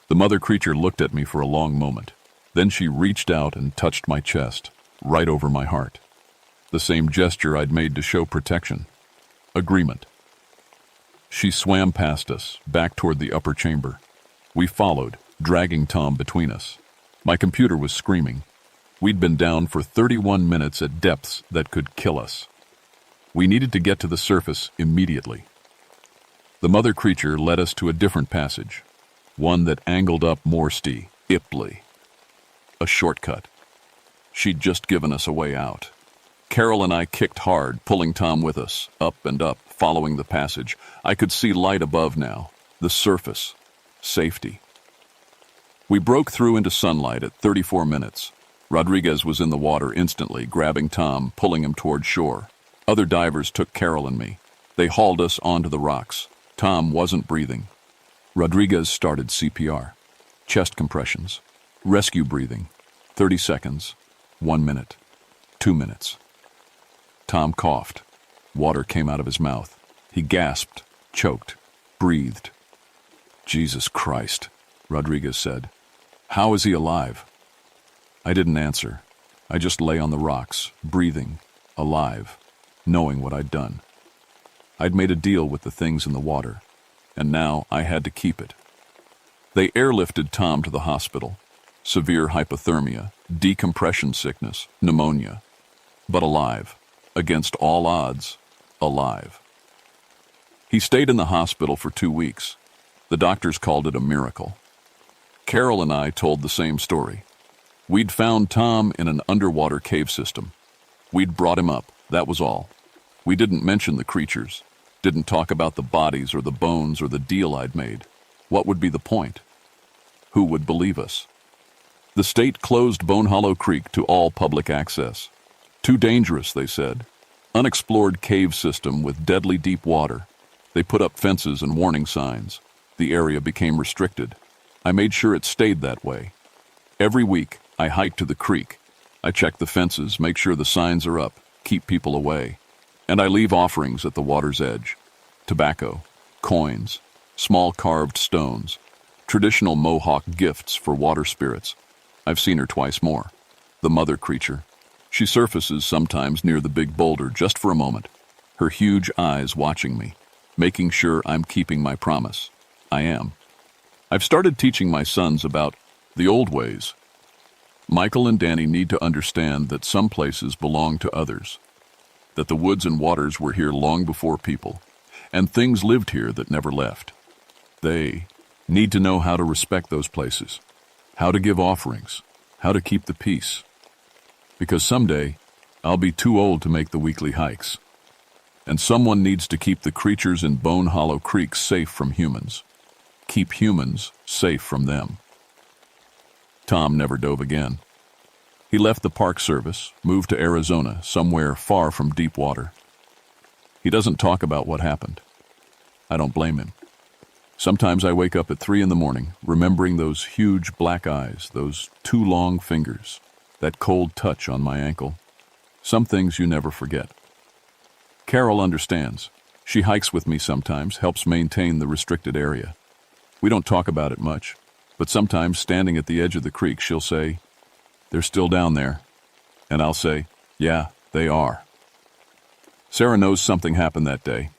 The mother creature looked at me for a long moment. Then she reached out and touched my chest, right over my heart. The same gesture I'd made to show protection. Agreement. She swam past us, back toward the upper chamber. We followed, dragging Tom between us. My computer was screaming. We'd been down for 31 minutes at depths that could kill us. We needed to get to the surface immediately. The mother creature led us to a different passage, one that angled up more steeply. A shortcut. She'd just given us a way out. Carol and I kicked hard, pulling Tom with us, up and up, following the passage. I could see light above now, the surface, safety. We broke through into sunlight at 34 minutes. Rodriguez was in the water instantly, grabbing Tom, pulling him toward shore. Other divers took Carol and me. They hauled us onto the rocks. Tom wasn't breathing. Rodriguez started CPR. Chest compressions. Rescue breathing. 30 seconds. 1 minute. 2 minutes. Tom coughed. Water came out of his mouth. He gasped, choked, breathed. Jesus Christ, Rodriguez said. How is he alive? I didn't answer. I just lay on the rocks, breathing, alive, knowing what I'd done. I'd made a deal with the things in the water, and now I had to keep it. They airlifted Tom to the hospital. Severe hypothermia, decompression sickness, pneumonia. But alive. Against all odds, alive. He stayed in the hospital for 2 weeks. The doctors called it a miracle. Carol and I told the same story. We'd found Tom in an underwater cave system. We'd brought him up, that was all. We didn't mention the creatures, didn't talk about the bodies or the bones or the deal I'd made. What would be the point? Who would believe us? The state closed Bone Hollow Creek to all public access. Too dangerous, they said. Unexplored cave system with deadly deep water. They put up fences and warning signs. The area became restricted. I made sure it stayed that way. Every week, I hike to the creek. I check the fences, make sure the signs are up, keep people away. And I leave offerings at the water's edge. Tobacco, coins, small carved stones, traditional Mohawk gifts for water spirits. I've seen her twice more. The mother creature. She surfaces sometimes near the big boulder just for a moment, her huge eyes watching me, making sure I'm keeping my promise. I am. I've started teaching my sons about the old ways. Michael and Danny need to understand that some places belong to others, that the woods and waters were here long before people, and things lived here that never left. They need to know how to respect those places, how to give offerings, how to keep the peace. Because someday, I'll be too old to make the weekly hikes. And someone needs to keep the creatures in Bone Hollow Creek safe from humans. Keep humans safe from them. Tom never dove again. He left the Park Service, moved to Arizona, somewhere far from deep water. He doesn't talk about what happened. I don't blame him. Sometimes I wake up at 3 a.m, remembering those huge black eyes, those 2 long fingers, that cold touch on my ankle. Some things you never forget. Carol understands. She hikes with me sometimes, helps maintain the restricted area. We don't talk about it much, but sometimes standing at the edge of the creek, she'll say, "They're still down there." And I'll say, "Yeah, they are." Sarah knows something happened that day.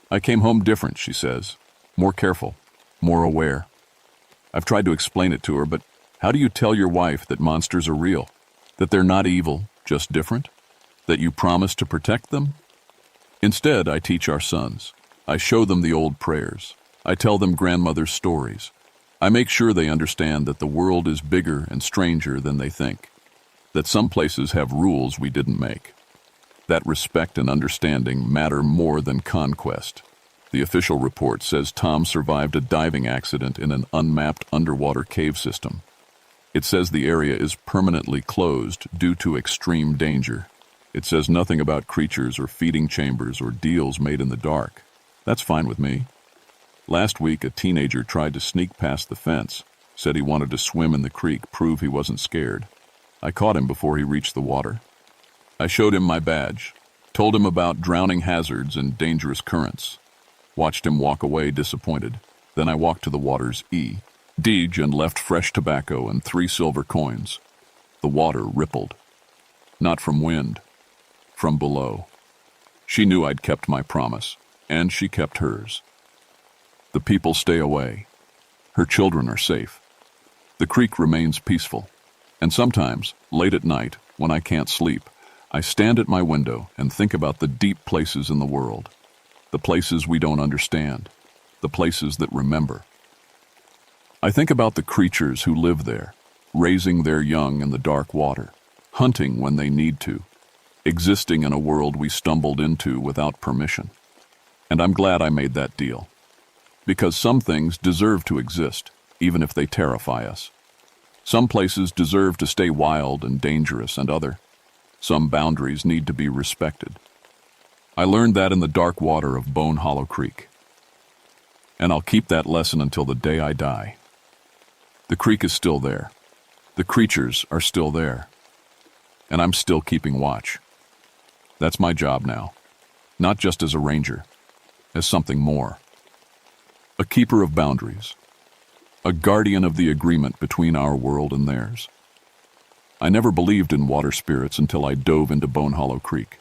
I came home different, she says. More careful, more aware. I've tried to explain it to her, but how do you tell your wife that monsters are real? That they're not evil, just different? That you promise to protect them? Instead, I teach our sons. I show them the old prayers. I tell them grandmother's stories. I make sure they understand that the world is bigger and stranger than they think. That some places have rules we didn't make. That respect and understanding matter more than conquest. The official report says Tom survived a diving accident in an unmapped underwater cave system. It says the area is permanently closed due to extreme danger. It says nothing about creatures or feeding chambers or deals made in the dark. That's fine with me. Last week, a teenager tried to sneak past the fence, said he wanted to swim in the creek, prove he wasn't scared. I caught him before he reached the water. I showed him my badge, told him about drowning hazards and dangerous currents. Watched him walk away disappointed. Then I walked to the water's edge and left fresh tobacco and 3 silver coins. The water rippled. Not from wind, from below. She knew I'd kept my promise, and she kept hers. The people stay away. Her children are safe. The creek remains peaceful. And sometimes, late at night, when I can't sleep, I stand at my window and think about the deep places in the world. The places we don't understand. The places that remember. I think about the creatures who live there, raising their young in the dark water, hunting when they need to, existing in a world we stumbled into without permission. And I'm glad I made that deal. Because some things deserve to exist, even if they terrify us. Some places deserve to stay wild and dangerous, and some boundaries need to be respected. I learned that in the dark water of Bone Hollow Creek. And I'll keep that lesson until the day I die. The creek is still there. The creatures are still there. And I'm still keeping watch. That's my job now. Not just as a ranger, as something more. A keeper of boundaries. A guardian of the agreement between our world and theirs. I never believed in water spirits until I dove into Bone Hollow Creek.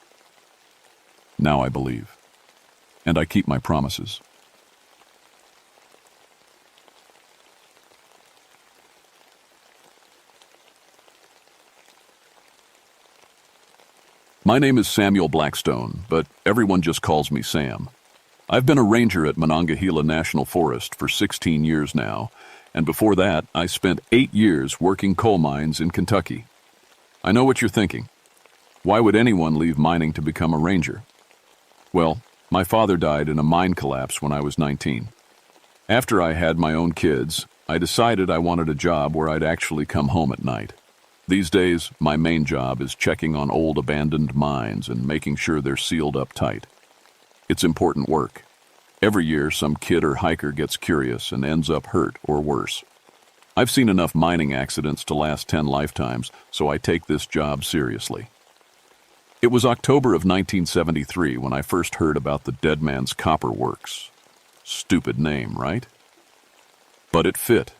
Now I believe. And I keep my promises. My name is Samuel Blackstone, but everyone just calls me Sam. I've been a ranger at Monongahela National Forest for 16 years now, and before that, I spent 8 years working coal mines in Kentucky. I know what you're thinking. Why would anyone leave mining to become a ranger? Well, my father died in a mine collapse when I was 19. After I had my own kids, I decided I wanted a job where I'd actually come home at night. These days, my main job is checking on old abandoned mines and making sure they're sealed up tight. It's important work. Every year, some kid or hiker gets curious and ends up hurt or worse. I've seen enough mining accidents to last 10 lifetimes, so I take this job seriously. It was October of 1973 when I first heard about the Dead Man's Copper Works. Stupid name, right? But it fit.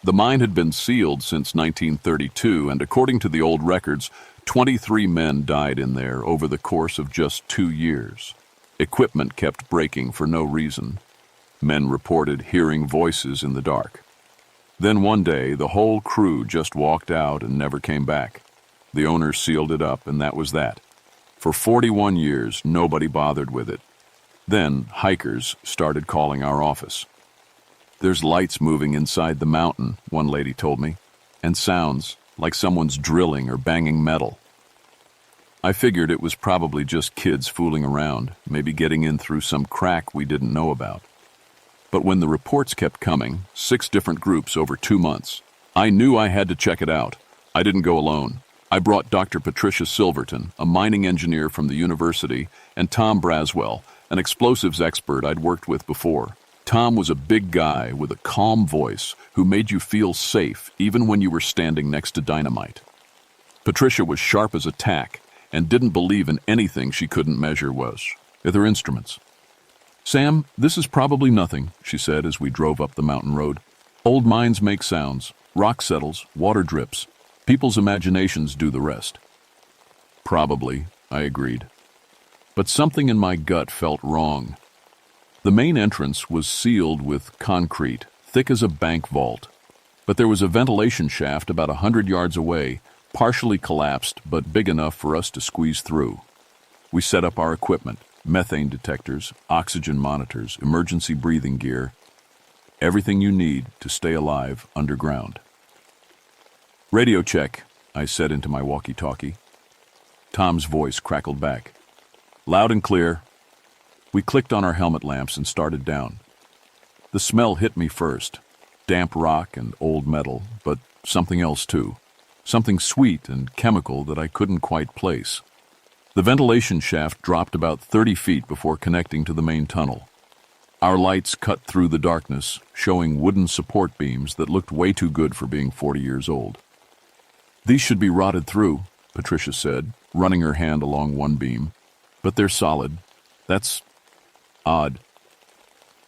The mine had been sealed since 1932, and according to the old records, 23 men died in there over the course of just 2 years. Equipment kept breaking for no reason. Men reported hearing voices in the dark. Then one day, the whole crew just walked out and never came back. The owners sealed it up, and that was that. For 41 years, nobody bothered with it. Then, hikers started calling our office. There's lights moving inside the mountain, one lady told me, and sounds like someone's drilling or banging metal. I figured it was probably just kids fooling around, maybe getting in through some crack we didn't know about. But when the reports kept coming, 6 different groups over 2 months, I knew I had to check it out. I didn't go alone. I brought Dr. Patricia Silverton, a mining engineer from the university, and Tom Braswell, an explosives expert I'd worked with before. Tom was a big guy with a calm voice who made you feel safe even when you were standing next to dynamite. Patricia was sharp as a tack and didn't believe in anything she couldn't measure with her instruments. "Sam, this is probably nothing," she said as we drove up the mountain road. "Old mines make sounds, rock settles, water drips. People's imaginations do the rest." "Probably," I agreed. But something in my gut felt wrong. The main entrance was sealed with concrete, thick as a bank vault. But there was a ventilation shaft about 100 yards away, partially collapsed but big enough for us to squeeze through. We set up our equipment, methane detectors, oxygen monitors, emergency breathing gear, everything you need to stay alive underground. "Radio check," I said into my walkie-talkie. Tom's voice crackled back. "Loud and clear." We clicked on our helmet lamps and started down. The smell hit me first. Damp rock and old metal, but something else too. Something sweet and chemical that I couldn't quite place. The ventilation shaft dropped about 30 feet before connecting to the main tunnel. Our lights cut through the darkness, showing wooden support beams that looked way too good for being 40 years old. "These should be rotted through," Patricia said, running her hand along one beam. "But they're solid. That's odd."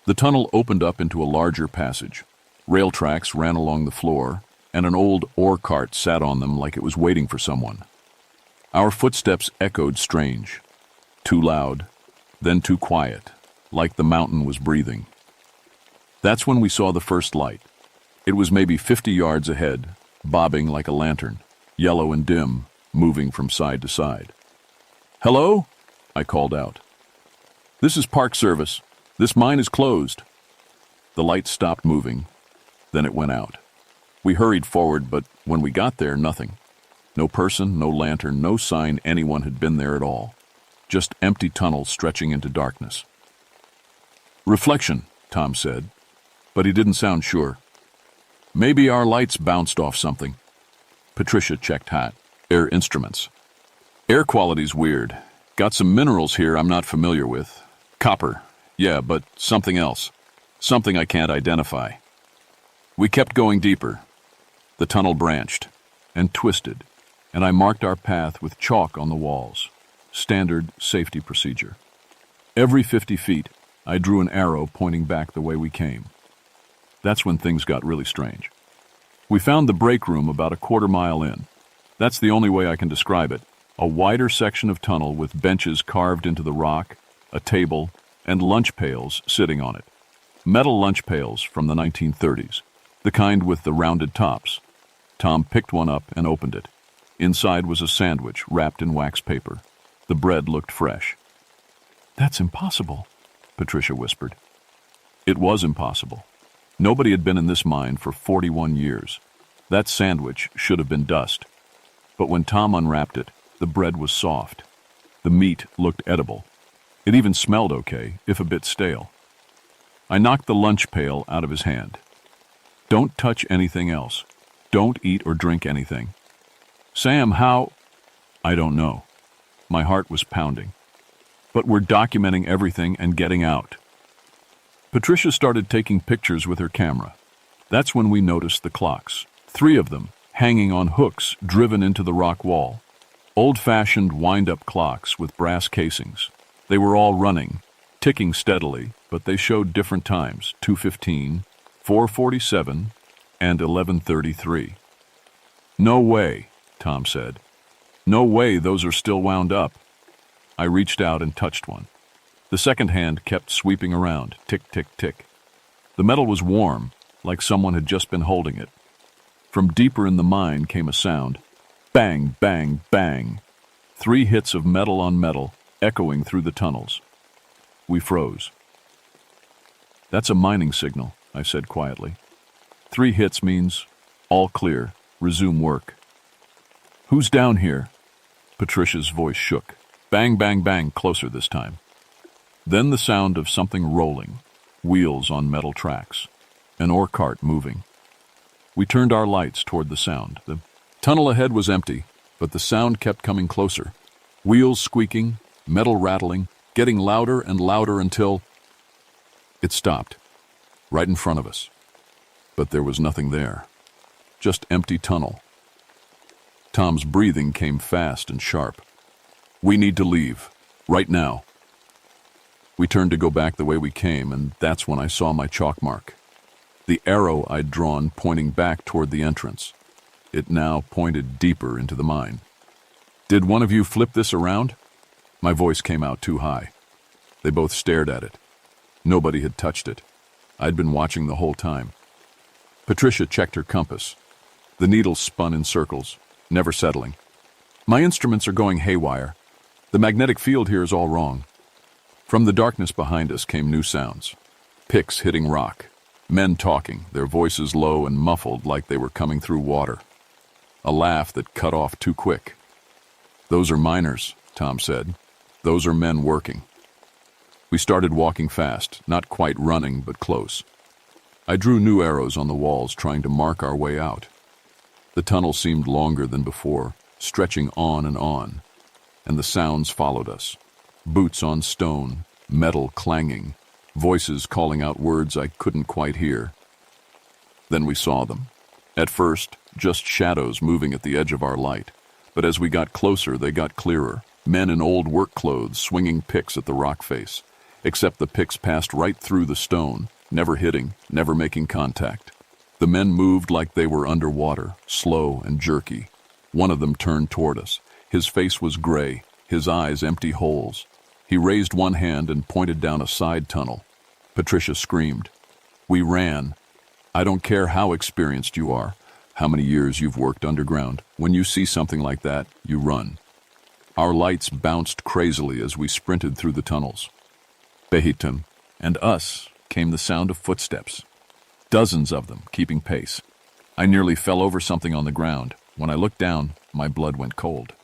The tunnel opened up into a larger passage. Rail tracks ran along the floor, and an old ore cart sat on them like it was waiting for someone. Our footsteps echoed strange. Too loud, then too quiet, like the mountain was breathing. That's when we saw the first light. It was maybe 50 yards ahead, bobbing like a lantern, yellow and dim, moving from side to side. "Hello?" I called out. "This is Park Service. This mine is closed." The light stopped moving. Then it went out. We hurried forward, but when we got there, nothing. No person, no lantern, no sign anyone had been there at all. Just empty tunnels stretching into darkness. "Reflection," Tom said, but he didn't sound sure. "Maybe our lights bounced off something." Patricia checked air instruments. "Air quality's weird. Got some minerals here I'm not familiar with. Copper, yeah, but something else. Something I can't identify." We kept going deeper. The tunnel branched and twisted, and I marked our path with chalk on the walls. Standard safety procedure. Every 50 feet, I drew an arrow pointing back the way we came. That's when things got really strange. We found the break room about a quarter-mile in. That's the only way I can describe it. A wider section of tunnel with benches carved into the rock, a table, and lunch pails sitting on it. Metal lunch pails from the 1930s. The kind with the rounded tops. Tom picked one up and opened it. Inside was a sandwich wrapped in wax paper. The bread looked fresh. "That's impossible," Patricia whispered. It was impossible. Nobody had been in this mine for 41 years. That sandwich should have been dust. But when Tom unwrapped it, the bread was soft. The meat looked edible. It even smelled okay, if a bit stale. I knocked the lunch pail out of his hand. "Don't touch anything else. Don't eat or drink anything." "Sam, how?" "I don't know." My heart was pounding. "But we're documenting everything and getting out." Patricia started taking pictures with her camera. That's when we noticed the clocks. 3 of them, hanging on hooks driven into the rock wall. Old-fashioned wind-up clocks with brass casings. They were all running, ticking steadily, but they showed different times, 2:15, 4:47, and 11:33. "No way," Tom said. "No way those are still wound up." I reached out and touched one. The second hand kept sweeping around, tick, tick, tick. The metal was warm, like someone had just been holding it. From deeper in the mine came a sound. Bang, bang, bang. 3 hits of metal on metal, echoing through the tunnels. We froze. "That's a mining signal," I said quietly. 3 hits means, all clear, resume work. "Who's down here?" Patricia's voice shook. Bang, bang, bang, closer this time. Then the sound of something rolling, wheels on metal tracks, an ore cart moving. We turned our lights toward the sound. The tunnel ahead was empty, but the sound kept coming closer. Wheels squeaking, metal rattling, getting louder and louder until it stopped, right in front of us. But there was nothing there, just empty tunnel. Tom's breathing came fast and sharp. "We need to leave, right now." We turned to go back the way we came, and that's when I saw my chalk mark. The arrow I'd drawn pointing back toward the entrance. It now pointed deeper into the mine. "Did one of you flip this around?" My voice came out too high. They both stared at it. Nobody had touched it. I'd been watching the whole time. Patricia checked her compass. The needle spun in circles, never settling. My instruments are going haywire. The magnetic field here is all wrong. From the darkness behind us came new sounds. Picks hitting rock. Men talking, their voices low and muffled like they were coming through water. A laugh that cut off too quick. "Those are miners," Tom said. "Those are men working." We started walking fast, not quite running, but close. I drew new arrows on the walls, trying to mark our way out. The tunnel seemed longer than before, stretching on, and the sounds followed us. Boots on stone, metal clanging, voices calling out words I couldn't quite hear. Then we saw them. At first, just shadows moving at the edge of our light, but as we got closer, they got clearer. Men in old work clothes swinging picks at the rock face, except the picks passed right through the stone, never hitting, never making contact. The men moved like they were underwater, slow and jerky. One of them turned toward us. His face was gray, his eyes empty holes. He raised one hand and pointed down a side tunnel. Patricia screamed. We ran. I don't care how experienced you are, how many years you've worked underground. When you see something like that, you run. Our lights bounced crazily as we sprinted through the tunnels. Behitin and us came the sound of footsteps. Dozens of them, keeping pace. I nearly fell over something on the ground. When I looked down, my blood went cold.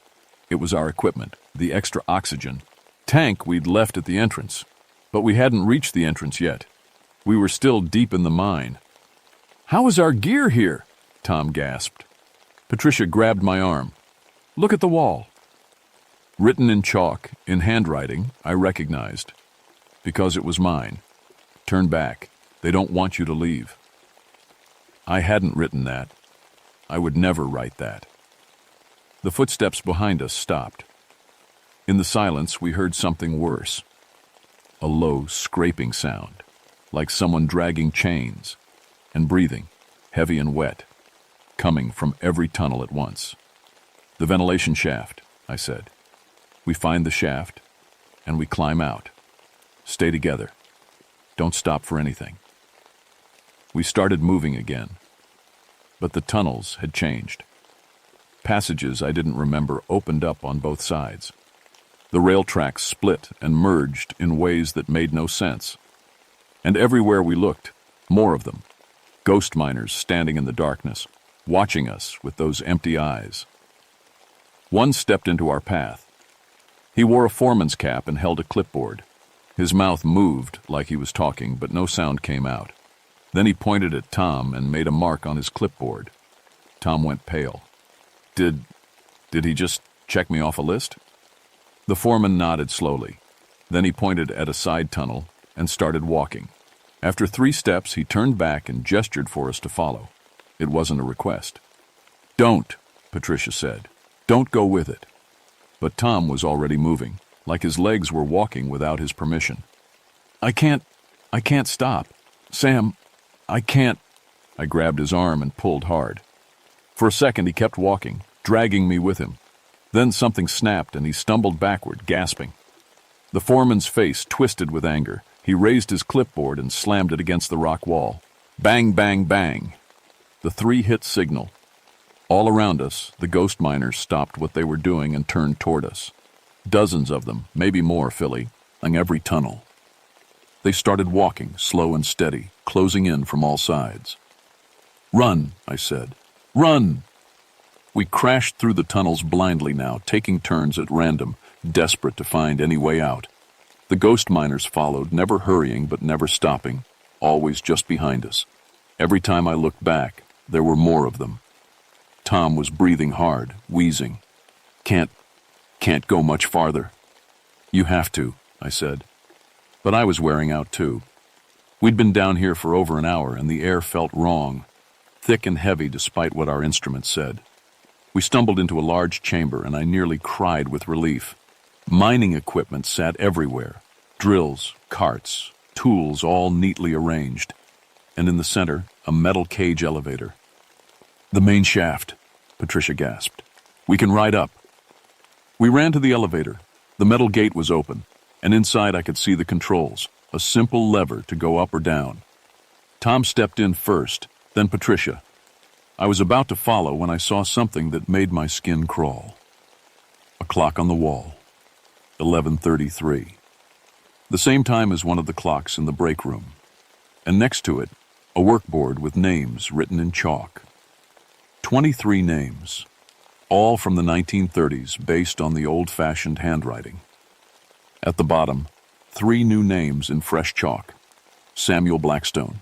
It was our equipment, the extra oxygen tank we'd left at the entrance. But we hadn't reached the entrance yet. We were still deep in the mine. "How is our gear here?" Tom gasped. Patricia grabbed my arm. "Look at the wall." Written in chalk, in handwriting, I recognized. Because it was mine. "Turn back. They don't want you to leave." I hadn't written that. I would never write that. The footsteps behind us stopped. In the silence, we heard something worse. A low, scraping sound, like someone dragging chains, and breathing, heavy and wet, coming from every tunnel at once. "The ventilation shaft," I said. "We find the shaft, and we climb out. Stay together. Don't stop for anything." We started moving again, but the tunnels had changed. Passages I didn't remember opened up on both sides. The rail tracks split and merged in ways that made no sense. And everywhere we looked, more of them. Ghost miners standing in the darkness, watching us with those empty eyes. One stepped into our path. He wore a foreman's cap and held a clipboard. His mouth moved like he was talking, but no sound came out. Then he pointed at Tom and made a mark on his clipboard. Tom went pale. Did he just check me off a list?" The foreman nodded slowly. Then he pointed at a side tunnel and started walking. After 3 steps, he turned back and gestured for us to follow. It wasn't a request. "Don't," Patricia said. "Don't go with it." But Tom was already moving, like his legs were walking without his permission. I can't stop. Sam, I can't." I grabbed his arm and pulled hard. For a second, he kept walking, dragging me with him. Then something snapped and he stumbled backward, gasping. The foreman's face twisted with anger. He raised his clipboard and slammed it against the rock wall. Bang, bang, bang. The 3-hit signal. All around us, the ghost miners stopped what they were doing and turned toward us. Dozens of them, maybe more, Philly, along every tunnel. They started walking, slow and steady, closing in from all sides. "Run," I said. "Run!" We crashed through the tunnels blindly now, taking turns at random, desperate to find any way out. The ghost miners followed, never hurrying but never stopping, always just behind us. Every time I looked back, there were more of them. Tom was breathing hard, wheezing. Can't go much farther." "You have to," I said. But I was wearing out too. We'd been down here for over an hour and the air felt wrong, thick and heavy despite what our instruments said. We stumbled into a large chamber and I nearly cried with relief. Mining equipment sat everywhere. Drills, carts, tools all neatly arranged. And in the center, a metal cage elevator. "The main shaft," Patricia gasped. "We can ride up." We ran to the elevator. The metal gate was open, and inside I could see the controls, a simple lever to go up or down. Tom stepped in first, then Patricia. I was about to follow when I saw something that made my skin crawl. A clock on the wall. 11:33. The same time as one of the clocks in the break room. And next to it, a workboard with names written in chalk. 23 names, all from the 1930s based on the old-fashioned handwriting. At the bottom, 3 new names in fresh chalk. Samuel Blackstone,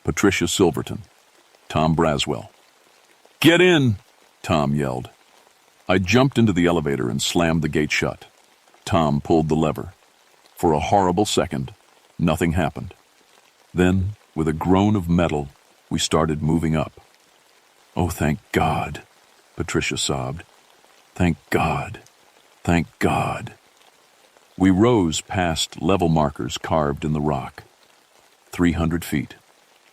Patricia Silverton, Tom Braswell. "Get in!" Tom yelled. I jumped into the elevator and slammed the gate shut. Tom pulled the lever. For a horrible second, nothing happened. Then, with a groan of metal, we started moving up. "Oh, thank God," Patricia sobbed. "Thank God. Thank God." We rose past level markers carved in the rock. 300 feet,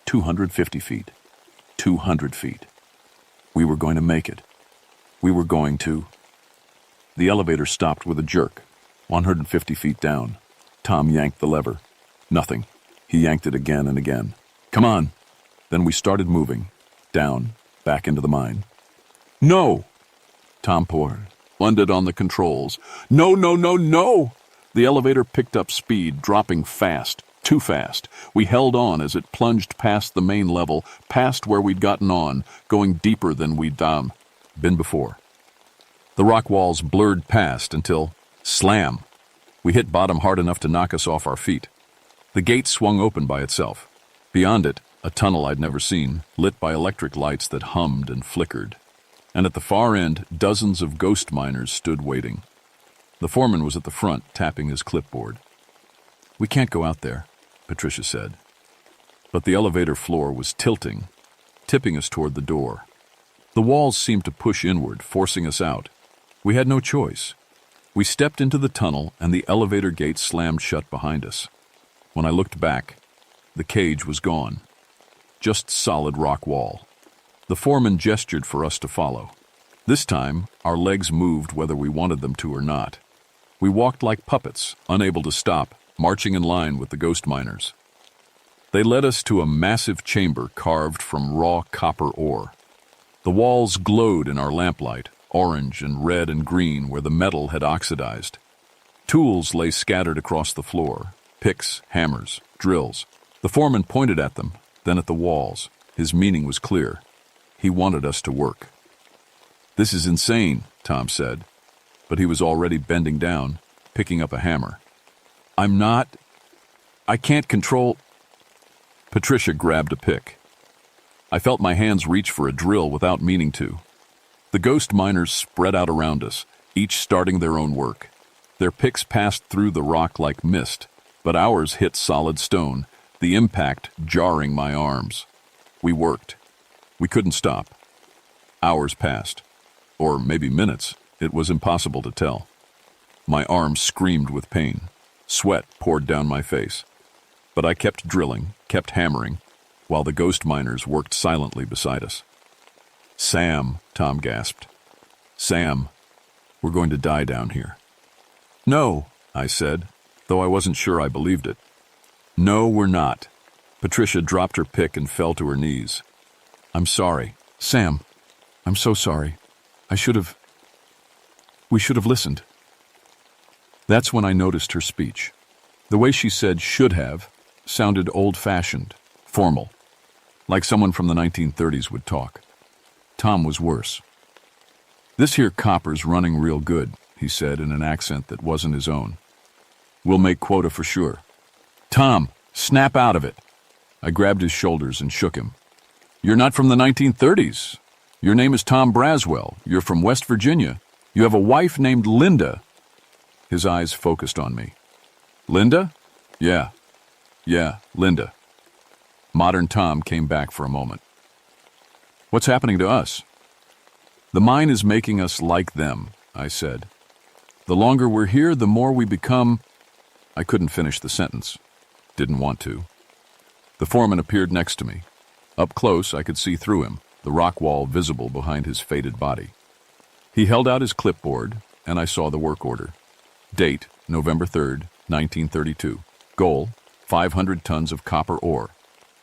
250 feet, 200 feet. We were going to make it. We were going to. The elevator stopped with a jerk, 150 feet down. Tom yanked the lever. Nothing. He yanked it again and again. "Come on." Then we started moving, down, back into the mine. "No!" Tom poured, landed on the controls. "No, no, no, no!" The elevator picked up speed, dropping fast, too fast. We held on as it plunged past the main level, past where we'd gotten on, going deeper than we'd been before. The rock walls blurred past until, slam! We hit bottom hard enough to knock us off our feet. The gate swung open by itself. Beyond it, a tunnel I'd never seen, lit by electric lights that hummed and flickered. And at the far end, dozens of ghost miners stood waiting. The foreman was at the front, tapping his clipboard. "We can't go out there," Patricia said. But the elevator floor was tilting, tipping us toward the door. The walls seemed to push inward, forcing us out. We had no choice. We stepped into the tunnel, and the elevator gate slammed shut behind us. When I looked back, the cage was gone. Just solid rock wall. The foreman gestured for us to follow. This time, our legs moved whether we wanted them to or not. We walked like puppets, unable to stop, marching in line with the ghost miners. They led us to a massive chamber carved from raw copper ore. The walls glowed in our lamplight, orange and red and green where the metal had oxidized. Tools lay scattered across the floor, picks, hammers, drills. The foreman pointed at them, then at the walls. His meaning was clear. He wanted us to work. "This is insane," Tom said, but he was already bending down, picking up a hammer. I can't control." Patricia grabbed a pick. I felt my hands reach for a drill without meaning to. The ghost miners spread out around us, each starting their own work. Their picks passed through the rock like mist, but ours hit solid stone, the impact jarring my arms. We worked. We couldn't stop. Hours passed. Or maybe minutes. It was impossible to tell. My arms screamed with pain. Sweat poured down my face. But I kept drilling, kept hammering, while the ghost miners worked silently beside us. "Sam," Tom gasped. "Sam, we're going to die down here." "No," I said, though I wasn't sure I believed it. "No, we're not." Patricia dropped her pick and fell to her knees. "I'm sorry. Sam, I'm so sorry. We should have listened." That's when I noticed her speech. The way she said "should have" sounded old-fashioned, formal, like someone from the 1930s would talk. Tom was worse. "This here copper's running real good," he said in an accent that wasn't his own. "We'll make quota for sure." "Tom, snap out of it." I grabbed his shoulders and shook him. "You're not from the 1930s. Your name is Tom Braswell. You're from West Virginia. You have a wife named Linda." His eyes focused on me. "Linda? Yeah, Linda." Modern Tom came back for a moment. "What's happening to us?" "The mine is making us like them," I said. "The longer we're here, the more we become—" I couldn't finish the sentence. Didn't want to. The foreman appeared next to me. Up close, I could see through him, the rock wall visible behind his faded body. He held out his clipboard, and I saw the work order. Date, November 3rd, 1932. Goal, 500 tons of copper ore.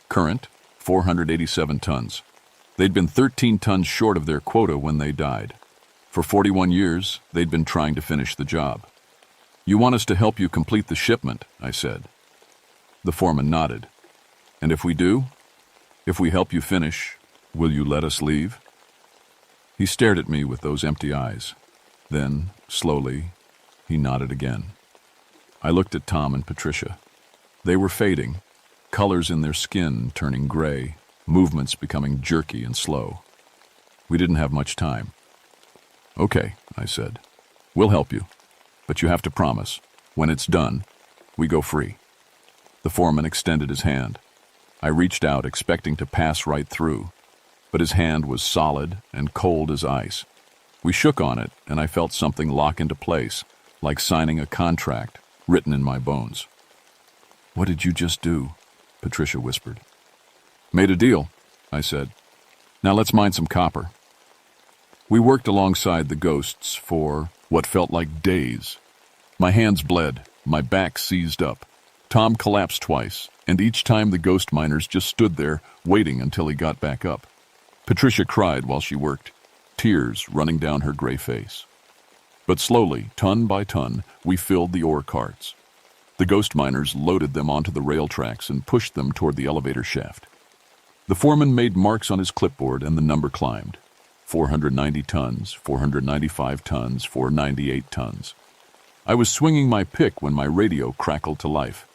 Current, 487 tons. They'd been 13 tons short of their quota when they died. For 41 years, they'd been trying to finish the job. "You want us to help you complete the shipment," I said. The foreman nodded. "And if we do? If we help you finish, will you let us leave?" He stared at me with those empty eyes. Then, slowly, he nodded again. I looked at Tom and Patricia. They were fading, colors in their skin turning gray, movements becoming jerky and slow. We didn't have much time. "Okay," I said. "We'll help you. But you have to promise, when it's done, we go free." The foreman extended his hand. I reached out, expecting to pass right through, but his hand was solid and cold as ice. We shook on it, and I felt something lock into place, like signing a contract written in my bones. "What did you just do?" Patricia whispered. "Made a deal," I said. "Now let's mine some copper." We worked alongside the ghosts for what felt like days. My hands bled, my back seized up. Tom collapsed twice, and each time the ghost miners just stood there, waiting until he got back up. Patricia cried while she worked, tears running down her gray face. But slowly, ton by ton, we filled the ore carts. The ghost miners loaded them onto the rail tracks and pushed them toward the elevator shaft. The foreman made marks on his clipboard, and the number climbed. 490 tons, 495 tons, 498 tons. I was swinging my pick when my radio crackled to life.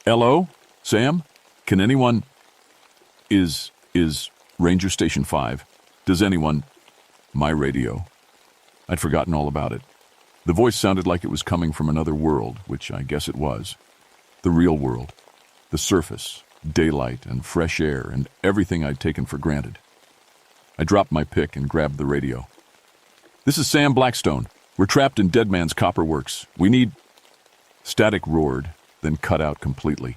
"Hello? Sam? Can anyone—" Is Ranger Station 5. Does anyone—" My radio. I'd forgotten all about it. The voice sounded like it was coming from another world, which I guess it was. The real world. The surface, daylight and fresh air and everything I'd taken for granted. I dropped my pick and grabbed the radio. "This is Sam Blackstone. We're trapped in Dead Man's Copper Works. We need—" Static roared, then cut out completely.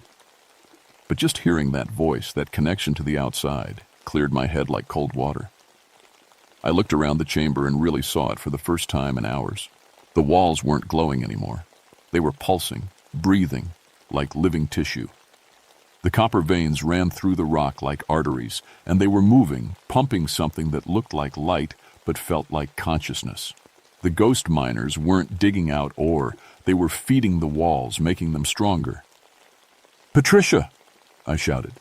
But just hearing that voice, that connection to the outside, cleared my head like cold water. I looked around the chamber and really saw it for the first time in hours. The walls weren't glowing anymore. They were pulsing, breathing, like living tissue. The copper veins ran through the rock like arteries, and they were moving, pumping something that looked like light but felt like consciousness. The ghost miners weren't digging out ore. They were feeding the walls, making them stronger. "Patricia!" I shouted.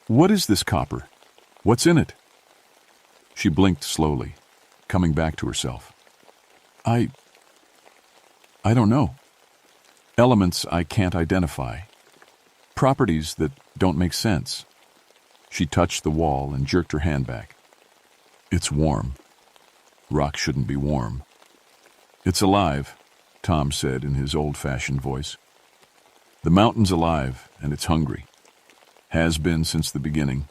"What is this copper? What's in it?" She blinked slowly, coming back to herself. I don't know. Elements I can't identify. Properties that don't make sense." She touched the wall and jerked her hand back. "It's warm. Rock shouldn't be warm." "It's alive," Tom said in his old-fashioned voice. "The mountain's alive, and it's hungry. Has been since the beginning."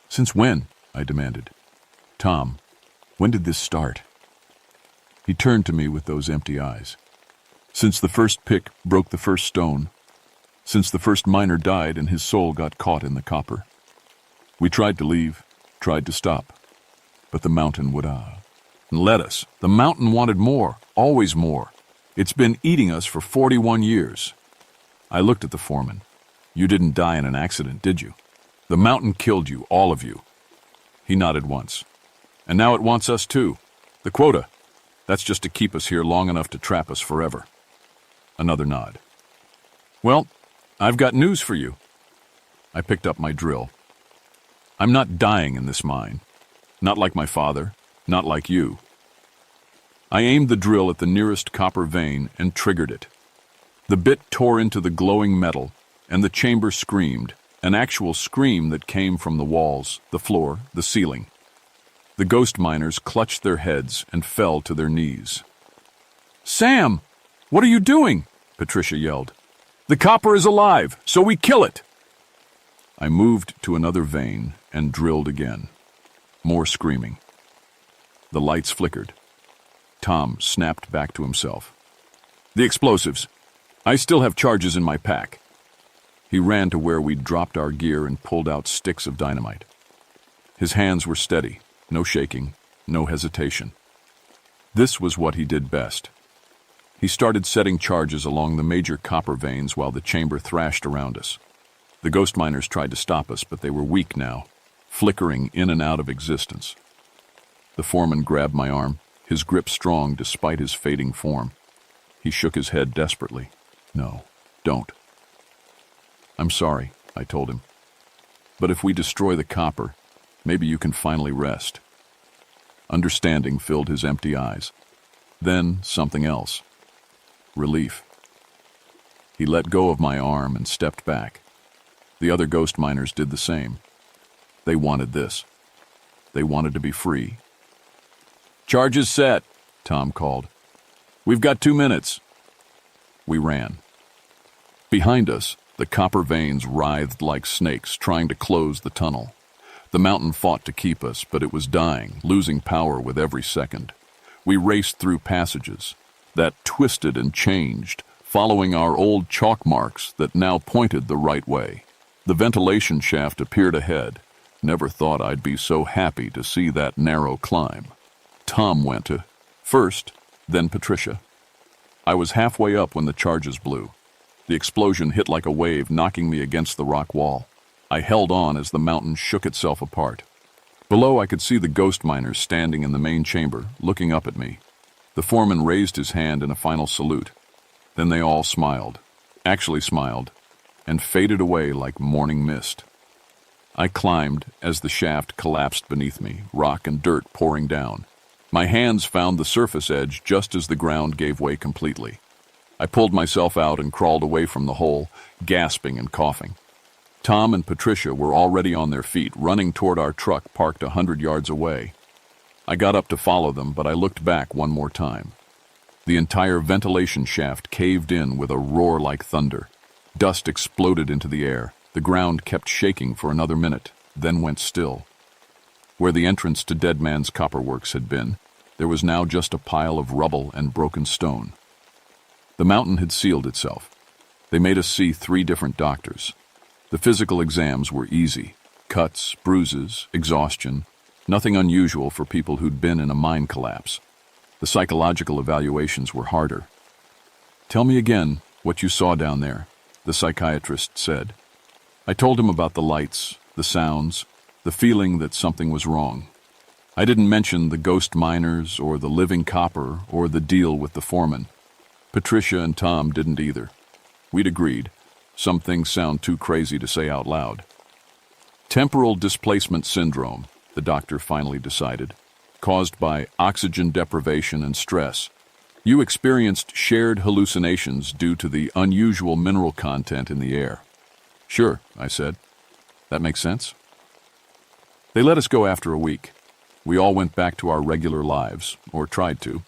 "Since when?" I demanded. "Tom, when did this start?" He turned to me with those empty eyes. "Since the first pick broke the first stone. Since the first miner died and his soul got caught in the copper. We tried to leave, tried to stop, but the mountain would let us. The mountain wanted more, always more. It's been eating us for 41 years. I looked at the foreman. "You didn't die in an accident, did you? The mountain killed you, all of you." He nodded once. "And now it wants us too. The quota. That's just to keep us here long enough to trap us forever." Another nod. "Well, I've got news for you." I picked up my drill. "I'm not dying in this mine. Not like my father, not like you." I aimed the drill at the nearest copper vein and triggered it. The bit tore into the glowing metal, and the chamber screamed, an actual scream that came from the walls, the floor, the ceiling. The ghost miners clutched their heads and fell to their knees. "Sam, what are you doing?" Patricia yelled. "The copper is alive, so we kill it." I moved to another vein and drilled again. More screaming. The lights flickered. Tom snapped back to himself. "The explosives. I still have charges in my pack." He ran to where we'd dropped our gear and pulled out sticks of dynamite. His hands were steady, no shaking, no hesitation. This was what he did best. He started setting charges along the major copper veins while the chamber thrashed around us. The ghost miners tried to stop us, but they were weak now, flickering in and out of existence. The foreman grabbed my arm, his grip strong despite his fading form. He shook his head desperately. "No, don't." "I'm sorry," I told him. "But if we destroy the copper, maybe you can finally rest." Understanding filled his empty eyes. Then something else. Relief. He let go of my arm and stepped back. The other ghost miners did the same. They wanted this. They wanted to be free. "Charges set," Tom called. "We've got 2 minutes." We ran. Behind us, the copper veins writhed like snakes, trying to close the tunnel. The mountain fought to keep us, but it was dying, losing power with every second. We raced through passages that twisted and changed, following our old chalk marks that now pointed the right way. The ventilation shaft appeared ahead. Never thought I'd be so happy to see that narrow climb. Tom went to first, then Patricia. I was halfway up when the charges blew. The explosion hit like a wave, knocking me against the rock wall. I held on as the mountain shook itself apart. Below, I could see the ghost miners standing in the main chamber, looking up at me. The foreman raised his hand in a final salute. Then they all smiled, actually smiled, and faded away like morning mist. I climbed as the shaft collapsed beneath me, rock and dirt pouring down. My hands found the surface edge just as the ground gave way completely. I pulled myself out and crawled away from the hole, gasping and coughing. Tom and Patricia were already on their feet, running toward our truck parked 100 yards away. I got up to follow them, but I looked back one more time. The entire ventilation shaft caved in with a roar like thunder. Dust exploded into the air. The ground kept shaking for another minute, then went still. Where the entrance to Dead Man's Copper Works had been, there was now just a pile of rubble and broken stone. The mountain had sealed itself. They made us see 3 different doctors. The physical exams were easy. Cuts, bruises, exhaustion. Nothing unusual for people who'd been in a mine collapse. The psychological evaluations were harder. "Tell me again what you saw down there," the psychiatrist said. I told him about the lights, the sounds, the feeling that something was wrong. I didn't mention the ghost miners or the living copper or the deal with the foreman. Patricia and Tom didn't either. We'd agreed. Some things sound too crazy to say out loud. Temporal displacement syndrome, the doctor finally decided, caused by oxygen deprivation and stress. You experienced shared hallucinations due to the unusual mineral content in the air. "Sure," I said. "That makes sense." They let us go after a week. We all went back to our regular lives, or tried to.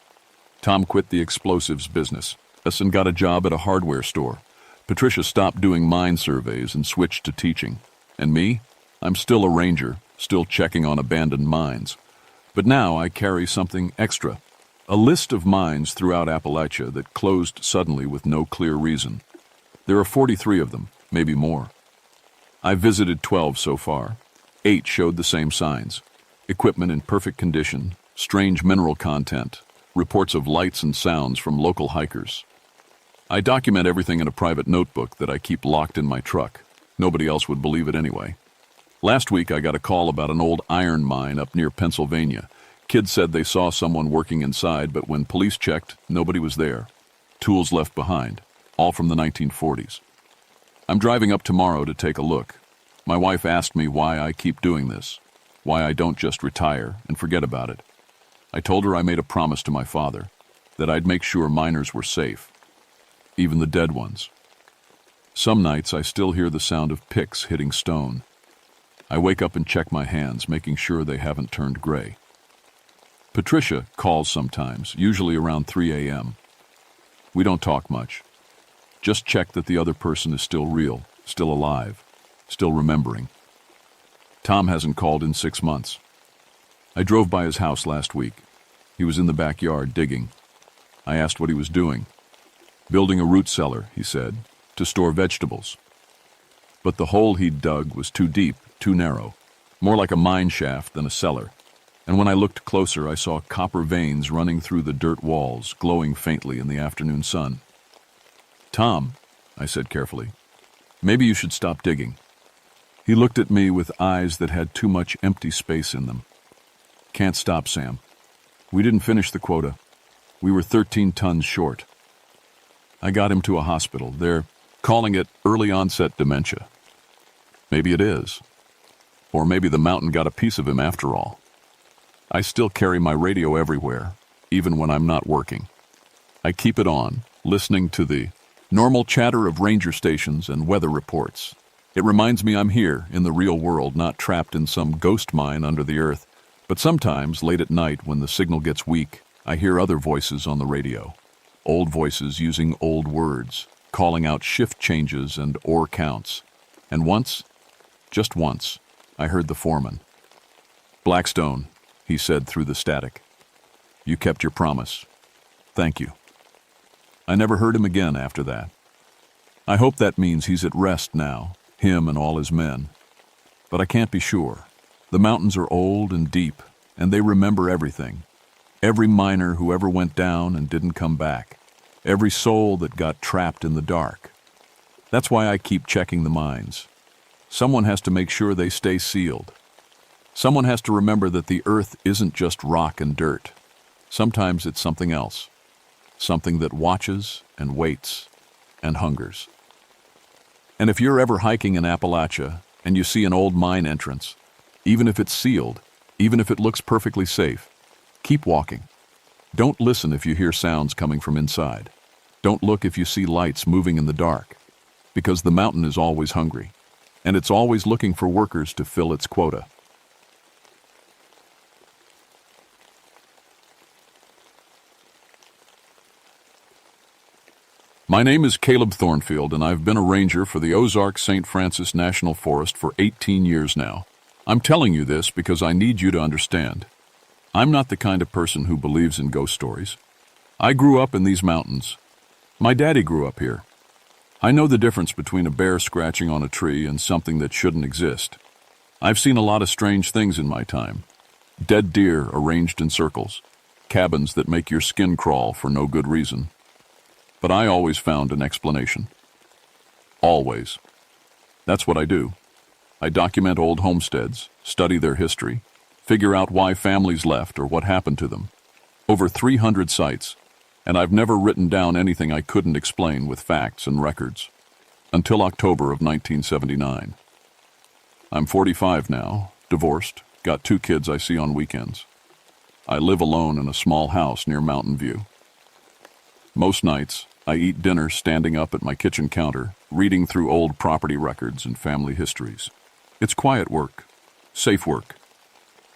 Tom quit the explosives business and got a job at a hardware store. Patricia stopped doing mine surveys and switched to teaching. And me? I'm still a ranger, still checking on abandoned mines. But now I carry something extra. A list of mines throughout Appalachia that closed suddenly with no clear reason. There are 43 of them, maybe more. I visited 12 so far. 8 showed the same signs. Equipment in perfect condition, strange mineral content, reports of lights and sounds from local hikers. I document everything in a private notebook that I keep locked in my truck. Nobody else would believe it anyway. Last week I got a call about an old iron mine up near Pennsylvania. Kids said they saw someone working inside, but when police checked, nobody was there. Tools left behind, all from the 1940s. I'm driving up tomorrow to take a look. My wife asked me why I keep doing this, why I don't just retire and forget about it. I told her I made a promise to my father, that I'd make sure miners were safe, even the dead ones. Some nights I still hear the sound of picks hitting stone. I wake up and check my hands, making sure they haven't turned gray. Patricia calls sometimes, usually around 3 a.m. We don't talk much. Just check that the other person is still real, still alive, still remembering. Tom hasn't called in 6 months. I drove by his house last week. He was in the backyard digging. I asked what he was doing. "Building a root cellar," he said, "to store vegetables." But the hole he'd dug was too deep, too narrow, more like a mine shaft than a cellar. And when I looked closer, I saw copper veins running through the dirt walls, glowing faintly in the afternoon sun. "Tom," I said carefully, "maybe you should stop digging. He looked at me with eyes that had too much empty space in them. Can't stop, Sam. We didn't finish the quota. We were 13 tons short. I got him to a hospital. They're calling it early onset dementia. Maybe it is. Or maybe the mountain got a piece of him after all. I still carry my radio everywhere, even when I'm not working. I keep it on, listening to the normal chatter of ranger stations and weather reports. It reminds me I'm here in the real world, not trapped in some ghost mine under the earth. But sometimes, late at night, when the signal gets weak, I hear other voices on the radio. Old voices using old words, calling out shift changes and ore counts. And once, just once, I heard the foreman. "Blackstone," he said through the static. "You kept your promise. Thank you." I never heard him again after that. I hope that means he's at rest now, him and all his men. But I can't be sure. The mountains are old and deep, and they remember everything. Every miner who ever went down and didn't come back. Every soul that got trapped in the dark. That's why I keep checking the mines. Someone has to make sure they stay sealed. Someone has to remember that the earth isn't just rock and dirt. Sometimes it's something else. Something that watches and waits and hungers. And if you're ever hiking in Appalachia and you see an old mine entrance, even if it's sealed, even if it looks perfectly safe, keep walking. Don't listen if you hear sounds coming from inside. Don't look if you see lights moving in the dark, because the mountain is always hungry, and it's always looking for workers to fill its quota. My name is Caleb Thornfield, and I've been a ranger for the Ozark St. Francis National Forest for 18 years now. I'm telling you this because I need you to understand. I'm not the kind of person who believes in ghost stories. I grew up in these mountains. My daddy grew up here. I know the difference between a bear scratching on a tree and something that shouldn't exist. I've seen a lot of strange things in my time. Dead deer arranged in circles, cabins that make your skin crawl for no good reason. But I always found an explanation. Always. That's what I do. I document old homesteads, study their history, figure out why families left or what happened to them. Over 300 sites, and I've never written down anything I couldn't explain with facts and records. Until October of 1979. I'm 45 now, divorced, got 2 kids I see on weekends. I live alone in a small house near Mountain View. Most nights, I eat dinner standing up at my kitchen counter, reading through old property records and family histories. It's quiet work, safe work.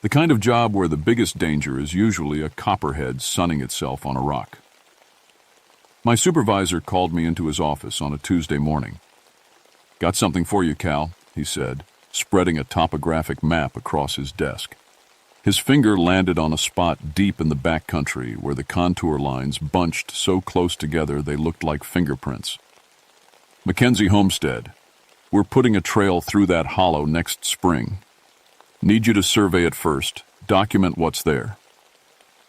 The kind of job where the biggest danger is usually a copperhead sunning itself on a rock. My supervisor called me into his office on a Tuesday morning. "Got something for you, Cal," he said, spreading a topographic map across his desk. His finger landed on a spot deep in the backcountry where the contour lines bunched so close together they looked like fingerprints. "Mackenzie Homestead. We're putting a trail through that hollow next spring. Need you to survey it first, document what's there."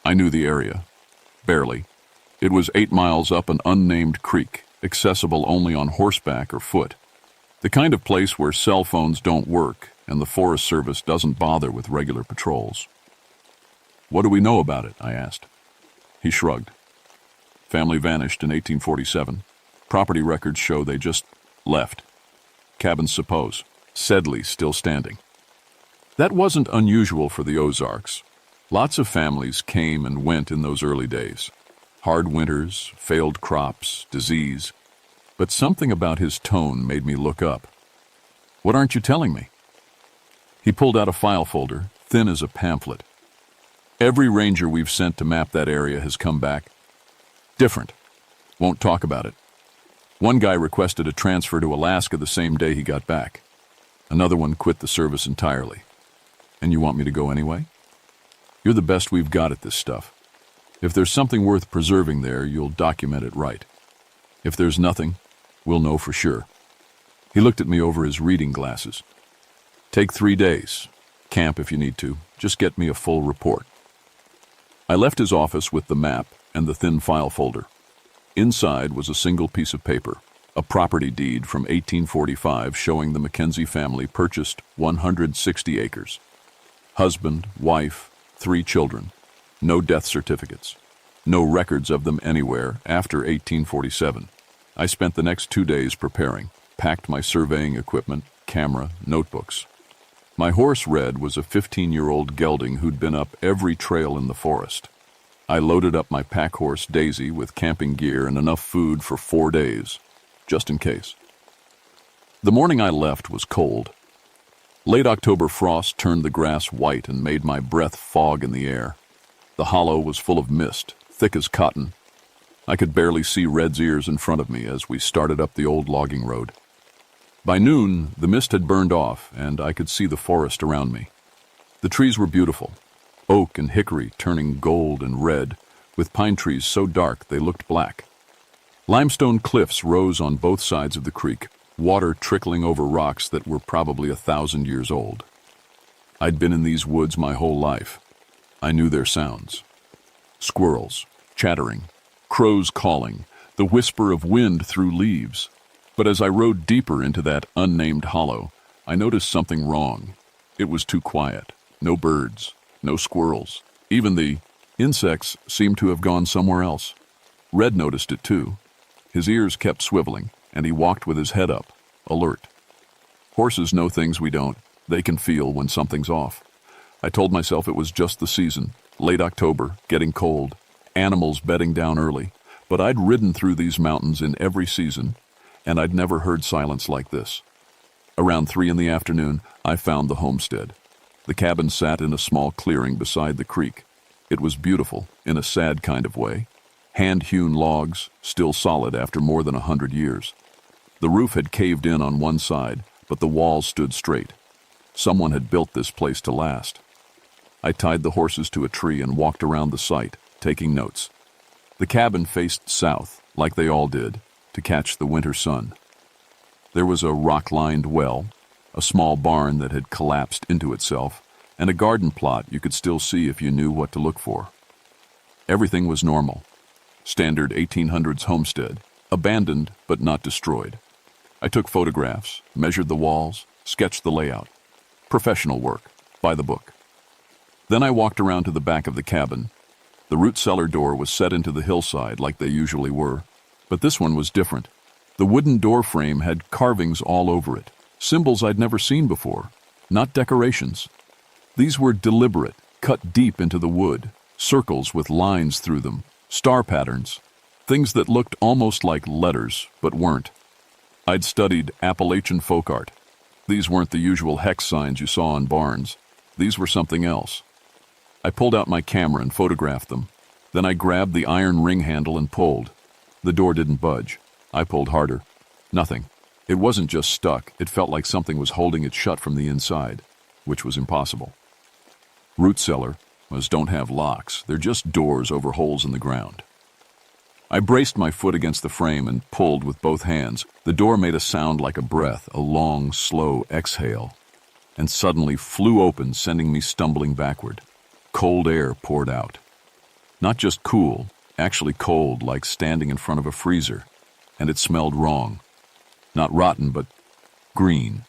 I knew the area. Barely. It was 8 miles up an unnamed creek, accessible only on horseback or foot. The kind of place where cell phones don't work and the Forest Service doesn't bother with regular patrols. "What do we know about it?" I asked. He shrugged. "Family vanished in 1847. Property records show they just left. Cabins suppose. Sedley still standing." That wasn't unusual for the Ozarks. Lots of families came and went in those early days. Hard winters, failed crops, disease. But something about his tone made me look up. "What aren't you telling me?" He pulled out a file folder, thin as a pamphlet. "Every ranger we've sent to map that area has come back different. Won't talk about it. One guy requested a transfer to Alaska the same day he got back. Another one quit the service entirely. And you want me to go anyway? You're the best we've got at this stuff. If there's something worth preserving there, you'll document it right. If there's nothing, we'll know for sure." He looked at me over his reading glasses. "Take 3 days. Camp if you need to. Just get me a full report." I left his office with the map and the thin file folder. Inside was a single piece of paper, a A property deed from 1845 showing the Mackenzie family purchased 160 acres. Husband, wife, 3 children. No death certificates. No records of them anywhere after 1847. I spent the next 2 days preparing, packed my surveying equipment, camera, notebooks. My horse Red was a 15-year-old gelding who'd been up every trail in the forest. I loaded up my pack horse Daisy with camping gear and enough food for 4 days, just in case. The morning I left was cold. Late October frost turned the grass white and made my breath fog in the air. The hollow was full of mist, thick as cotton. I could barely see Red's ears in front of me as we started up the old logging road. By noon, the mist had burned off, and I could see the forest around me. The trees were beautiful, oak and hickory turning gold and red, with pine trees so dark they looked black. Limestone cliffs rose on both sides of the creek, water trickling over rocks that were probably 1,000 years old. I'd been in these woods my whole life. I knew their sounds. Squirrels, chattering, crows calling, the whisper of wind through leaves. But as I rode deeper into that unnamed hollow, I noticed something wrong. It was too quiet. No birds, no squirrels. Even the insects seemed to have gone somewhere else. Red noticed it too. His ears kept swiveling, and he walked with his head up, alert. Horses know things we don't. They can feel when something's off. I told myself it was just the season, late October, getting cold, animals bedding down early. But I'd ridden through these mountains in every season, and I'd never heard silence like this. Around 3 in the afternoon, I found the homestead. The cabin sat in a small clearing beside the creek. It was beautiful, in a sad kind of way. Hand-hewn logs, still solid after more than 100 years. The roof had caved in on one side, but the walls stood straight. Someone had built this place to last. I tied the horses to a tree and walked around the site, taking notes. The cabin faced south, like they all did, to catch the winter sun. There was a rock-lined well, a small barn that had collapsed into itself, and a garden plot you could still see if you knew what to look for. Everything was normal. Standard 1800s homestead, abandoned but not destroyed. I took photographs, measured the walls, sketched the layout. Professional work, by the book. Then I walked around to the back of the cabin. The root cellar door was set into the hillside like they usually were. But this one was different. The wooden door frame had carvings all over it, symbols I'd never seen before, not decorations. These were deliberate, cut deep into the wood, circles with lines through them, star patterns, things that looked almost like letters, but weren't. I'd studied Appalachian folk art. These weren't the usual hex signs you saw on barns. These were something else. I pulled out my camera and photographed them. Then I grabbed the iron ring handle and pulled. The door didn't budge. I pulled harder. Nothing. It wasn't just stuck. It felt like something was holding it shut from the inside, which was impossible. Root cellar don't have locks. They're just doors over holes in the ground. I braced my foot against the frame and pulled with both hands. The door made a sound like a breath, a long, slow exhale, and suddenly flew open, sending me stumbling backward. Cold air poured out. Not just cool, actually cold, like standing in front of a freezer, and it smelled wrong. Not rotten, but green.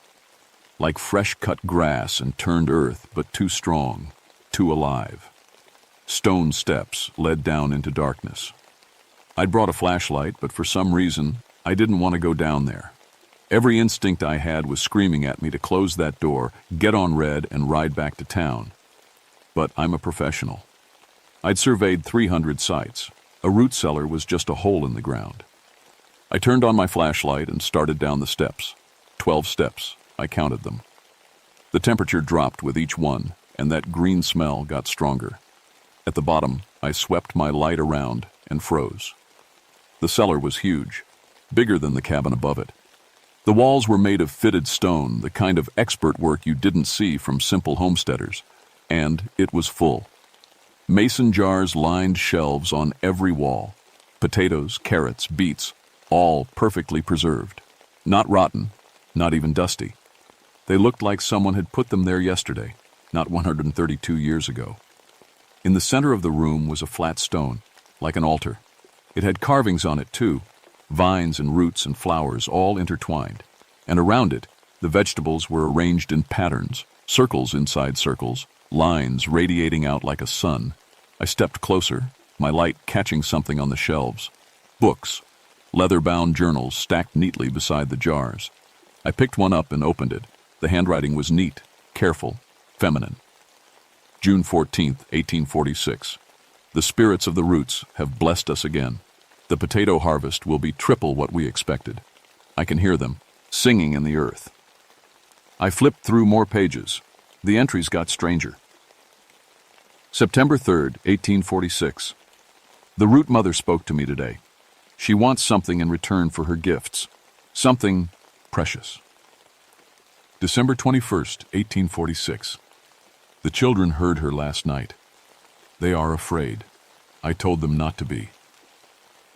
Like fresh-cut grass and turned earth, but too strong, too alive. Stone steps led down into darkness. I'd brought a flashlight, but for some reason, I didn't want to go down there. Every instinct I had was screaming at me to close that door, get on Red, and ride back to town. But I'm a professional. I'd surveyed 300 sites. A root cellar was just a hole in the ground. I turned on my flashlight and started down the steps. 12 steps. I counted them. The temperature dropped with each one, and that green smell got stronger. At the bottom, I swept my light around and froze. The cellar was huge, bigger than the cabin above it. The walls were made of fitted stone, the kind of expert work you didn't see from simple homesteaders, and it was full. Mason jars lined shelves on every wall. Potatoes, carrots, beets, all perfectly preserved. Not rotten, not even dusty. They looked like someone had put them there yesterday, not 132 years ago. In the center of the room was a flat stone, like an altar. It had carvings on it too, vines and roots and flowers all intertwined, and around it, the vegetables were arranged in patterns, circles inside circles, lines radiating out like a sun. I stepped closer, my light catching something on the shelves. Books, leather-bound journals stacked neatly beside the jars. I picked one up and opened it. The handwriting was neat, careful, feminine. June 14th, 1846. The spirits of the roots have blessed us again. The potato harvest will be triple what we expected. I can hear them, singing in the earth. I flipped through more pages. The entries got stranger. September 3rd, 1846. The root mother spoke to me today. She wants something in return for her gifts. Something precious. December 21st, 1846. The children heard her last night. They are afraid. I told them not to be.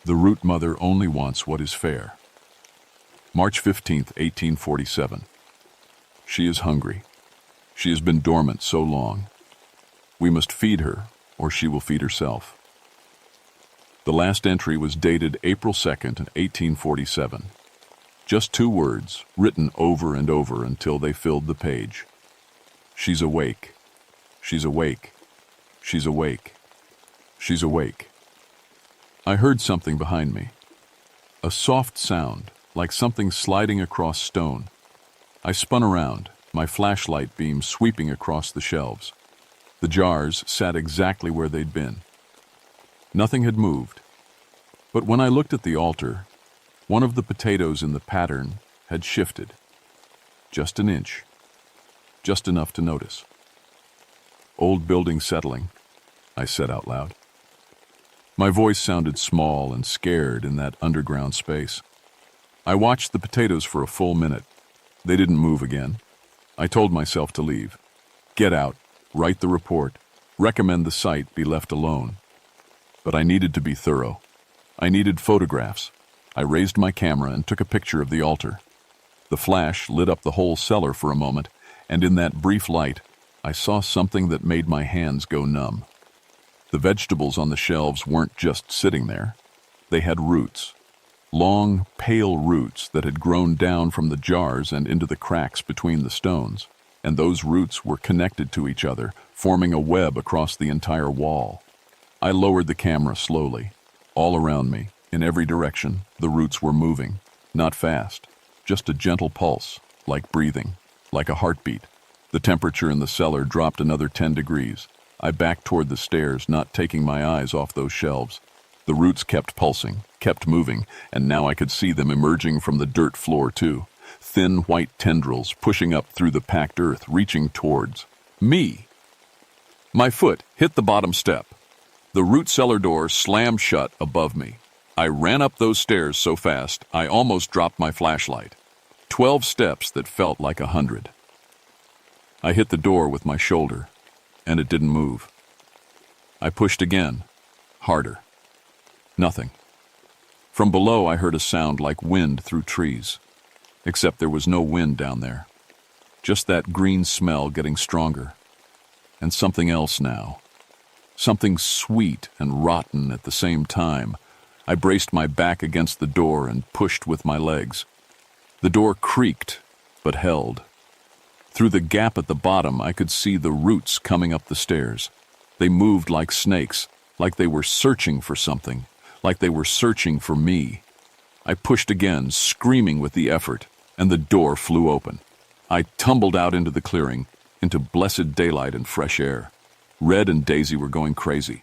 The root mother only wants what is fair. March 15th, 1847. She is hungry. She has been dormant so long. We must feed her, or she will feed herself. The last entry was dated April 2nd, 1847. Just 2 words, written over and over until they filled the page. She's awake. She's awake. She's awake. She's awake. I heard something behind me. A soft sound, like something sliding across stone. I spun around, my flashlight beam sweeping across the shelves. The jars sat exactly where they'd been. Nothing had moved. But when I looked at the altar, one of the potatoes in the pattern had shifted. Just an inch. Just enough to notice. Old building settling, I said out loud. My voice sounded small and scared in that underground space. I watched the potatoes for a full minute. They didn't move again. I told myself to leave. Get out, write the report, recommend the site be left alone. But I needed to be thorough. I needed photographs. I raised my camera and took a picture of the altar. The flash lit up the whole cellar for a moment, and in that brief light, I saw something that made my hands go numb. The vegetables on the shelves weren't just sitting there. They had roots. Long, pale roots that had grown down from the jars and into the cracks between the stones, and those roots were connected to each other, forming a web across the entire wall. I lowered the camera slowly. All around me, in every direction, the roots were moving. Not fast, just a gentle pulse, like breathing, like a heartbeat. The temperature in the cellar dropped another 10 degrees. I backed toward the stairs, not taking my eyes off those shelves. The roots kept pulsing, kept moving, and now I could see them emerging from the dirt floor too. Thin white tendrils pushing up through the packed earth, reaching towards me. My foot hit the bottom step. The root cellar door slammed shut above me. I ran up those stairs so fast, I almost dropped my flashlight. 12 steps that felt like 100. I hit the door with my shoulder, and it didn't move. I pushed again, harder. Nothing. From below I heard a sound like wind through trees, except there was no wind down there. Just that green smell getting stronger. And something else now. Something sweet and rotten at the same time. I braced my back against the door and pushed with my legs. The door creaked, but held. Through the gap at the bottom, I could see the roots coming up the stairs. They moved like snakes, like they were searching for something, like they were searching for me. I pushed again, screaming with the effort, and the door flew open. I tumbled out into the clearing, into blessed daylight and fresh air. Red and Daisy were going crazy.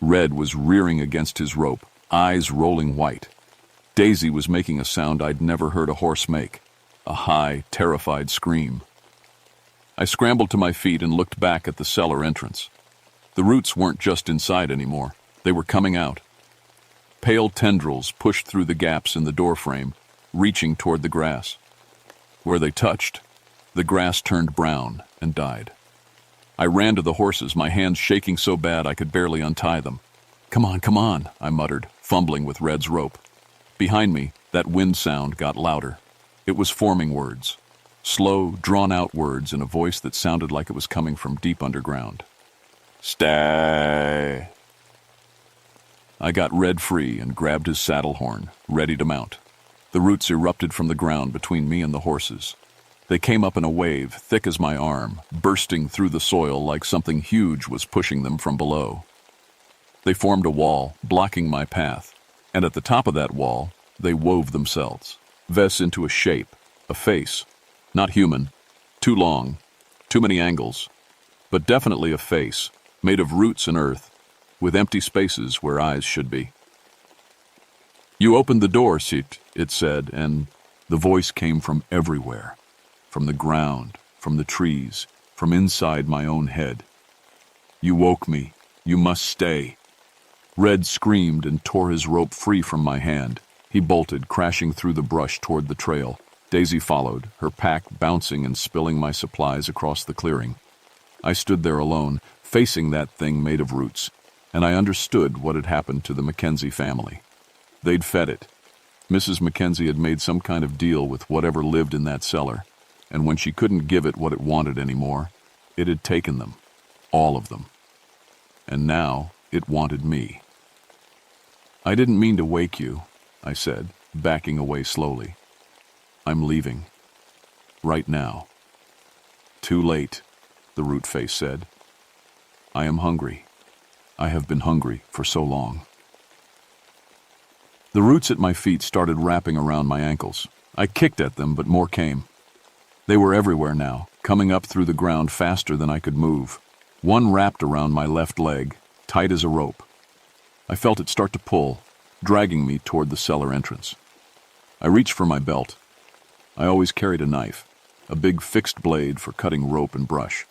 Red was rearing against his rope, eyes rolling white. Daisy was making a sound I'd never heard a horse make, a high, terrified scream. I scrambled to my feet and looked back at the cellar entrance. The roots weren't just inside anymore. They were coming out. Pale tendrils pushed through the gaps in the doorframe, reaching toward the grass. Where they touched, the grass turned brown and died. I ran to the horses, my hands shaking so bad I could barely untie them. Come on, I muttered, fumbling with Red's rope. Behind me, that wind sound got louder. It was forming words. Slow, drawn-out words in a voice that sounded like it was coming from deep underground. Stay. I got Red free and grabbed his saddle horn, ready to mount. The roots erupted from the ground between me and the horses. They came up in a wave, thick as my arm, bursting through the soil like something huge was pushing them from below. They formed a wall, blocking my path, and at the top of that wall, they wove themselves, into a shape, a face. Not human, too long, too many angles, but definitely a face, made of roots and earth, with empty spaces where eyes should be. "You opened the door, Sit," it said, and the voice came from everywhere. From the ground, from the trees, from inside my own head. "You woke me. You must stay." Red screamed and tore his rope free from my hand. He bolted, crashing through the brush toward the trail. Daisy followed, her pack bouncing and spilling my supplies across the clearing. I stood there alone, facing that thing made of roots, and I understood what had happened to the Mackenzie family. They'd fed it. Mrs. Mackenzie had made some kind of deal with whatever lived in that cellar, and when she couldn't give it what it wanted anymore, it had taken them, all of them. And now it wanted me. "I didn't mean to wake you," I said, backing away slowly. "I'm leaving. Right now." "Too late," the root face said. "I am hungry. I have been hungry for so long." The roots at my feet started wrapping around my ankles. I kicked at them, but more came. They were everywhere now, coming up through the ground faster than I could move. One wrapped around my left leg, tight as a rope. I felt it start to pull, dragging me toward the cellar entrance. I reached for my belt. I always carried a knife, a big fixed blade for cutting rope and brush.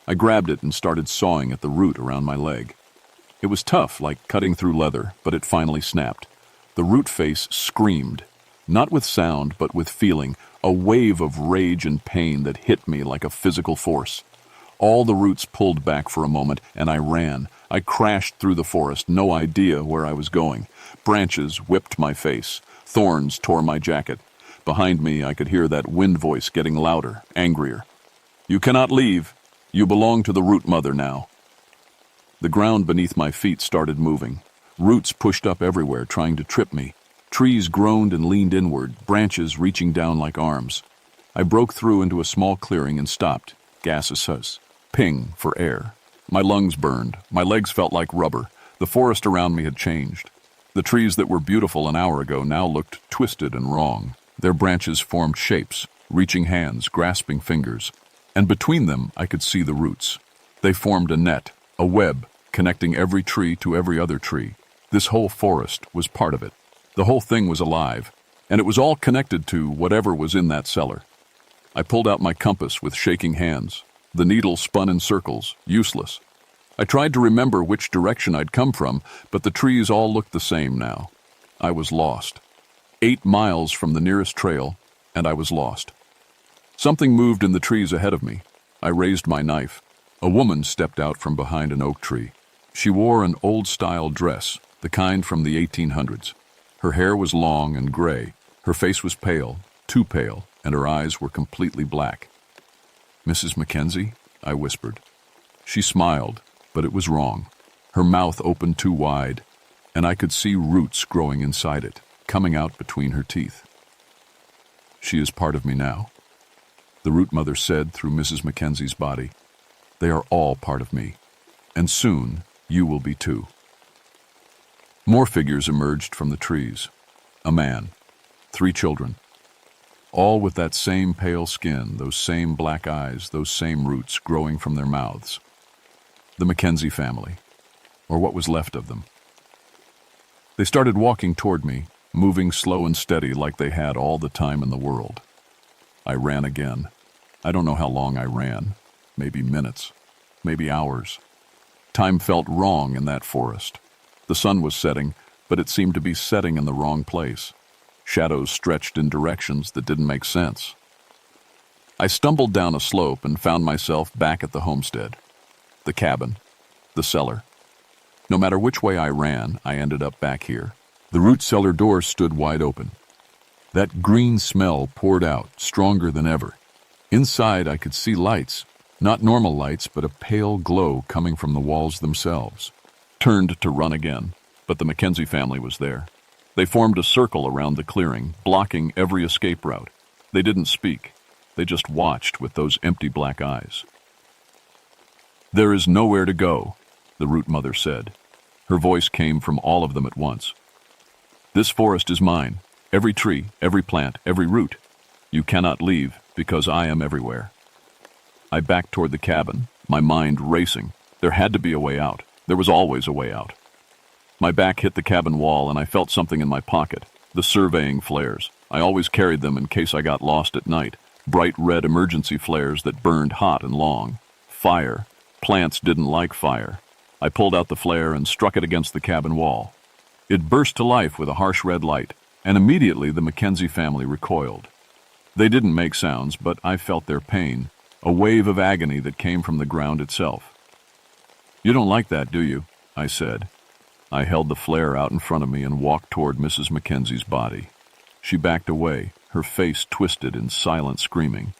I grabbed it and started sawing at the root around my leg. It was tough, like cutting through leather, but it finally snapped. The root face screamed, not with sound, but with feeling, a wave of rage and pain that hit me like a physical force. All the roots pulled back for a moment, and I ran. I crashed through the forest, no idea where I was going. Branches whipped my face. Thorns tore my jacket. Behind me, I could hear that wind voice getting louder, angrier. "You cannot leave. You belong to the root mother now." The ground beneath my feet started moving. Roots pushed up everywhere, trying to trip me. Trees groaned and leaned inward, branches reaching down like arms. I broke through into a small clearing and stopped. Gases. Ping for air. My lungs burned. My legs felt like rubber. The forest around me had changed. The trees that were beautiful an hour ago now looked twisted and wrong. Their branches formed shapes, reaching hands, grasping fingers. And between them, I could see the roots. They formed a net, a web, connecting every tree to every other tree. This whole forest was part of it. The whole thing was alive, and it was all connected to whatever was in that cellar. I pulled out my compass with shaking hands. The needle spun in circles, useless. I tried to remember which direction I'd come from, but the trees all looked the same now. I was lost. 8 miles from the nearest trail, and I was lost. Something moved in the trees ahead of me. I raised my knife. A woman stepped out from behind an oak tree. She wore an old-style dress, the kind from the 1800s. Her hair was long and gray. Her face was pale, too pale, and her eyes were completely black. "Mrs. Mackenzie?" I whispered. She smiled, but it was wrong. Her mouth opened too wide, and I could see roots growing inside it, coming out between her teeth. "She is part of me now," the root mother said through Mrs. Mackenzie's body. "They are all part of me, and soon you will be too." More figures emerged from the trees. A man, 3 children, all with that same pale skin, those same black eyes, those same roots growing from their mouths. The Mackenzie family, or what was left of them. They started walking toward me, moving slow and steady like they had all the time in the world. I ran again. I don't know how long I ran. Maybe minutes, maybe hours. Time felt wrong in that forest. The sun was setting, but it seemed to be setting in the wrong place. Shadows stretched in directions that didn't make sense. I stumbled down a slope and found myself back at the homestead. The cabin. The cellar. No matter which way I ran, I ended up back here. The root cellar door stood wide open. That green smell poured out, stronger than ever. Inside, I could see lights. Not normal lights, but a pale glow coming from the walls themselves. Turned to run again. But the Mackenzie family was there. They formed a circle around the clearing, blocking every escape route. They didn't speak. They just watched with those empty black eyes. "There is nowhere to go," the root mother said. Her voice came from all of them at once. "This forest is mine. Every tree, every plant, every root. You cannot leave because I am everywhere." I backed toward the cabin, my mind racing. There had to be a way out. There was always a way out. My back hit the cabin wall and I felt something in my pocket, the surveying flares. I always carried them in case I got lost at night, bright red emergency flares that burned hot and long. Fire. Plants didn't like fire. I pulled out the flare and struck it against the cabin wall. It burst to life with a harsh red light, and immediately the Mackenzie family recoiled. They didn't make sounds, but I felt their pain, a wave of agony that came from the ground itself. "You don't like that, do you?" I said. I held the flare out in front of me and walked toward Mrs. Mackenzie's body. She backed away, her face twisted in silent screaming.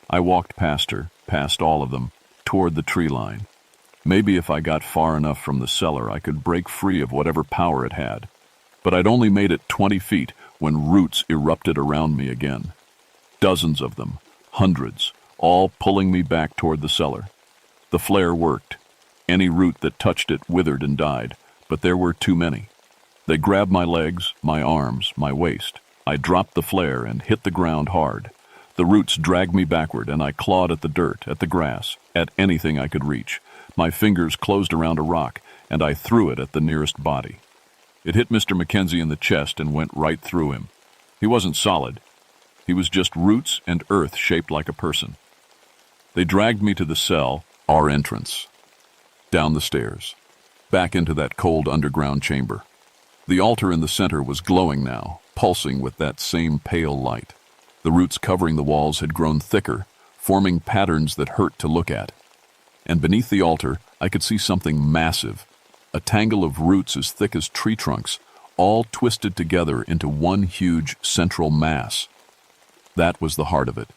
I walked past her, past all of them, toward the tree line. Maybe if I got far enough from the cellar, I could break free of whatever power it had. But I'd only made it 20 feet when roots erupted around me again. Dozens of them, hundreds, all pulling me back toward the cellar. The flare worked. Any root that touched it withered and died, but there were too many. They grabbed my legs, my arms, my waist. I dropped the flare and hit the ground hard. The roots dragged me backward, and I clawed at the dirt, at the grass, at anything I could reach. My fingers closed around a rock, and I threw it at the nearest body. It hit Mr. Mackenzie in the chest and went right through him. He wasn't solid. He was just roots and earth shaped like a person. They dragged me to the cell, our entrance. Down the stairs, back into that cold underground chamber. The altar in the center was glowing now, pulsing with that same pale light. The roots covering the walls had grown thicker, forming patterns that hurt to look at. And beneath the altar, I could see something massive, a tangle of roots as thick as tree trunks, all twisted together into one huge central mass. That was the heart of it,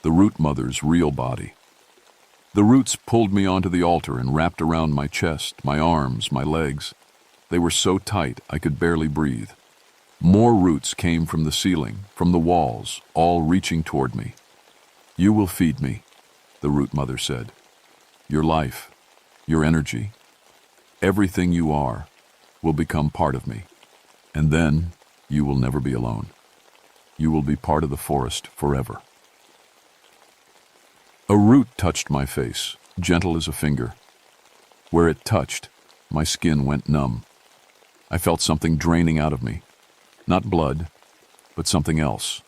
the root mother's real body. The roots pulled me onto the altar and wrapped around my chest, my arms, my legs. They were so tight I could barely breathe. More roots came from the ceiling, from the walls, all reaching toward me. "You will feed me," the root mother said. "Your life, your energy, everything you are, will become part of me. And then you will never be alone. You will be part of the forest forever." A root touched my face, gentle as a finger. Where it touched, my skin went numb. I felt something draining out of me. Not blood, but something else,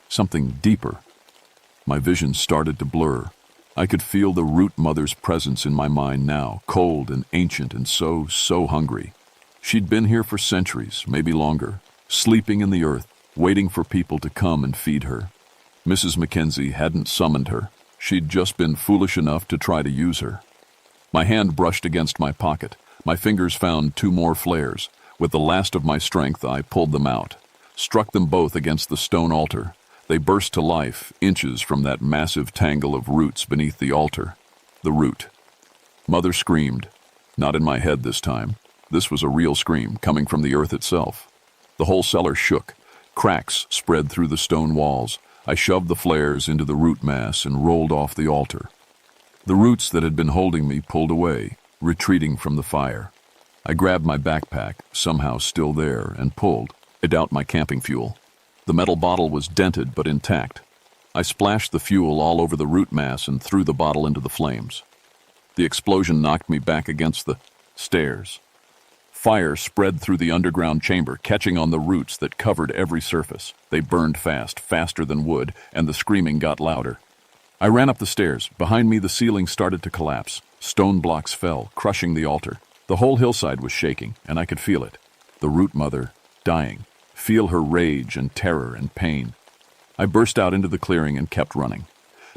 something deeper. My vision started to blur. I could feel the root mother's presence in my mind now, cold and ancient and so hungry. She'd been here for centuries, maybe longer, sleeping in the earth, waiting for people to come and feed her. Mrs. Mackenzie hadn't summoned her. She'd just been foolish enough to try to use her. My hand brushed against my pocket. My fingers found 2 more flares. With the last of my strength, I pulled them out, struck them both against the stone altar. They burst to life, inches from that massive tangle of roots beneath the altar. The root. Mother screamed. Not in my head this time. This was a real scream, coming from the earth itself. The whole cellar shook. Cracks spread through the stone walls. I shoved the flares into the root mass and rolled off the altar. The roots that had been holding me pulled away, retreating from the fire. I grabbed my backpack, somehow still there, and pulled it out my camping fuel. The metal bottle was dented but intact. I splashed the fuel all over the root mass and threw the bottle into the flames. The explosion knocked me back against the stairs. Fire spread through the underground chamber, catching on the roots that covered every surface. They burned fast, faster than wood, and the screaming got louder. I ran up the stairs. Behind me, the ceiling started to collapse. Stone blocks fell, crushing the altar. The whole hillside was shaking, and I could feel it. The root mother, dying. Feel her rage and terror and pain. I burst out into the clearing and kept running.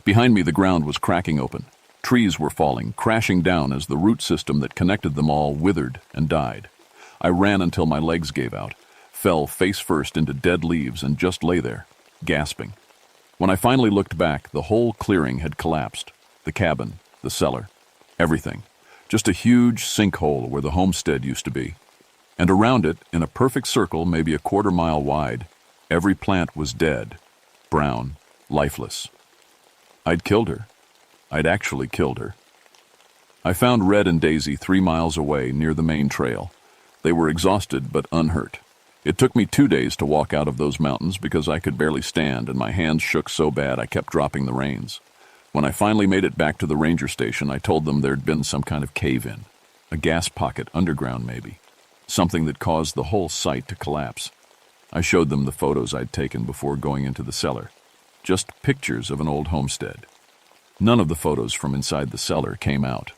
Behind me, the ground was cracking open. Trees were falling, crashing down as the root system that connected them all withered and died. I ran until my legs gave out, fell face first into dead leaves and just lay there, gasping. When I finally looked back, the whole clearing had collapsed. The cabin, the cellar, everything. Just a huge sinkhole where the homestead used to be. And around it, in a perfect circle maybe a quarter-mile wide, every plant was dead, brown, lifeless. I'd killed her. I'd actually killed her. I found Red and Daisy 3 miles away near the main trail. They were exhausted but unhurt. It took me 2 days to walk out of those mountains because I could barely stand and my hands shook so bad I kept dropping the reins. When I finally made it back to the ranger station, I told them there'd been some kind of cave-in. A gas pocket underground maybe. Something that caused the whole site to collapse. I showed them the photos I'd taken before going into the cellar. Just pictures of an old homestead. None of the photos from inside the cellar came out.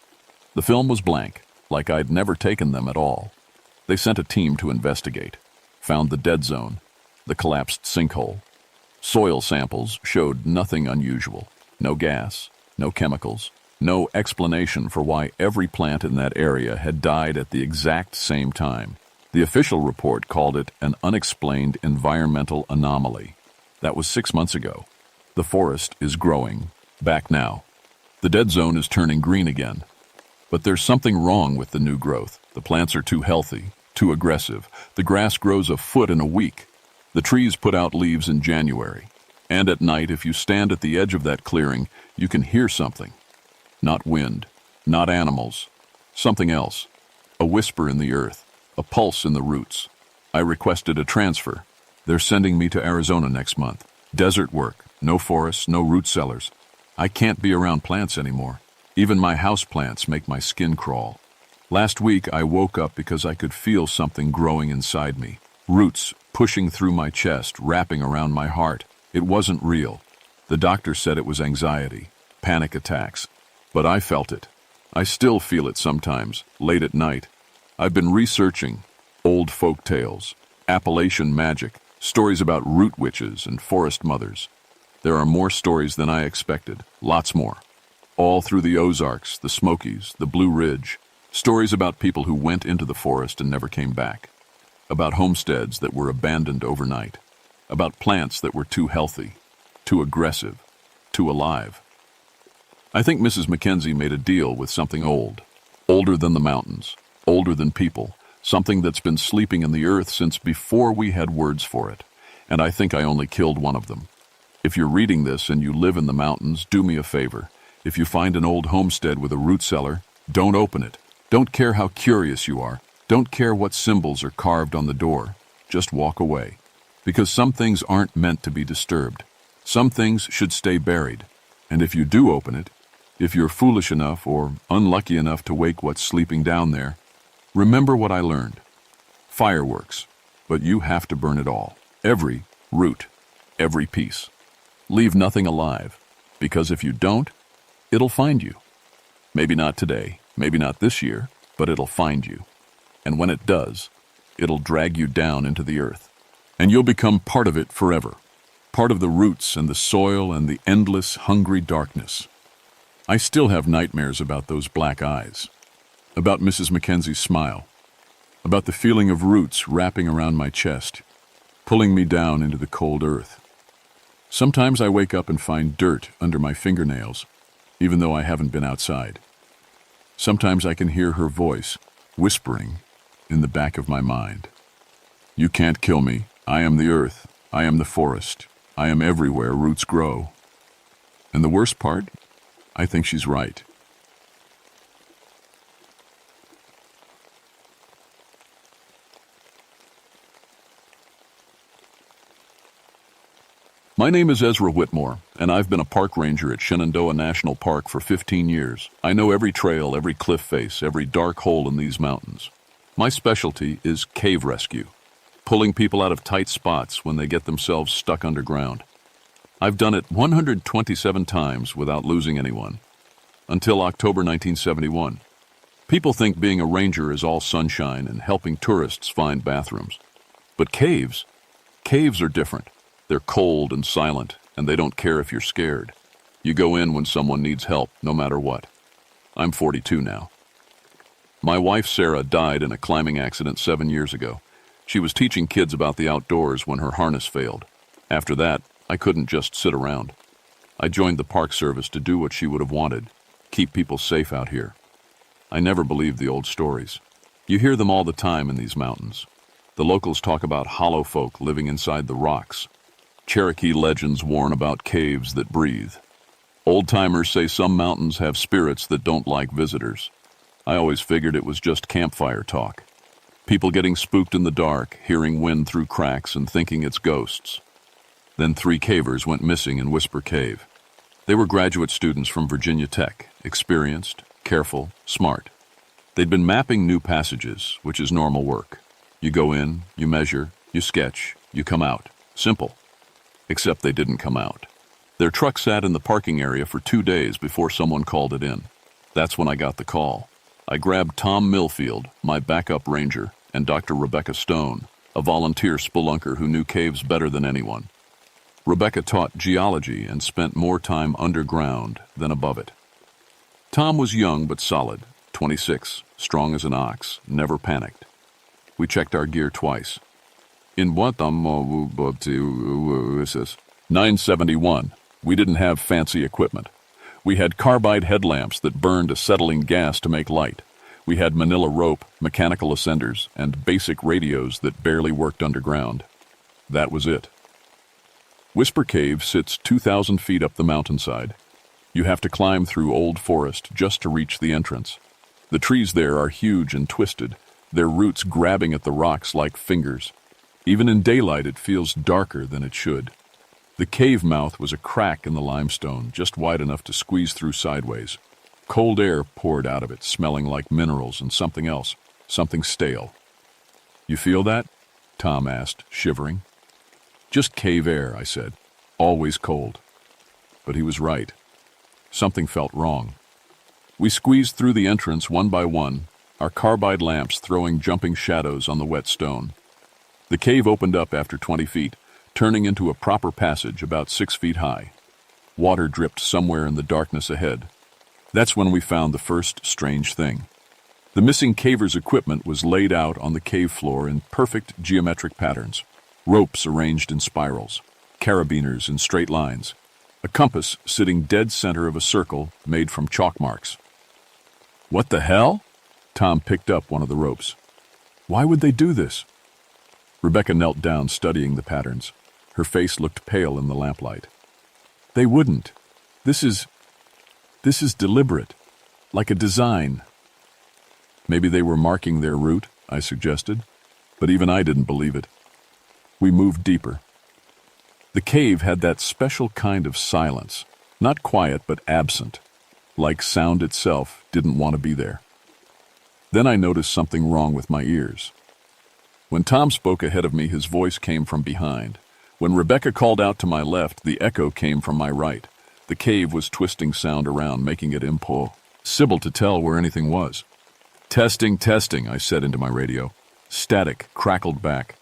The film was blank, like I'd never taken them at all. They sent a team to investigate. Found the dead zone, the collapsed sinkhole. Soil samples showed nothing unusual. No gas, no chemicals, no explanation for why every plant in that area had died at the exact same time. The official report called it an unexplained environmental anomaly. That was 6 months ago. The forest is growing, back now. The dead zone is turning green again. But there's something wrong with the new growth. The plants are too healthy, too aggressive. The grass grows a foot in a week. The trees put out leaves in January. And at night, if you stand at the edge of that clearing, you can hear something. Not wind, not animals, something else. A whisper in the earth, a pulse in the roots. I requested a transfer. They're sending me to Arizona next month. Desert work, no forests, no root cellars. I can't be around plants anymore. Even my house plants make my skin crawl. Last week, I woke up because I could feel something growing inside me. Roots pushing through my chest, wrapping around my heart. It wasn't real. The doctor said it was anxiety, panic attacks. But I felt it. I still feel it sometimes, late at night. I've been researching old folk tales, Appalachian magic, stories about root witches and forest mothers. There are more stories than I expected, lots more. All through the Ozarks, the Smokies, the Blue Ridge. Stories about people who went into the forest and never came back. About homesteads that were abandoned overnight. About plants that were too healthy, too aggressive, too alive. I think Mrs. Mackenzie made a deal with something old. Older than the mountains, older than people. Something that's been sleeping in the earth since before we had words for it. And I think I only killed one of them. If you're reading this and you live in the mountains, do me a favor. If you find an old homestead with a root cellar, don't open it. Don't care how curious you are. Don't care what symbols are carved on the door. Just walk away. Because some things aren't meant to be disturbed. Some things should stay buried. And if you do open it, if you're foolish enough or unlucky enough to wake what's sleeping down there, remember what I learned. Fireworks, but you have to burn it all. Every root, every piece. Leave nothing alive, because if you don't, it'll find you. Maybe not today, maybe not this year, but it'll find you. And when it does, it'll drag you down into the earth. And you'll become part of it forever. Part of the roots and the soil and the endless, hungry darkness. I still have nightmares about those black eyes. About Mrs. Mackenzie's smile. About the feeling of roots wrapping around my chest, pulling me down into the cold earth. Sometimes I wake up and find dirt under my fingernails, even though I haven't been outside. Sometimes I can hear her voice, whispering, in the back of my mind. You can't kill me. I am the earth. I am the forest. I am everywhere roots grow. And the worst part? I think she's right. My name is Ezra Whitmore, and I've been a park ranger at Shenandoah National Park for 15 years. I know every trail, every cliff face, every dark hole in these mountains. My specialty is cave rescue, pulling people out of tight spots when they get themselves stuck underground. I've done it 127 times without losing anyone, until October 1971. People think being a ranger is all sunshine and helping tourists find bathrooms. But caves are different. They're cold and silent, and they don't care if you're scared. You go in when someone needs help, no matter what. I'm 42 now. My wife, Sarah, died in a climbing accident 7 years ago. She was teaching kids about the outdoors when her harness failed. After that, I couldn't just sit around. I joined the Park Service to do what she would have wanted, keep people safe out here. I never believed the old stories. You hear them all the time in these mountains. The locals talk about hollow folk living inside the rocks. Cherokee legends warn about caves that breathe. Old-timers say some mountains have spirits that don't like visitors. I always figured it was just campfire talk. People getting spooked in the dark, hearing wind through cracks and thinking it's ghosts. Then 3 cavers went missing in Whisper Cave. They were graduate students from Virginia Tech, experienced, careful, smart. They'd been mapping new passages, which is normal work. You go in, you measure, you sketch, you come out. Simple. Except they didn't come out. Their truck sat in the parking area for 2 days before someone called it in. That's when I got the call. I grabbed Tom Millfield, my backup ranger, and Dr. Rebecca Stone, a volunteer spelunker who knew caves better than anyone. Rebecca taught geology and spent more time underground than above it. Tom was young but solid, 26, strong as an ox, never panicked. We checked our gear twice. In what 971. We didn't have fancy equipment. We had carbide headlamps that burned acetylene gas to make light. We had manila rope, mechanical ascenders, and basic radios that barely worked underground. That was it. Whisper Cave sits 2,000 feet up the mountainside. You have to climb through old forest just to reach the entrance. The trees there are huge and twisted, their roots grabbing at the rocks like fingers. Even in daylight, it feels darker than it should. The cave mouth was a crack in the limestone, just wide enough to squeeze through sideways. Cold air poured out of it, smelling like minerals and something else, something stale. You feel that? Tom asked, shivering. Just cave air, I said. Always cold. But he was right. Something felt wrong. We squeezed through the entrance one by one, our carbide lamps throwing jumping shadows on the wet stone. The cave opened up after 20 feet, turning into a proper passage about 6 feet high. Water dripped somewhere in the darkness ahead. That's when we found the first strange thing. The missing caver's equipment was laid out on the cave floor in perfect geometric patterns. Ropes arranged in spirals, carabiners in straight lines, a compass sitting dead center of a circle made from chalk marks. What the hell? Tom picked up one of the ropes. Why would they do this? Rebecca knelt down, studying the patterns. Her face looked pale in the lamplight. They wouldn't. This is deliberate, like a design. Maybe they were marking their route, I suggested, but even I didn't believe it. We moved deeper. The cave had that special kind of silence, not quiet but absent, like sound itself didn't want to be there. Then I noticed something wrong with my ears. When Tom spoke ahead of me, his voice came from behind. When Rebecca called out to my left, the echo came from my right. The cave was twisting sound around, making it impossible to tell where anything was. Testing, testing, I said into my radio. Static crackled back.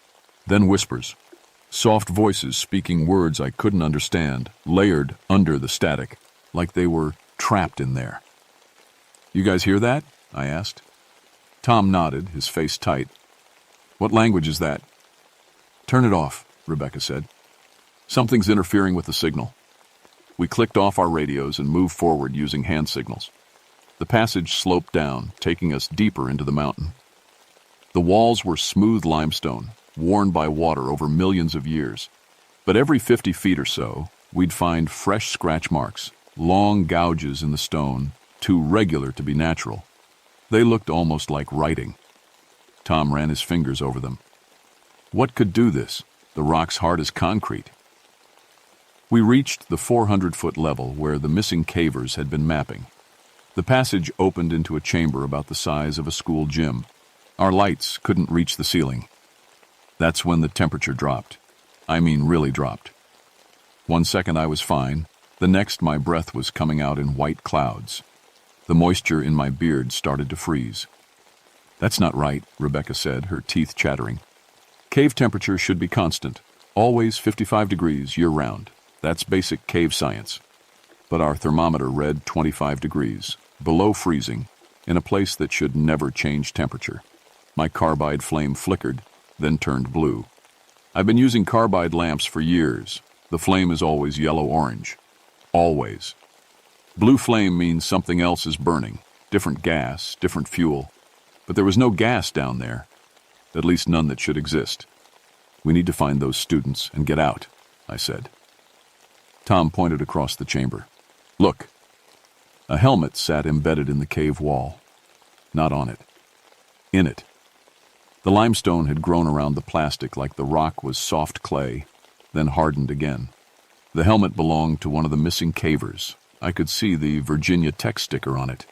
Then whispers. Soft voices speaking words I couldn't understand, layered under the static, like they were trapped in there. You guys hear that? I asked. Tom nodded, his face tight. What language is that? Turn it off, Rebecca said. Something's interfering with the signal. We clicked off our radios and moved forward using hand signals. The passage sloped down, taking us deeper into the mountain. The walls were smooth limestone, worn by water over millions of years. But every 50 feet or so, we'd find fresh scratch marks, long gouges in the stone, too regular to be natural. They looked almost like writing. Tom ran his fingers over them. What could do this? The rock's hard as concrete. We reached the 400-foot level where the missing cavers had been mapping. The passage opened into a chamber about the size of a school gym. Our lights couldn't reach the ceiling. That's when the temperature dropped. I mean, really dropped. 1 second I was fine. The next, my breath was coming out in white clouds. The moisture in my beard started to freeze. That's not right, Rebecca said, her teeth chattering. Cave temperature should be constant, always 55 degrees year-round. That's basic cave science. But our thermometer read 25 degrees, below freezing, in a place that should never change temperature. My carbide flame flickered, then turned blue. I've been using carbide lamps for years. The flame is always yellow-orange. Always. Blue flame means something else is burning. Different gas, different fuel. But there was no gas down there, at least none that should exist. We need to find those students and get out, I said. Tom pointed across the chamber. Look. A helmet sat embedded in the cave wall. Not on it. In it. The limestone had grown around the plastic like the rock was soft clay, then hardened again. The helmet belonged to one of the missing cavers. I could see the Virginia Tech sticker on it.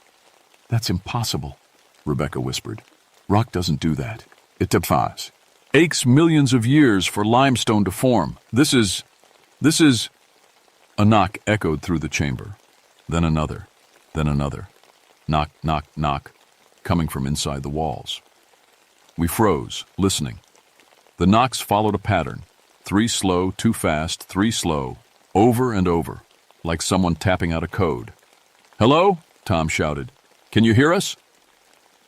That's impossible, Rebecca whispered. Rock doesn't do that. It defies. Aches millions of years for limestone to form. This is... A knock echoed through the chamber. Then another. Then another. Knock, knock, knock, coming from inside the walls. We froze, listening. The knocks followed a pattern. 3 slow, 2 fast, 3 slow, over and over, like someone tapping out a code. Hello? Tom shouted. Can you hear us?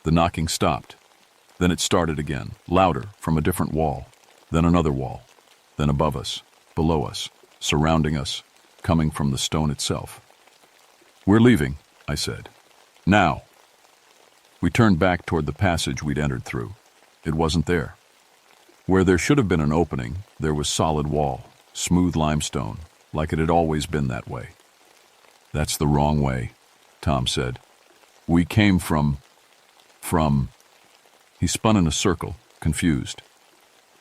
The knocking stopped. Then it started again, louder, from a different wall. Then another wall. Then above us, below us, surrounding us, coming from the stone itself. We're leaving, I said. Now. We turned back toward the passage we'd entered through. It wasn't there. Where there should have been an opening, there was solid wall, smooth limestone, like it had always been that way. That's the wrong way, Tom said. We came from... He spun in a circle, confused.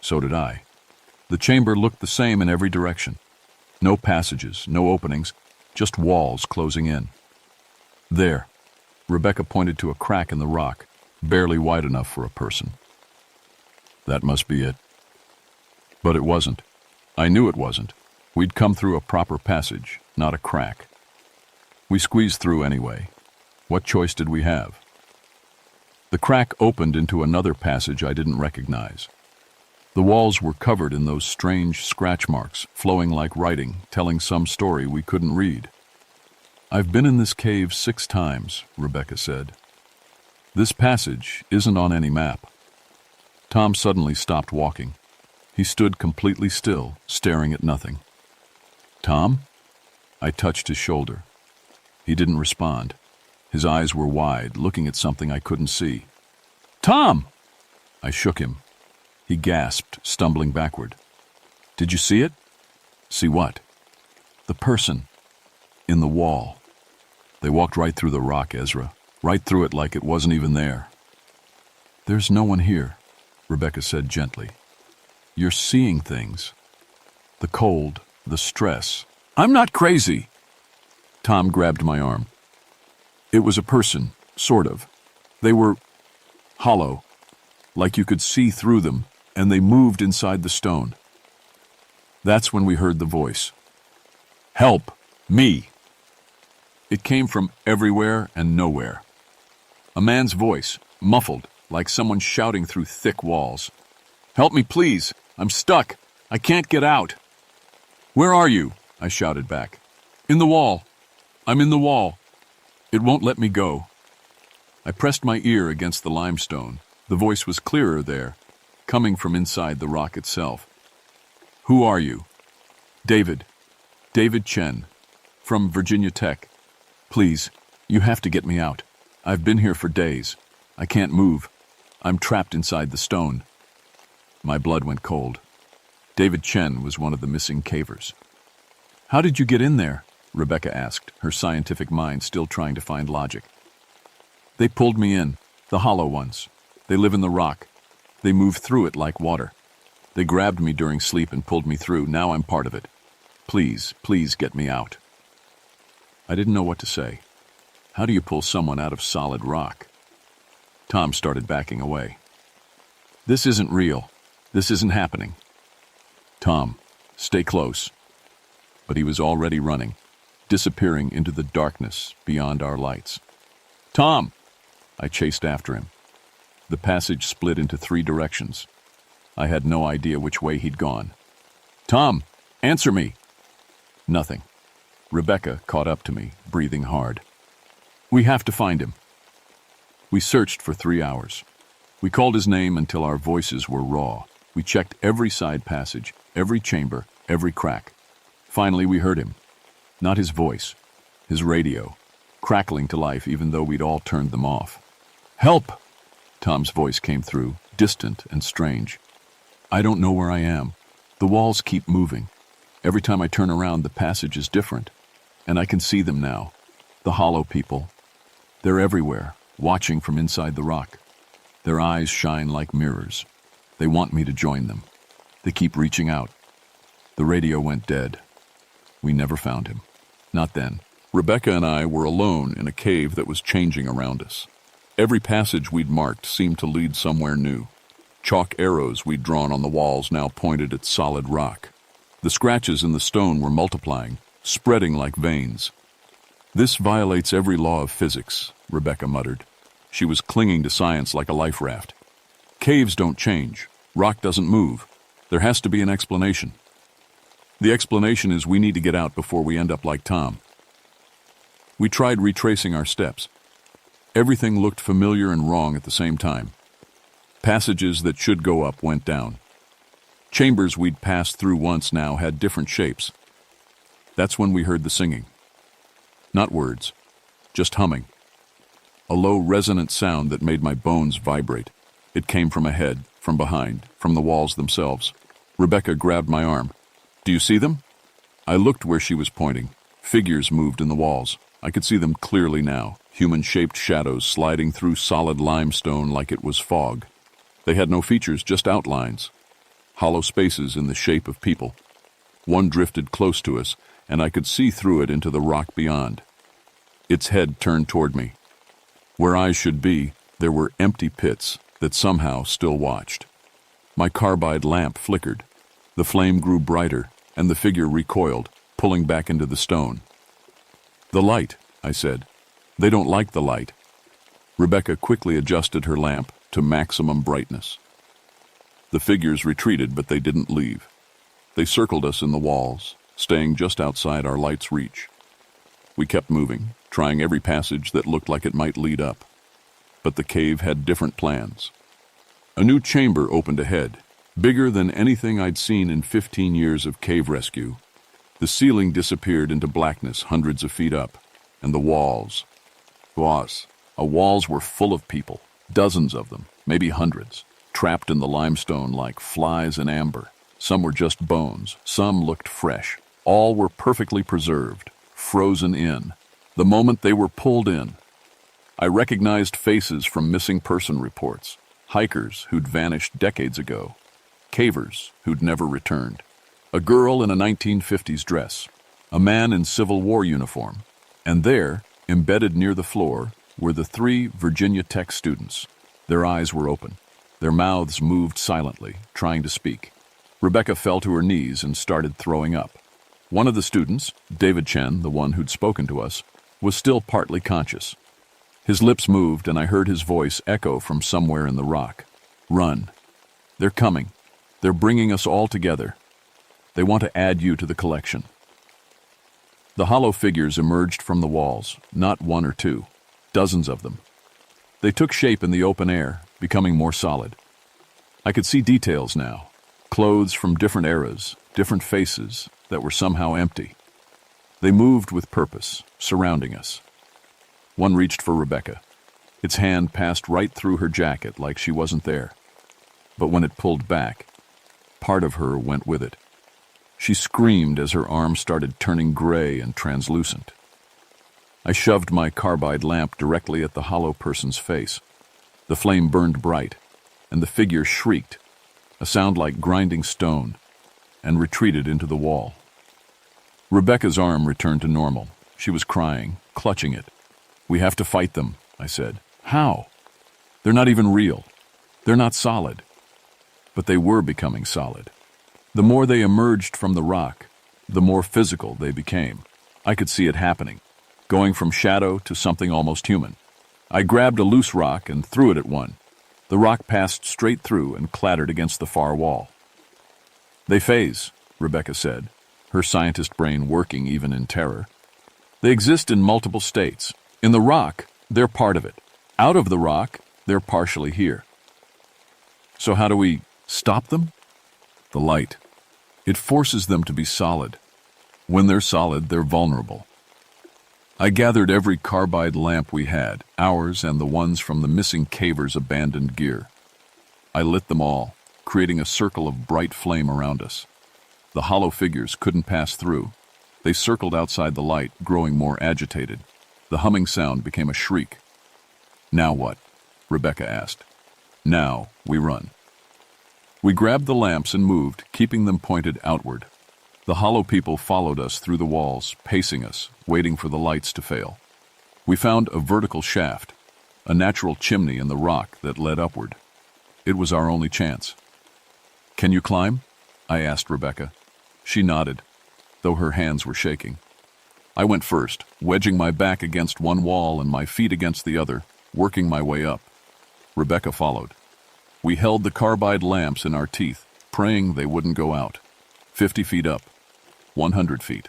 So did I. The chamber looked the same in every direction. No passages, no openings, just walls closing in. There. Rebecca pointed to a crack in the rock, barely wide enough for a person. That must be it. But it wasn't. I knew it wasn't. We'd come through a proper passage, not a crack. We squeezed through anyway. What choice did we have? The crack opened into another passage I didn't recognize. The walls were covered in those strange scratch marks, flowing like writing, telling some story we couldn't read. I've been in this cave 6 times, Rebecca said. This passage isn't on any map. Tom suddenly stopped walking. He stood completely still, staring at nothing. Tom? I touched his shoulder. He didn't respond. His eyes were wide, looking at something I couldn't see. Tom! I shook him. He gasped, stumbling backward. Did you see it? See what? The person. In the wall. They walked right through the rock, Ezra. Right through it like it wasn't even there. There's no one here, Rebecca said gently. You're seeing things. The cold, the stress. I'm not crazy. Tom grabbed my arm. It was a person, sort of. They were hollow, like you could see through them, and they moved inside the stone. That's when we heard the voice. Help! Me! It came from everywhere and nowhere. A man's voice, muffled, like someone shouting through thick walls. Help me, please! I'm stuck! I can't get out! Where are you? I shouted back. In the wall. I'm in the wall. It won't let me go. I pressed my ear against the limestone. The voice was clearer there, coming from inside the rock itself. Who are you? David. David Chen. From Virginia Tech. Please, you have to get me out. I've been here for days. I can't move. I'm trapped inside the stone. My blood went cold. David Chen was one of the missing cavers. How did you get in there? Rebecca asked, her scientific mind still trying to find logic. They pulled me in, the hollow ones. They live in the rock. They move through it like water. They grabbed me during sleep and pulled me through. Now I'm part of it. Please, please get me out. I didn't know what to say. How do you pull someone out of solid rock? Tom started backing away. This isn't real. This isn't happening. Tom, stay close. But he was already running, disappearing into the darkness beyond our lights. Tom! I chased after him. The passage split into 3 directions. I had no idea which way he'd gone. Tom, answer me! Nothing. Rebecca caught up to me, breathing hard. We have to find him. We searched for 3 hours. We called his name until our voices were raw. We checked every side passage, every chamber, every crack. Finally, we heard him. Not his voice, his radio, crackling to life even though we'd all turned them off. Help! Tom's voice came through, distant and strange. I don't know where I am. The walls keep moving. Every time I turn around, the passage is different. And I can see them now. The hollow people. They're everywhere, watching from inside the rock. Their eyes shine like mirrors. They want me to join them. They keep reaching out. The radio went dead. We never found him. Not then. Rebecca and I were alone in a cave that was changing around us. Every passage we'd marked seemed to lead somewhere new. Chalk arrows we'd drawn on the walls now pointed at solid rock. The scratches in the stone were multiplying, spreading like veins. This violates every law of physics, Rebecca muttered. She was clinging to science like a life raft. Caves don't change. Rock doesn't move. There has to be an explanation. The explanation is we need to get out before we end up like Tom. We tried retracing our steps. Everything looked familiar and wrong at the same time. Passages that should go up went down. Chambers we'd passed through once now had different shapes. That's when we heard the singing. Not words, just humming. A low, resonant sound that made my bones vibrate. It came from ahead, from behind, from the walls themselves. Rebecca grabbed my arm. Do you see them? I looked where she was pointing. Figures moved in the walls. I could see them clearly now, human-shaped shadows sliding through solid limestone like it was fog. They had no features, just outlines. Hollow spaces in the shape of people. One drifted close to us, and I could see through it into the rock beyond. Its head turned toward me. Where eyes should be, there were empty pits that somehow still watched. My carbide lamp flickered. The flame grew brighter, and the figure recoiled, pulling back into the stone. The light, I said. They don't like the light. Rebecca quickly adjusted her lamp to maximum brightness. The figures retreated, but they didn't leave. They circled us in the walls, staying just outside our light's reach. We kept moving, trying every passage that looked like it might lead up. But the cave had different plans. A new chamber opened ahead, bigger than anything I'd seen in 15 years of cave rescue. The ceiling disappeared into blackness hundreds of feet up, and the walls were full of people, dozens of them, maybe hundreds, trapped in the limestone like flies in amber. Some were just bones, some looked fresh. All were perfectly preserved, frozen in. The moment they were pulled in, I recognized faces from missing person reports, hikers who'd vanished decades ago, cavers who'd never returned, a girl in a 1950s dress, a man in Civil War uniform, and there, embedded near the floor, were the 3 Virginia Tech students. Their eyes were open. Their mouths moved silently, trying to speak. Rebecca fell to her knees and started throwing up. One of the students, David Chen, the one who'd spoken to us, was still partly conscious. His lips moved, and I heard his voice echo from somewhere in the rock. Run. They're coming. They're bringing us all together. They want to add you to the collection. The hollow figures emerged from the walls, not 1 or 2, dozens of them. They took shape in the open air, becoming more solid. I could see details now, clothes from different eras, different faces that were somehow empty. They moved with purpose, surrounding us. One reached for Rebecca. Its hand passed right through her jacket like she wasn't there. But when it pulled back, part of her went with it. She screamed as her arm started turning gray and translucent. I shoved my carbide lamp directly at the hollow person's face. The flame burned bright, and the figure shrieked, a sound like grinding stone, and retreated into the wall. Rebecca's arm returned to normal. She was crying, clutching it. We have to fight them, I said. How? They're not even real. They're not solid. But they were becoming solid. The more they emerged from the rock, the more physical they became. I could see it happening, going from shadow to something almost human. I grabbed a loose rock and threw it at one. The rock passed straight through and clattered against the far wall. They phase, Rebecca said, her scientist brain working even in terror. They exist in multiple states. In the rock, they're part of it. Out of the rock, they're partially here. So how do we stop them? The light. It forces them to be solid. When they're solid, they're vulnerable. I gathered every carbide lamp we had, ours and the ones from the missing cavers' abandoned gear. I lit them all, creating a circle of bright flame around us. The hollow figures couldn't pass through. They circled outside the light, growing more agitated. The humming sound became a shriek. "Now what?" Rebecca asked. "Now we run." We grabbed the lamps and moved, keeping them pointed outward. The hollow people followed us through the walls, pacing us, waiting for the lights to fail. We found a vertical shaft, a natural chimney in the rock that led upward. It was our only chance. "Can you climb?" I asked Rebecca. She nodded, though her hands were shaking. I went first, wedging my back against one wall and my feet against the other, working my way up. Rebecca followed. We held the carbide lamps in our teeth, praying they wouldn't go out. 50 feet up, 100 feet.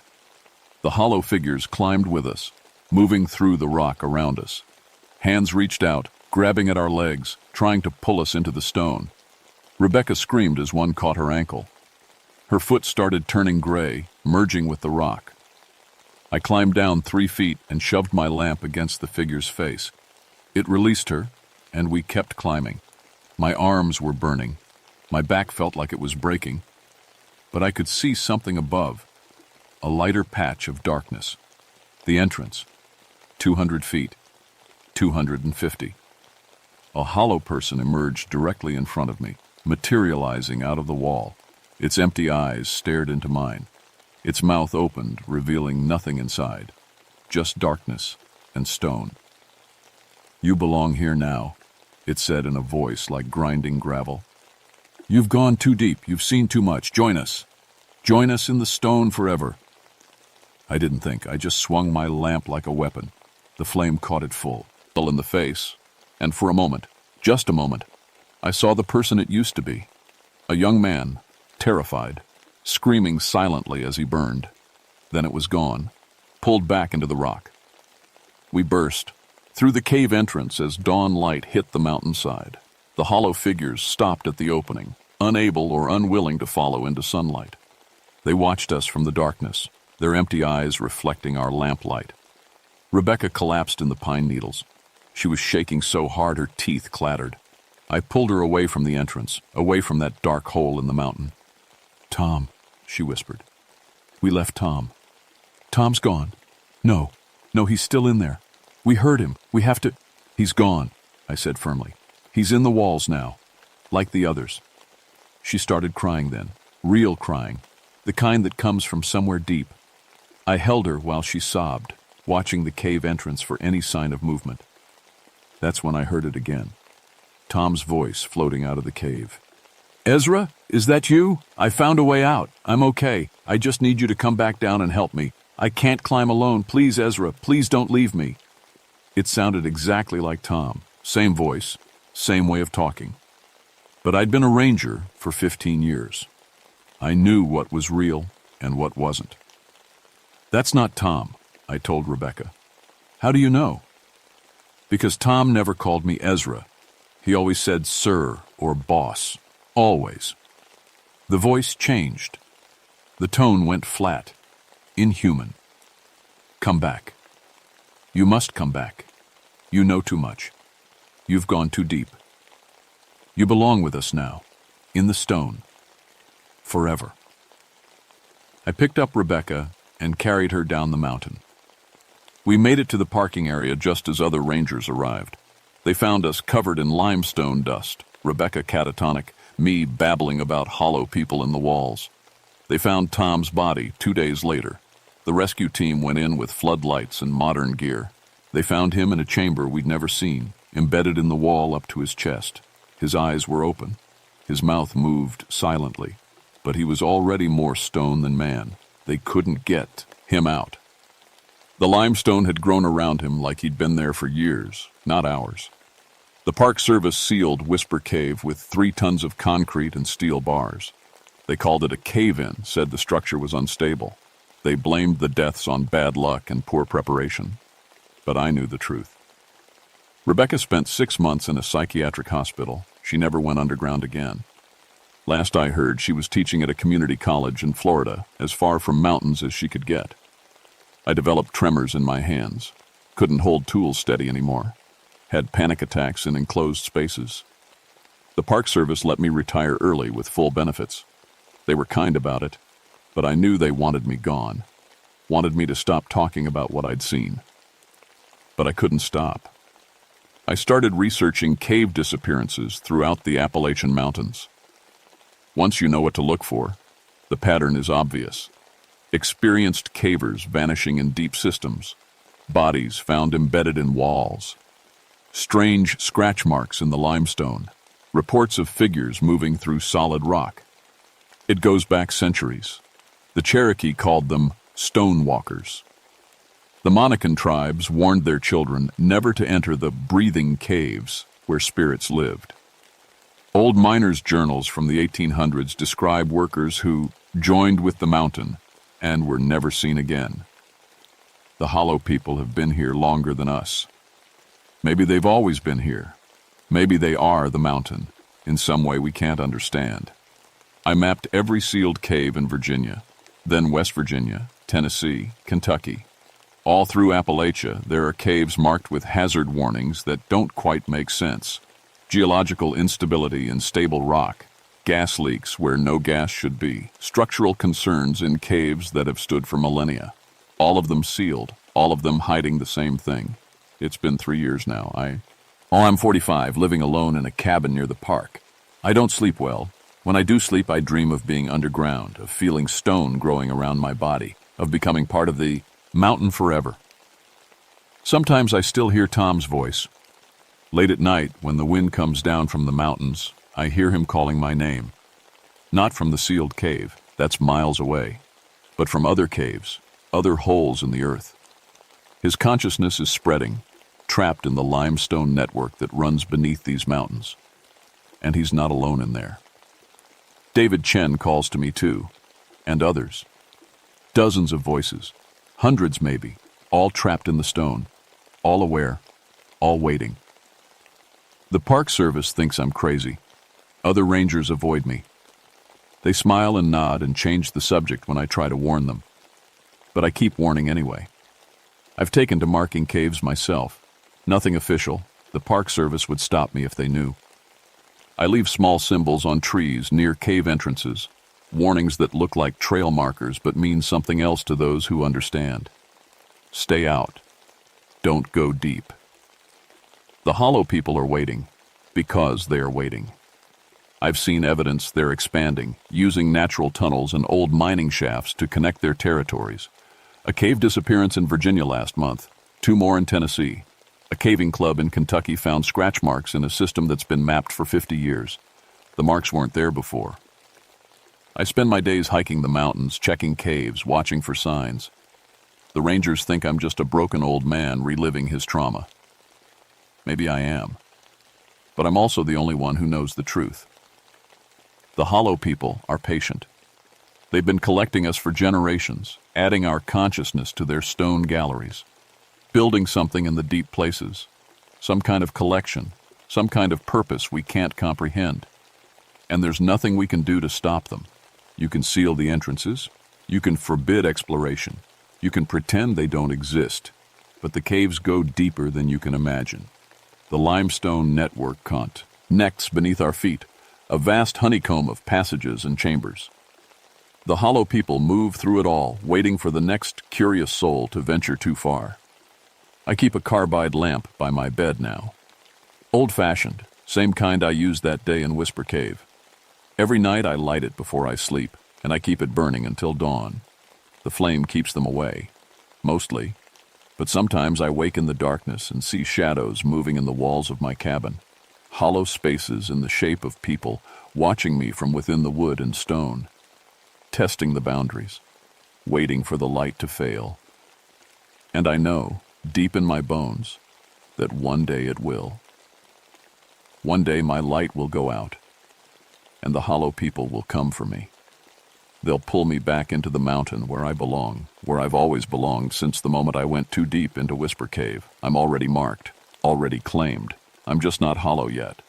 The hollow figures climbed with us, moving through the rock around us. Hands reached out, grabbing at our legs, trying to pull us into the stone. Rebecca screamed as one caught her ankle. Her foot started turning gray, merging with the rock. I climbed down 3 feet and shoved my lamp against the figure's face. It released her, and we kept climbing. My arms were burning. My back felt like it was breaking. But I could see something above, a lighter patch of darkness. The entrance, 200 feet, 250. A hollow person emerged directly in front of me, materializing out of the wall. Its empty eyes stared into mine. Its mouth opened, revealing nothing inside, just darkness and stone. "You belong here now," it said in a voice like grinding gravel. "You've gone too deep, you've seen too much, join us. Join us in the stone forever." I didn't think, I just swung my lamp like a weapon. The flame caught it full in the face, and for a moment, just a moment, I saw the person it used to be. A young man, terrified, screaming silently as he burned. Then it was gone, pulled back into the rock. We burst through the cave entrance as dawn light hit the mountainside. The hollow figures stopped at the opening, unable or unwilling to follow into sunlight. They watched us from the darkness, their empty eyes reflecting our lamplight. Rebecca collapsed in the pine needles. She was shaking so hard her teeth clattered. I pulled her away from the entrance, away from that dark hole in the mountain. "Tom," she whispered. "We left Tom. Tom's gone." No, he's still in there. We heard him. We have to—" "He's gone," I said firmly. "He's in the walls now, like the others." She started crying then, real crying, the kind that comes from somewhere deep. I held her while she sobbed, watching the cave entrance for any sign of movement. That's when I heard it again. Tom's voice floating out of the cave. "Ezra, is that you? I found a way out. I'm okay. I just need you to come back down and help me. I can't climb alone. Please, Ezra, please don't leave me." It sounded exactly like Tom. Same voice, same way of talking. But I'd been a ranger for 15 years. I knew what was real and what wasn't. "That's not Tom," I told Rebecca. "How do you know?" "Because Tom never called me Ezra. He always said sir or boss. Always." The voice changed. The tone went flat, inhuman. "Come back. You must come back. You know too much. You've gone too deep. You belong with us now, in the stone. Forever." I picked up Rebecca and carried her down the mountain. We made it to the parking area just as other rangers arrived. They found us covered in limestone dust, Rebecca catatonic, me babbling about hollow people in the walls. They found Tom's body 2 days later. The rescue team went in with floodlights and modern gear. They found him in a chamber we'd never seen, embedded in the wall up to his chest. His eyes were open. His mouth moved silently, but he was already more stone than man. They couldn't get him out. The limestone had grown around him like he'd been there for years, not hours. The Park Service sealed Whisper Cave with 3 tons of concrete and steel bars. They called it a cave-in, said the structure was unstable. They blamed the deaths on bad luck and poor preparation. But I knew the truth. Rebecca spent 6 months in a psychiatric hospital. She never went underground again. Last I heard, she was teaching at a community college in Florida, as far from mountains as she could get. I developed tremors in my hands, couldn't hold tools steady anymore, had panic attacks in enclosed spaces. The Park Service let me retire early with full benefits. They were kind about it, but I knew they wanted me gone, wanted me to stop talking about what I'd seen. But I couldn't stop. I started researching cave disappearances throughout the Appalachian Mountains. Once you know what to look for, the pattern is obvious. Experienced cavers vanishing in deep systems, bodies found embedded in walls, strange scratch marks in the limestone, reports of figures moving through solid rock. It goes back centuries. The Cherokee called them stonewalkers. The Monacan tribes warned their children never to enter the breathing caves where spirits lived. Old miners' journals from the 1800s describe workers who joined with the mountain and were never seen again. The Hollow people have been here longer than us. Maybe they've always been here. Maybe they are the mountain, in some way we can't understand. I mapped every sealed cave in Virginia, then West Virginia, Tennessee, Kentucky. All through Appalachia, there are caves marked with hazard warnings that don't quite make sense. Geological instability in stable rock, gas leaks where no gas should be, structural concerns in caves that have stood for millennia. All of them sealed, all of them hiding the same thing. It's been 3 years now. I'm 45, living alone in a cabin near the park. I don't sleep well. When I do sleep, I dream of being underground, of feeling stone growing around my body, of becoming part of the mountain forever. Sometimes I still hear Tom's voice. Late at night, when the wind comes down from the mountains, I hear him calling my name. Not from the sealed cave, that's miles away, but from other caves, other holes in the earth. His consciousness is spreading, trapped in the limestone network that runs beneath these mountains. And he's not alone in there. David Chen calls to me too, and others. Dozens of voices, hundreds maybe, all trapped in the stone, all aware, all waiting. The Park Service thinks I'm crazy. Other rangers avoid me. They smile and nod and change the subject when I try to warn them. But I keep warning anyway. I've taken to marking caves myself. Nothing official. The Park Service would stop me if they knew. I leave small symbols on trees near cave entrances, warnings that look like trail markers but mean something else to those who understand. Stay out. Don't go deep. The Hollow people are waiting, because they are waiting. I've seen evidence they're expanding, using natural tunnels and old mining shafts to connect their territories. A cave disappearance in Virginia last month, 2 more in Tennessee. A caving club in Kentucky found scratch marks in a system that's been mapped for 50 years. The marks weren't there before. I spend my days hiking the mountains, checking caves, watching for signs. The rangers think I'm just a broken old man reliving his trauma. Maybe I am. But I'm also the only one who knows the truth. The Hollow people are patient. They've been collecting us for generations, adding our consciousness to their stone galleries, building something in the deep places, some kind of collection, some kind of purpose we can't comprehend. And there's nothing we can do to stop them. You can seal the entrances, you can forbid exploration, you can pretend they don't exist, but the caves go deeper than you can imagine. The limestone network connects beneath our feet, a vast honeycomb of passages and chambers. The Hollow people move through it all, waiting for the next curious soul to venture too far. I keep a carbide lamp by my bed now. Old-fashioned, same kind I used that day in Whisper Cave. Every night I light it before I sleep, and I keep it burning until dawn. The flame keeps them away, mostly. But sometimes I wake in the darkness and see shadows moving in the walls of my cabin, hollow spaces in the shape of people watching me from within the wood and stone, testing the boundaries, waiting for the light to fail. And I know, deep in my bones, that one day it will. One day my light will go out, and the Hollow people will come for me. They'll pull me back into the mountain where I belong, where I've always belonged since the moment I went too deep into Whisper Cave. I'm already marked, already claimed. I'm just not hollow yet.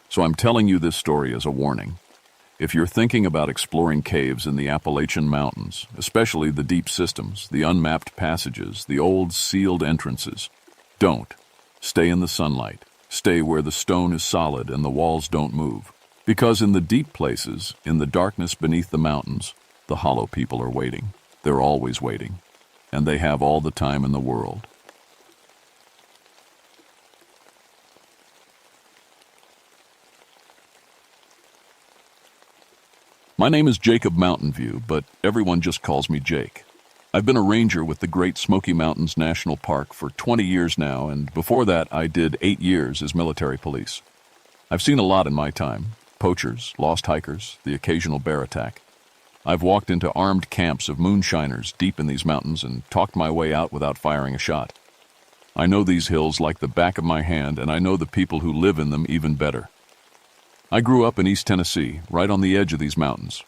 So I'm telling you this story as a warning. If you're thinking about exploring caves in the Appalachian Mountains, especially the deep systems, the unmapped passages, the old sealed entrances, don't. Stay in the sunlight. Stay where the stone is solid and the walls don't move. Because in the deep places, in the darkness beneath the mountains, the hollow people are waiting. They're always waiting. And they have all the time in the world. My name is Jacob Mountain View, but everyone just calls me Jake. I've been a ranger with the Great Smoky Mountains National Park for 20 years now, and before that I did 8 years as military police. I've seen a lot in my time: poachers, lost hikers, the occasional bear attack. I've walked into armed camps of moonshiners deep in these mountains and talked my way out without firing a shot. I know these hills like the back of my hand, and I know the people who live in them even better. I grew up in East Tennessee, right on the edge of these mountains.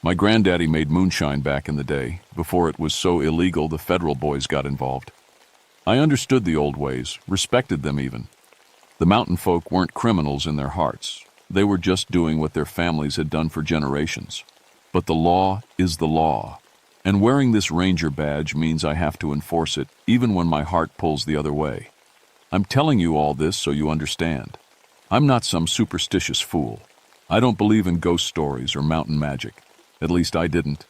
My granddaddy made moonshine back in the day, before it was so illegal the federal boys got involved. I understood the old ways, respected them even. The mountain folk weren't criminals in their hearts. They were just doing what their families had done for generations. But the law is the law, and wearing this ranger badge means I have to enforce it, even when my heart pulls the other way. I'm telling you all this so you understand. I'm not some superstitious fool. I don't believe in ghost stories or mountain magic. At least I didn't.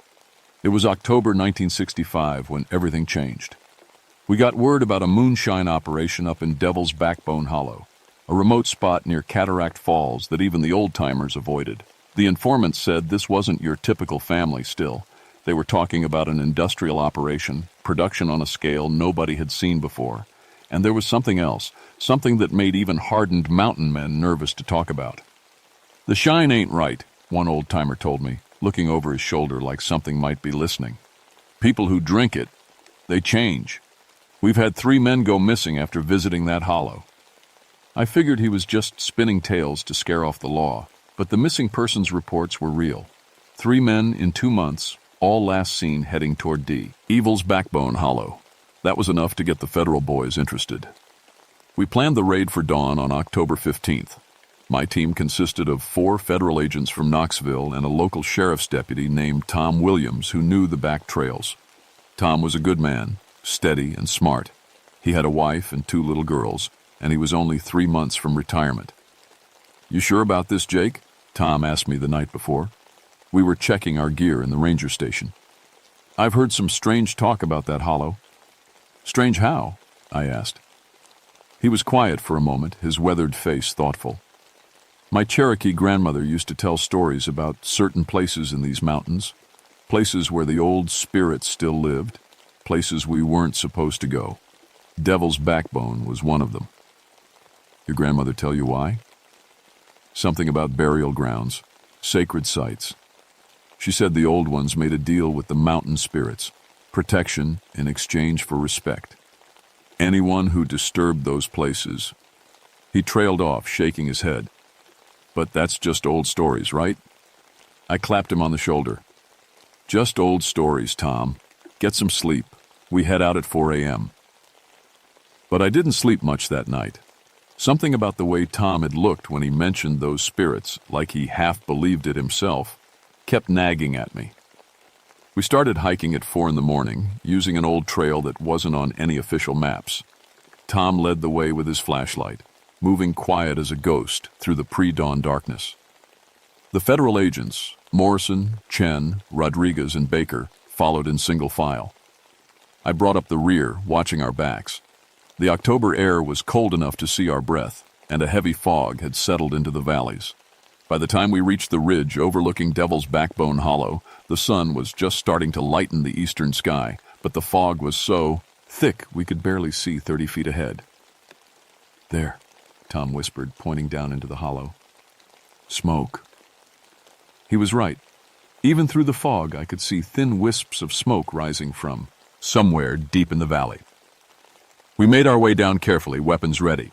It was October 1965 when everything changed. We got word about a moonshine operation up in Devil's Backbone Hollow, a remote spot near Cataract Falls that even the old-timers avoided. The informant said this wasn't your typical family still. They were talking about an industrial operation, production on a scale nobody had seen before. And there was something else, something that made even hardened mountain men nervous to talk about. "The shine ain't right," one old-timer told me, looking over his shoulder like something might be listening. "People who drink it, they change. We've had 3 men go missing after visiting that hollow." I figured he was just spinning tales to scare off the law, but the missing persons reports were real. 3 men in 2 months, all last seen heading toward Devil's Backbone Hollow. That was enough to get the federal boys interested. We planned the raid for dawn on October 15th. My team consisted of 4 federal agents from Knoxville and a local sheriff's deputy named Tom Williams who knew the back trails. Tom was a good man, steady and smart. He had a wife and 2 little girls, and he was only 3 months from retirement. "You sure about this, Jake?" Tom asked me the night before. We were checking our gear in the ranger station. "I've heard some strange talk about that hollow." "Strange how?" I asked. He was quiet for a moment, his weathered face thoughtful. "My Cherokee grandmother used to tell stories about certain places in these mountains, places where the old spirits still lived, places we weren't supposed to go. Devil's Backbone was one of them." "Your grandmother tell you why?" "Something about burial grounds, sacred sites. She said the old ones made a deal with the mountain spirits, protection in exchange for respect. Anyone who disturbed those places..." He trailed off, shaking his head. "But that's just old stories, right?" I clapped him on the shoulder. "Just old stories, Tom. Get some sleep. We head out at 4 a.m. But I didn't sleep much that night. Something about the way Tom had looked when he mentioned those spirits, like he half believed it himself, kept nagging at me. We started hiking at 4 in the morning, using an old trail that wasn't on any official maps. Tom led the way with his flashlight, moving quiet as a ghost through the pre-dawn darkness. The federal agents, Morrison, Chen, Rodriguez, and Baker, followed in single file. I brought up the rear, watching our backs. The October air was cold enough to see our breath, and a heavy fog had settled into the valleys. By the time we reached the ridge overlooking Devil's Backbone Hollow, the sun was just starting to lighten the eastern sky, but the fog was so thick we could barely see 30 feet ahead. "There," Tom whispered, pointing down into the hollow. "Smoke." He was right. Even through the fog, I could see thin wisps of smoke rising from somewhere deep in the valley. We made our way down carefully, weapons ready.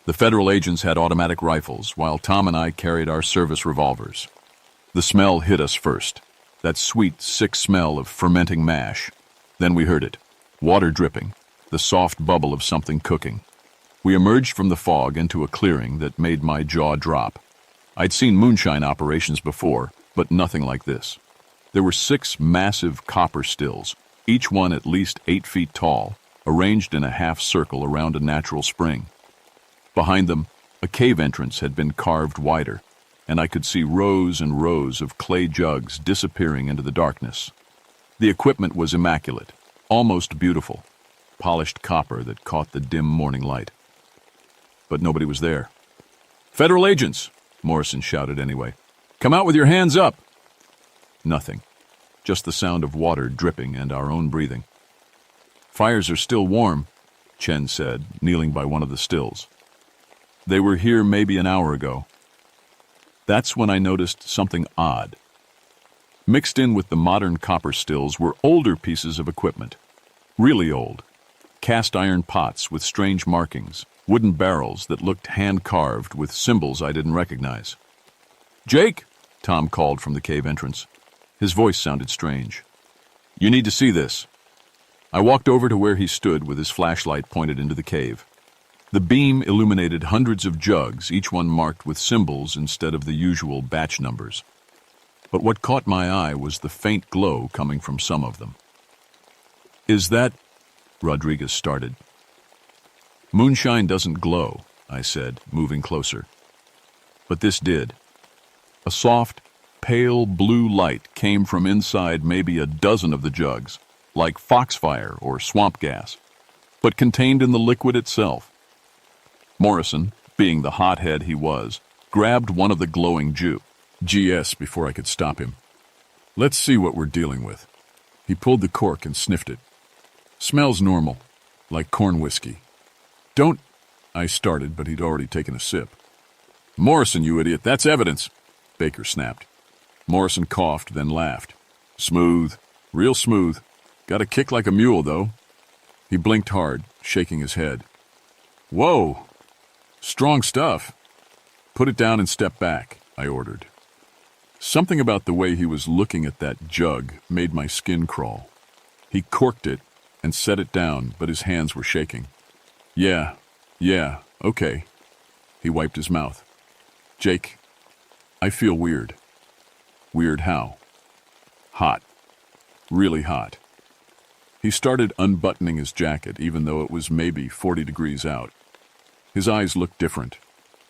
The federal agents had automatic rifles, while Tom and I carried our service revolvers. The smell hit us first, that sweet, sick smell of fermenting mash. Then we heard it, water dripping, the soft bubble of something cooking. We emerged from the fog into a clearing that made my jaw drop. I'd seen moonshine operations before, but nothing like this. There were 6 massive copper stills, each one at least 8 feet tall, arranged in a half circle around a natural spring. Behind them, a cave entrance had been carved wider, and I could see rows and rows of clay jugs disappearing into the darkness. The equipment was immaculate, almost beautiful, polished copper that caught the dim morning light. But nobody was there. "Federal agents!" Morrison shouted anyway. "Come out with your hands up!" Nothing. Just the sound of water dripping and our own breathing. "Fires are still warm," Chen said, kneeling by one of the stills. "They were here maybe an hour ago." That's when I noticed something odd. Mixed in with the modern copper stills were older pieces of equipment. Really old. Cast iron pots with strange markings, wooden barrels that looked hand-carved with symbols I didn't recognize. "Jake!" Tom called from the cave entrance. His voice sounded strange. "You need to see this." I walked over to where he stood with his flashlight pointed into the cave. The beam illuminated hundreds of jugs, each one marked with symbols instead of the usual batch numbers. But what caught my eye was the faint glow coming from some of them. "Is that—" Rodriguez started. "Moonshine doesn't glow," I said, moving closer. But this did. A soft, pale blue light came from inside maybe a dozen of the jugs, like foxfire or swamp gas, but contained in the liquid itself. Morrison, being the hothead he was, grabbed one of the glowing GS before I could stop him. "Let's see what we're dealing with." He pulled the cork and sniffed it. "Smells normal, like corn whiskey." "Don't—" I started, but he'd already taken a sip. "Morrison, you idiot, that's evidence," Baker snapped. Morrison coughed, then laughed. "Smooth, real smooth. Got a kick like a mule, though." He blinked hard, shaking his head. "Whoa! Strong stuff." "Put it down and step back," I ordered. Something about the way he was looking at that jug made my skin crawl. He corked it and set it down, but his hands were shaking. Yeah, okay." He wiped his mouth. "Jake, I feel weird." "Weird how?" "Hot. Really hot." He started unbuttoning his jacket, even though it was maybe 40 degrees out. His eyes looked different.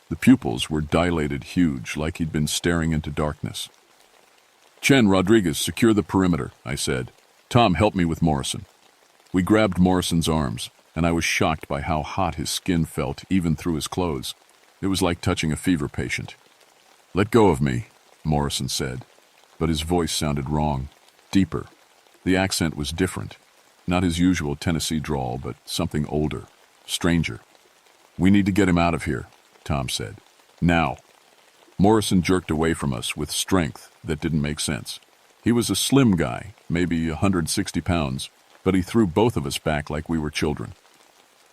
The pupils were dilated huge, like he'd been staring into darkness. "Chen, Rodriguez, secure the perimeter," I said. "Tom, help me with Morrison." We grabbed Morrison's arms, and I was shocked by how hot his skin felt, even through his clothes. It was like touching a fever patient. "Let go of me," Morrison said, but his voice sounded wrong, deeper. The accent was different, not his usual Tennessee drawl, but something older, stranger. "We need to get him out of here," Tom said. "Now." Morrison jerked away from us with strength that didn't make sense. He was a slim guy, maybe 160 pounds, but he threw both of us back like we were children.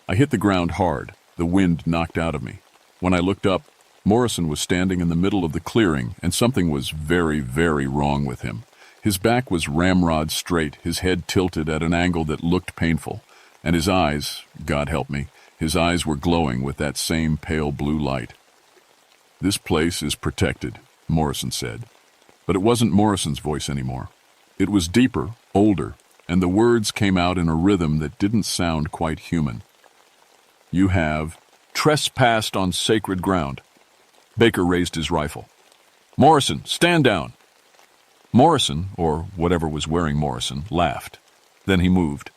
I hit the ground hard, the wind knocked out of me. When I looked up, Morrison was standing in the middle of the clearing, and something was very, very wrong with him. His back was ramrod straight, his head tilted at an angle that looked painful, and his eyes, God help me, his eyes were glowing with that same pale blue light. "This place is protected," Morrison said. But it wasn't Morrison's voice anymore. It was deeper, older, and the words came out in a rhythm that didn't sound quite human. "You have trespassed on sacred ground." Baker raised his rifle. "Morrison, stand down." Morrison, or whatever was wearing Morrison, laughed. Then he moved.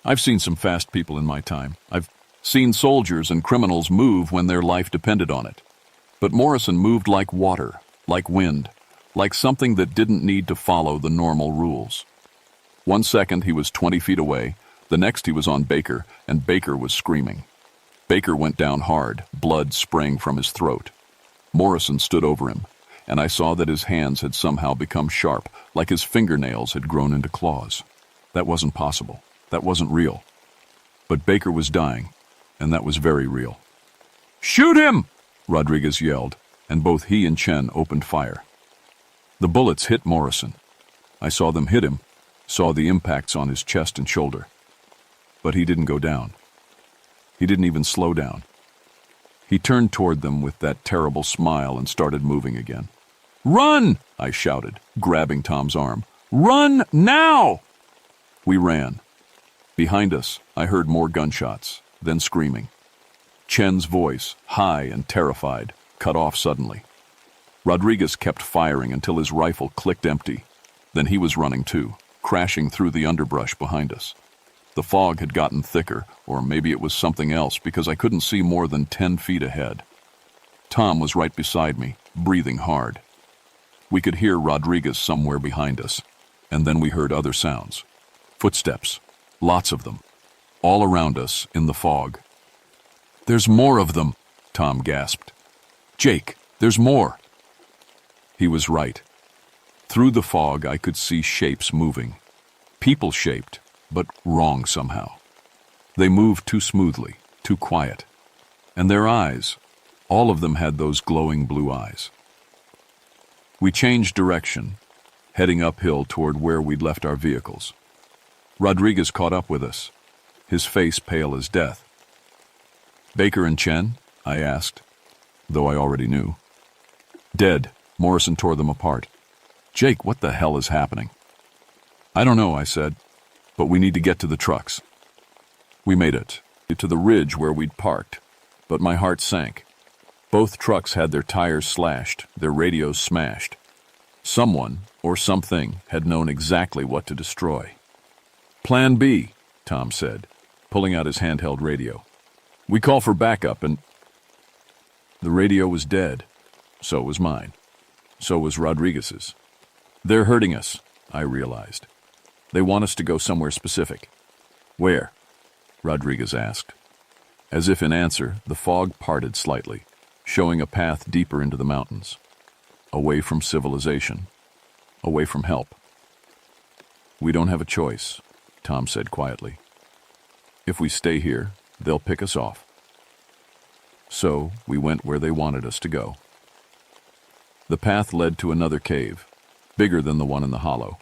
I've seen some fast people in my time. I've seen soldiers and criminals move when their life depended on it. But Morrison moved like water, like wind, like something that didn't need to follow the normal rules. 1 second he was 20 feet away, the next he was on Baker, and Baker was screaming. Baker went down hard, blood spraying from his throat. Morrison stood over him, and I saw that his hands had somehow become sharp, like his fingernails had grown into claws. That wasn't possible. That wasn't real. But Baker was dying, and that was very real. "Shoot him!" Rodriguez yelled, and both he and Chen opened fire. The bullets hit Morrison. I saw them hit him, saw the impacts on his chest and shoulder. But he didn't go down. He didn't even slow down. He turned toward them with that terrible smile and started moving again. "Run!" I shouted, grabbing Tom's arm. "Run now!" We ran. Behind us, I heard more gunshots, then screaming. Chen's voice, high and terrified, cut off suddenly. Rodriguez kept firing until his rifle clicked empty. Then he was running too, crashing through the underbrush behind us. The fog had gotten thicker, or maybe it was something else, because I couldn't see more than 10 feet ahead. Tom was right beside me, breathing hard. We could hear Rodriguez somewhere behind us, and then we heard other sounds. Footsteps, lots of them, all around us in the fog. "There's more of them," Tom gasped. "Jake, there's more." He was right. Through the fog, I could see shapes moving. People-shaped, but wrong somehow. They moved too smoothly, too quiet. And their eyes, all of them had those glowing blue eyes. We changed direction, heading uphill toward where we'd left our vehicles. Rodriguez caught up with us, his face pale as death. "Baker and Chen?" I asked, though I already knew. "Dead." Morrison tore them apart. "Jake, what the hell is happening?" "I don't know," I said, "but we need to get to the trucks." We made it to the ridge where we'd parked, but my heart sank. Both trucks had their tires slashed, their radios smashed. Someone, or something, had known exactly what to destroy. "Plan B," Tom said, pulling out his handheld radio. "We call for backup and—" The radio was dead. So was mine. So was Rodriguez's. "They're hurting us," I realized. "They want us to go somewhere specific." "Where?" Rodriguez asked. As if in answer, the fog parted slightly, showing a path deeper into the mountains. Away from civilization. Away from help. "We don't have a choice," Tom said quietly. "If we stay here, they'll pick us off." So we went where they wanted us to go. The path led to another cave, bigger than the one in the hollow.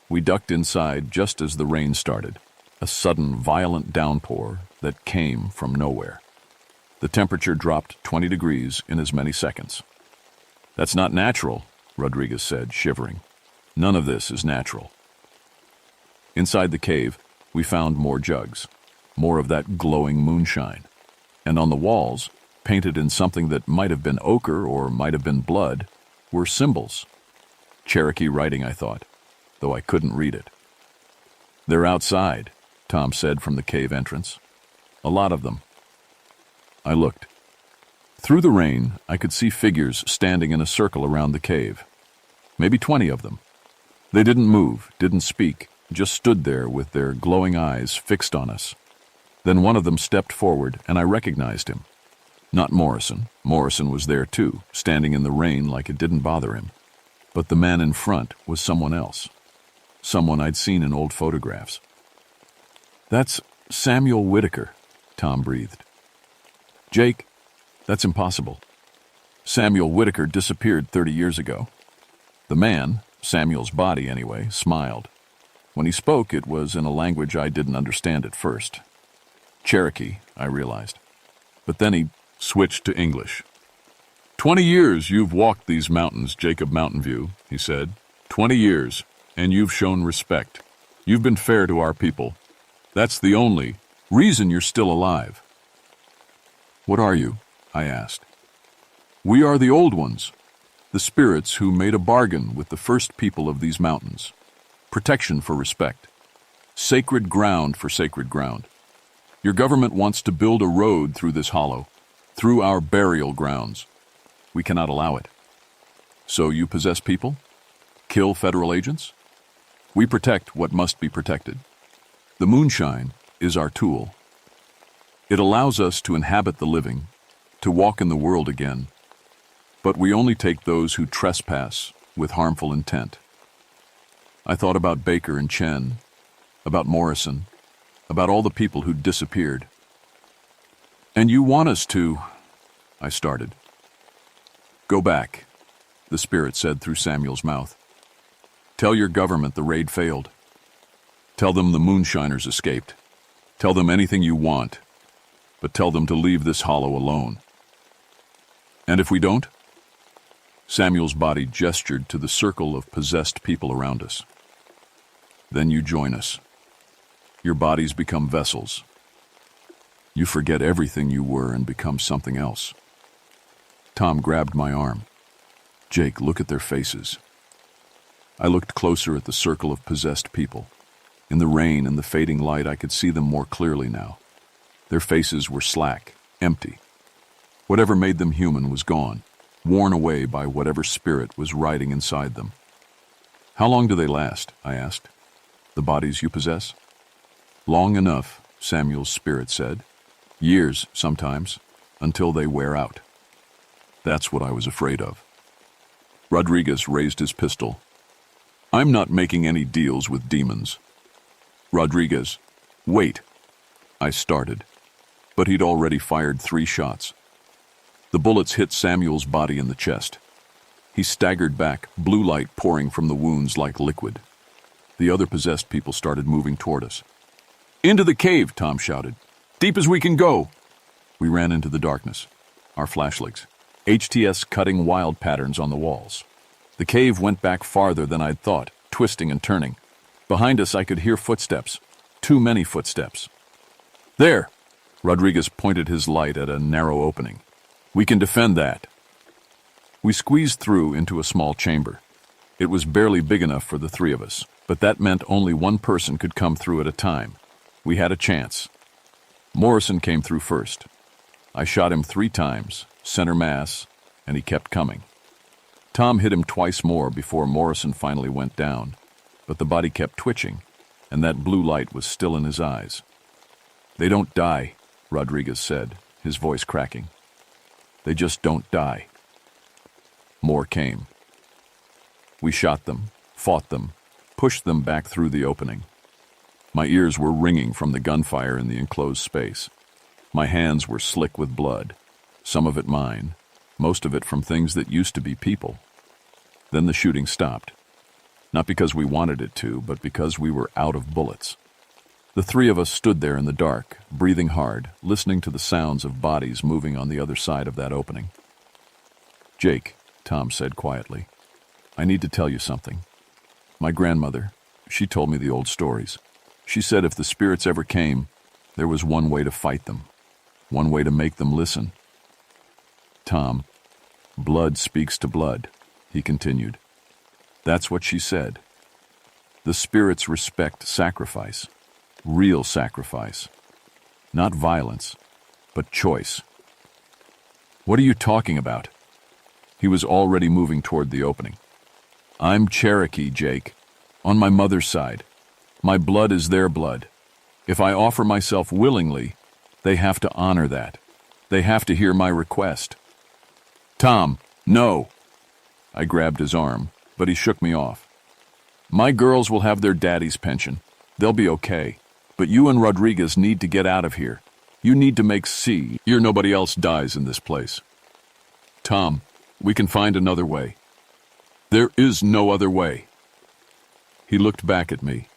We ducked inside just as the rain started, a sudden violent downpour that came from nowhere. The temperature dropped 20 degrees in as many seconds. "That's not natural," Rodriguez said, shivering. "None of this is natural." Inside the cave, we found more jugs, more of that glowing moonshine. And on the walls, painted in something that might have been ochre or might have been blood, were symbols. Cherokee writing, I thought, though I couldn't read it. "They're outside," Tom said from the cave entrance. "A lot of them." I looked. Through the rain, I could see figures standing in a circle around the cave. Maybe 20 of them. They didn't move, didn't speak, just stood there with their glowing eyes fixed on us. Then one of them stepped forward, and I recognized him. Not Morrison. Morrison was there too, standing in the rain like it didn't bother him. But the man in front was someone else. Someone I'd seen in old photographs. "That's Samuel Whitaker," Tom breathed. "Jake, that's impossible. Samuel Whitaker disappeared 30 years ago." The man, Samuel's body anyway, smiled. When he spoke, it was in a language I didn't understand at first. Cherokee, I realized. But then he switched to English. 20 years you've walked these mountains, Jacob Mountain View," he said. 20 years, and you've shown respect. You've been fair to our people. That's the only reason you're still alive." "What are you?" I asked. "We are the old ones, the spirits who made a bargain with the first people of these mountains. Protection for respect. Sacred ground for sacred ground. Your government wants to build a road through this hollow, through our burial grounds. We cannot allow it. So you possess people? Kill federal agents? We protect what must be protected. The moonshine is our tool. It allows us to inhabit the living, to walk in the world again. But we only take those who trespass with harmful intent." I thought about Baker and Chen, about Morrison, about all the people who'd disappeared. "And you want us to—" I started. "Go back," the spirit said through Samuel's mouth. "Tell your government the raid failed. Tell them the moonshiners escaped. Tell them anything you want, but tell them to leave this hollow alone. And if we don't? Samuel's body gestured to the circle of possessed people around us. Then you join us. Your bodies become vessels. You forget everything you were and become something else. Tom grabbed my arm. Jake, look at their faces. I looked closer at the circle of possessed people. In the rain and the fading light, I could see them more clearly now. Their faces were slack, empty. Whatever made them human was gone, worn away by whatever spirit was riding inside them. How long do they last? I asked. The bodies you possess? Long enough, Samuel's spirit said. Years, sometimes, until they wear out. That's what I was afraid of. Rodriguez raised his pistol. I'm not making any deals with demons. Rodriguez, wait. I started, but he'd already fired 3 shots. The bullets hit Samuel's body in the chest. He staggered back, blue light pouring from the wounds like liquid. The other possessed people started moving toward us. Into the cave, Tom shouted. Deep as we can go. We ran into the darkness, our flashlights, HTS cutting wild patterns on the walls. The cave went back farther than I'd thought, twisting and turning. Behind us I could hear footsteps, too many footsteps. There! Rodriguez pointed his light at a narrow opening. We can defend that. We squeezed through into a small chamber. It was barely big enough for the 3 of us, but that meant only one person could come through at a time. We had a chance. Morrison came through first. I shot him 3 times, center mass, and he kept coming. Tom hit him twice more before Morrison finally went down, but the body kept twitching, and that blue light was still in his eyes. They don't die, Rodriguez said, his voice cracking. They just don't die. More came. We shot them, fought them, pushed them back through the opening. My ears were ringing from the gunfire in the enclosed space. My hands were slick with blood, some of it mine, most of it from things that used to be people. Then the shooting stopped. Not because we wanted it to, but because we were out of bullets. The 3 of us stood there in the dark, breathing hard, listening to the sounds of bodies moving on the other side of that opening. Jake, Tom said quietly, I need to tell you something. My grandmother, she told me the old stories. She said if the spirits ever came, there was one way to fight them, one way to make them listen. Tom, blood speaks to blood, he continued. That's what she said. The spirits respect sacrifice, real sacrifice. Not violence, but choice. What are you talking about? He was already moving toward the opening. I'm Cherokee, Jake, on my mother's side. My blood is their blood. If I offer myself willingly, they have to honor that. They have to hear my request. Tom, no. I grabbed his arm, but he shook me off. My girls will have their daddy's pension. They'll be okay. But you and Rodriguez need to get out of here. You need to make nobody else dies in this place. Tom, we can find another way. There is no other way. He looked back at me,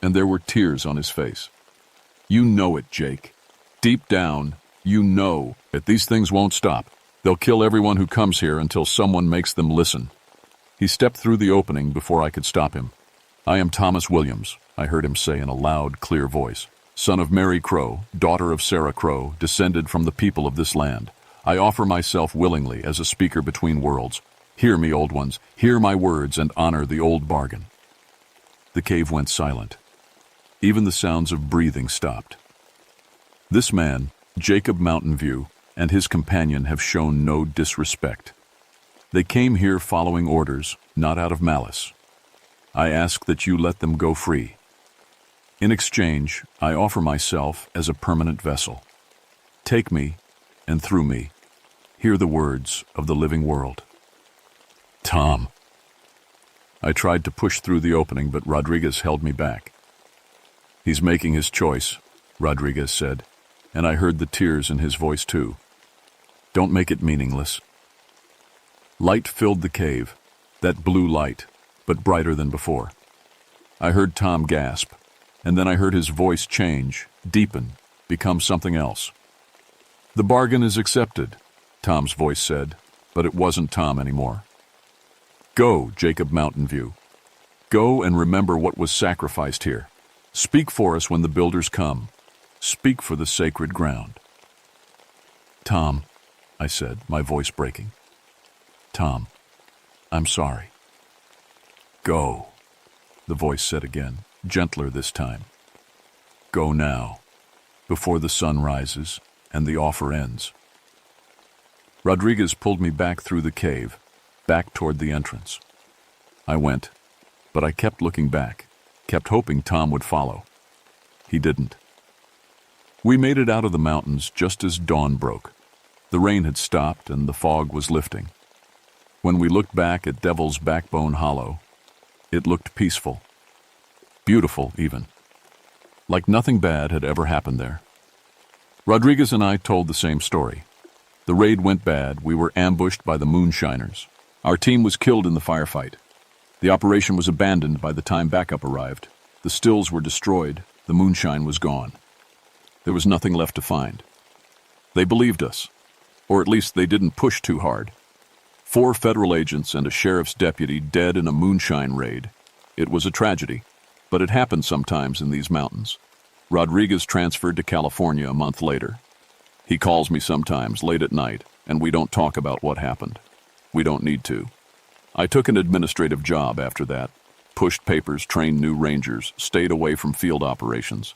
and there were tears on his face. You know it, Jake. Deep down, you know that these things won't stop. They'll kill everyone who comes here until someone makes them listen. He stepped through the opening before I could stop him. I am Thomas Williams, I heard him say in a loud, clear voice, son of Mary Crow, daughter of Sarah Crow, descended from the people of this land. I offer myself willingly as a speaker between worlds. Hear me, old ones, hear my words and honor the old bargain. The cave went silent. Even the sounds of breathing stopped. This man, Jacob Mountain View, and his companion have shown no disrespect. They came here following orders, not out of malice. I ask that you let them go free. In exchange, I offer myself as a permanent vessel. Take me, and through me, hear the words of the living world. Tom. I tried to push through the opening, but Rodriguez held me back. He's making his choice, Rodriguez said, and I heard the tears in his voice too. Don't make it meaningless. Light filled the cave, that blue light, but brighter than before. I heard Tom gasp, and then I heard his voice change, deepen, become something else. The bargain is accepted, Tom's voice said, But it wasn't Tom anymore. Go, Jacob Mountain View. Go and remember what was sacrificed here. Speak for us when the builders come. Speak for the sacred ground. Tom, I said, my voice breaking. Tom, I'm sorry. Go, the voice said again, gentler this time. Go now, before the sun rises and the offer ends. Rodriguez pulled me back through the cave, back toward the entrance. I went, but I kept looking back, kept hoping Tom would follow. He didn't. We made it out of the mountains just as dawn broke. The rain had stopped and the fog was lifting. When we looked back at Devil's Backbone Hollow, it looked peaceful. Beautiful, even. Like nothing bad had ever happened there. Rodriguez and I told the same story. The raid went bad. We were ambushed by the moonshiners. Our team was killed in the firefight. The operation was abandoned by the time backup arrived. The stills were destroyed. The moonshine was gone. There was nothing left to find. They believed us, or at least they didn't push too hard. 4 federal agents and a sheriff's deputy dead in a moonshine raid. It was a tragedy, but it happened sometimes in these mountains. Rodriguez transferred to California a month later. He calls me sometimes late at night, and we don't talk about what happened. We don't need to. I took an administrative job after that, pushed papers, trained new rangers, stayed away from field operations.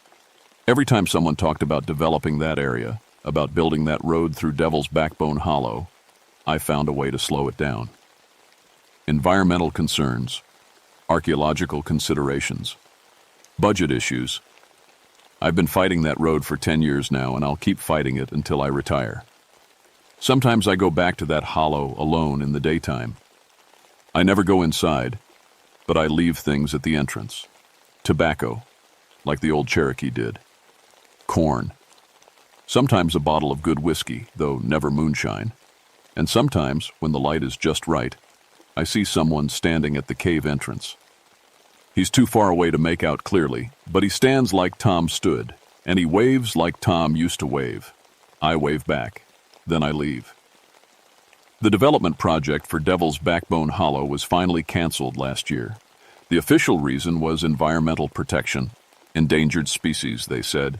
Every time someone talked about developing that area, about building that road through Devil's Backbone Hollow, I found a way to slow it down. Environmental concerns, archaeological considerations, budget issues. I've been fighting that road for 10 years now, and I'll keep fighting it until I retire. Sometimes I go back to that hollow alone in the daytime. I never go inside, but I leave things at the entrance. Tobacco, like the old Cherokee did. Corn. Sometimes a bottle of good whiskey, though never moonshine. And sometimes, when the light is just right, I see someone standing at the cave entrance. He's too far away to make out clearly, but he stands like Tom stood, and he waves like Tom used to wave. I wave back, then I leave. The development project for Devil's Backbone Hollow was finally canceled last year. The official reason was environmental protection. Endangered species, they said.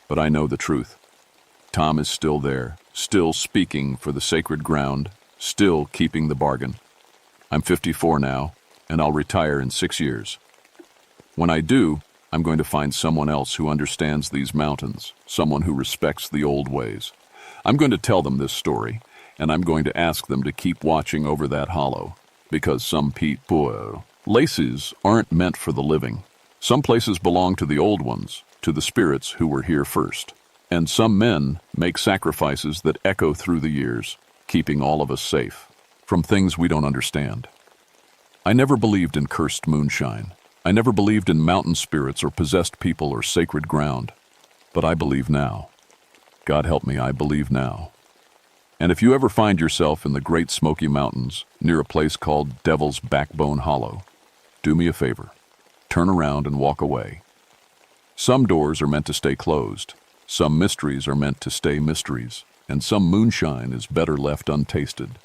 But I know the truth. Tom is still there, still speaking for the sacred ground, still keeping the bargain. I'm 54 now, and I'll retire in 6 years. When I do, I'm going to find someone else who understands these mountains, someone who respects the old ways. I'm going to tell them this story, and I'm going to ask them to keep watching over that hollow, because some places aren't meant for the living. Some places belong to the old ones, to the spirits who were here first. And some men make sacrifices that echo through the years, keeping all of us safe from things we don't understand. I never believed in cursed moonshine. I never believed in mountain spirits or possessed people or sacred ground. But I believe now. God help me, I believe now. And if you ever find yourself in the Great Smoky Mountains, near a place called Devil's Backbone Hollow, do me a favor. Turn around and walk away. Some doors are meant to stay closed. Some mysteries are meant to stay mysteries. And some moonshine is better left untasted.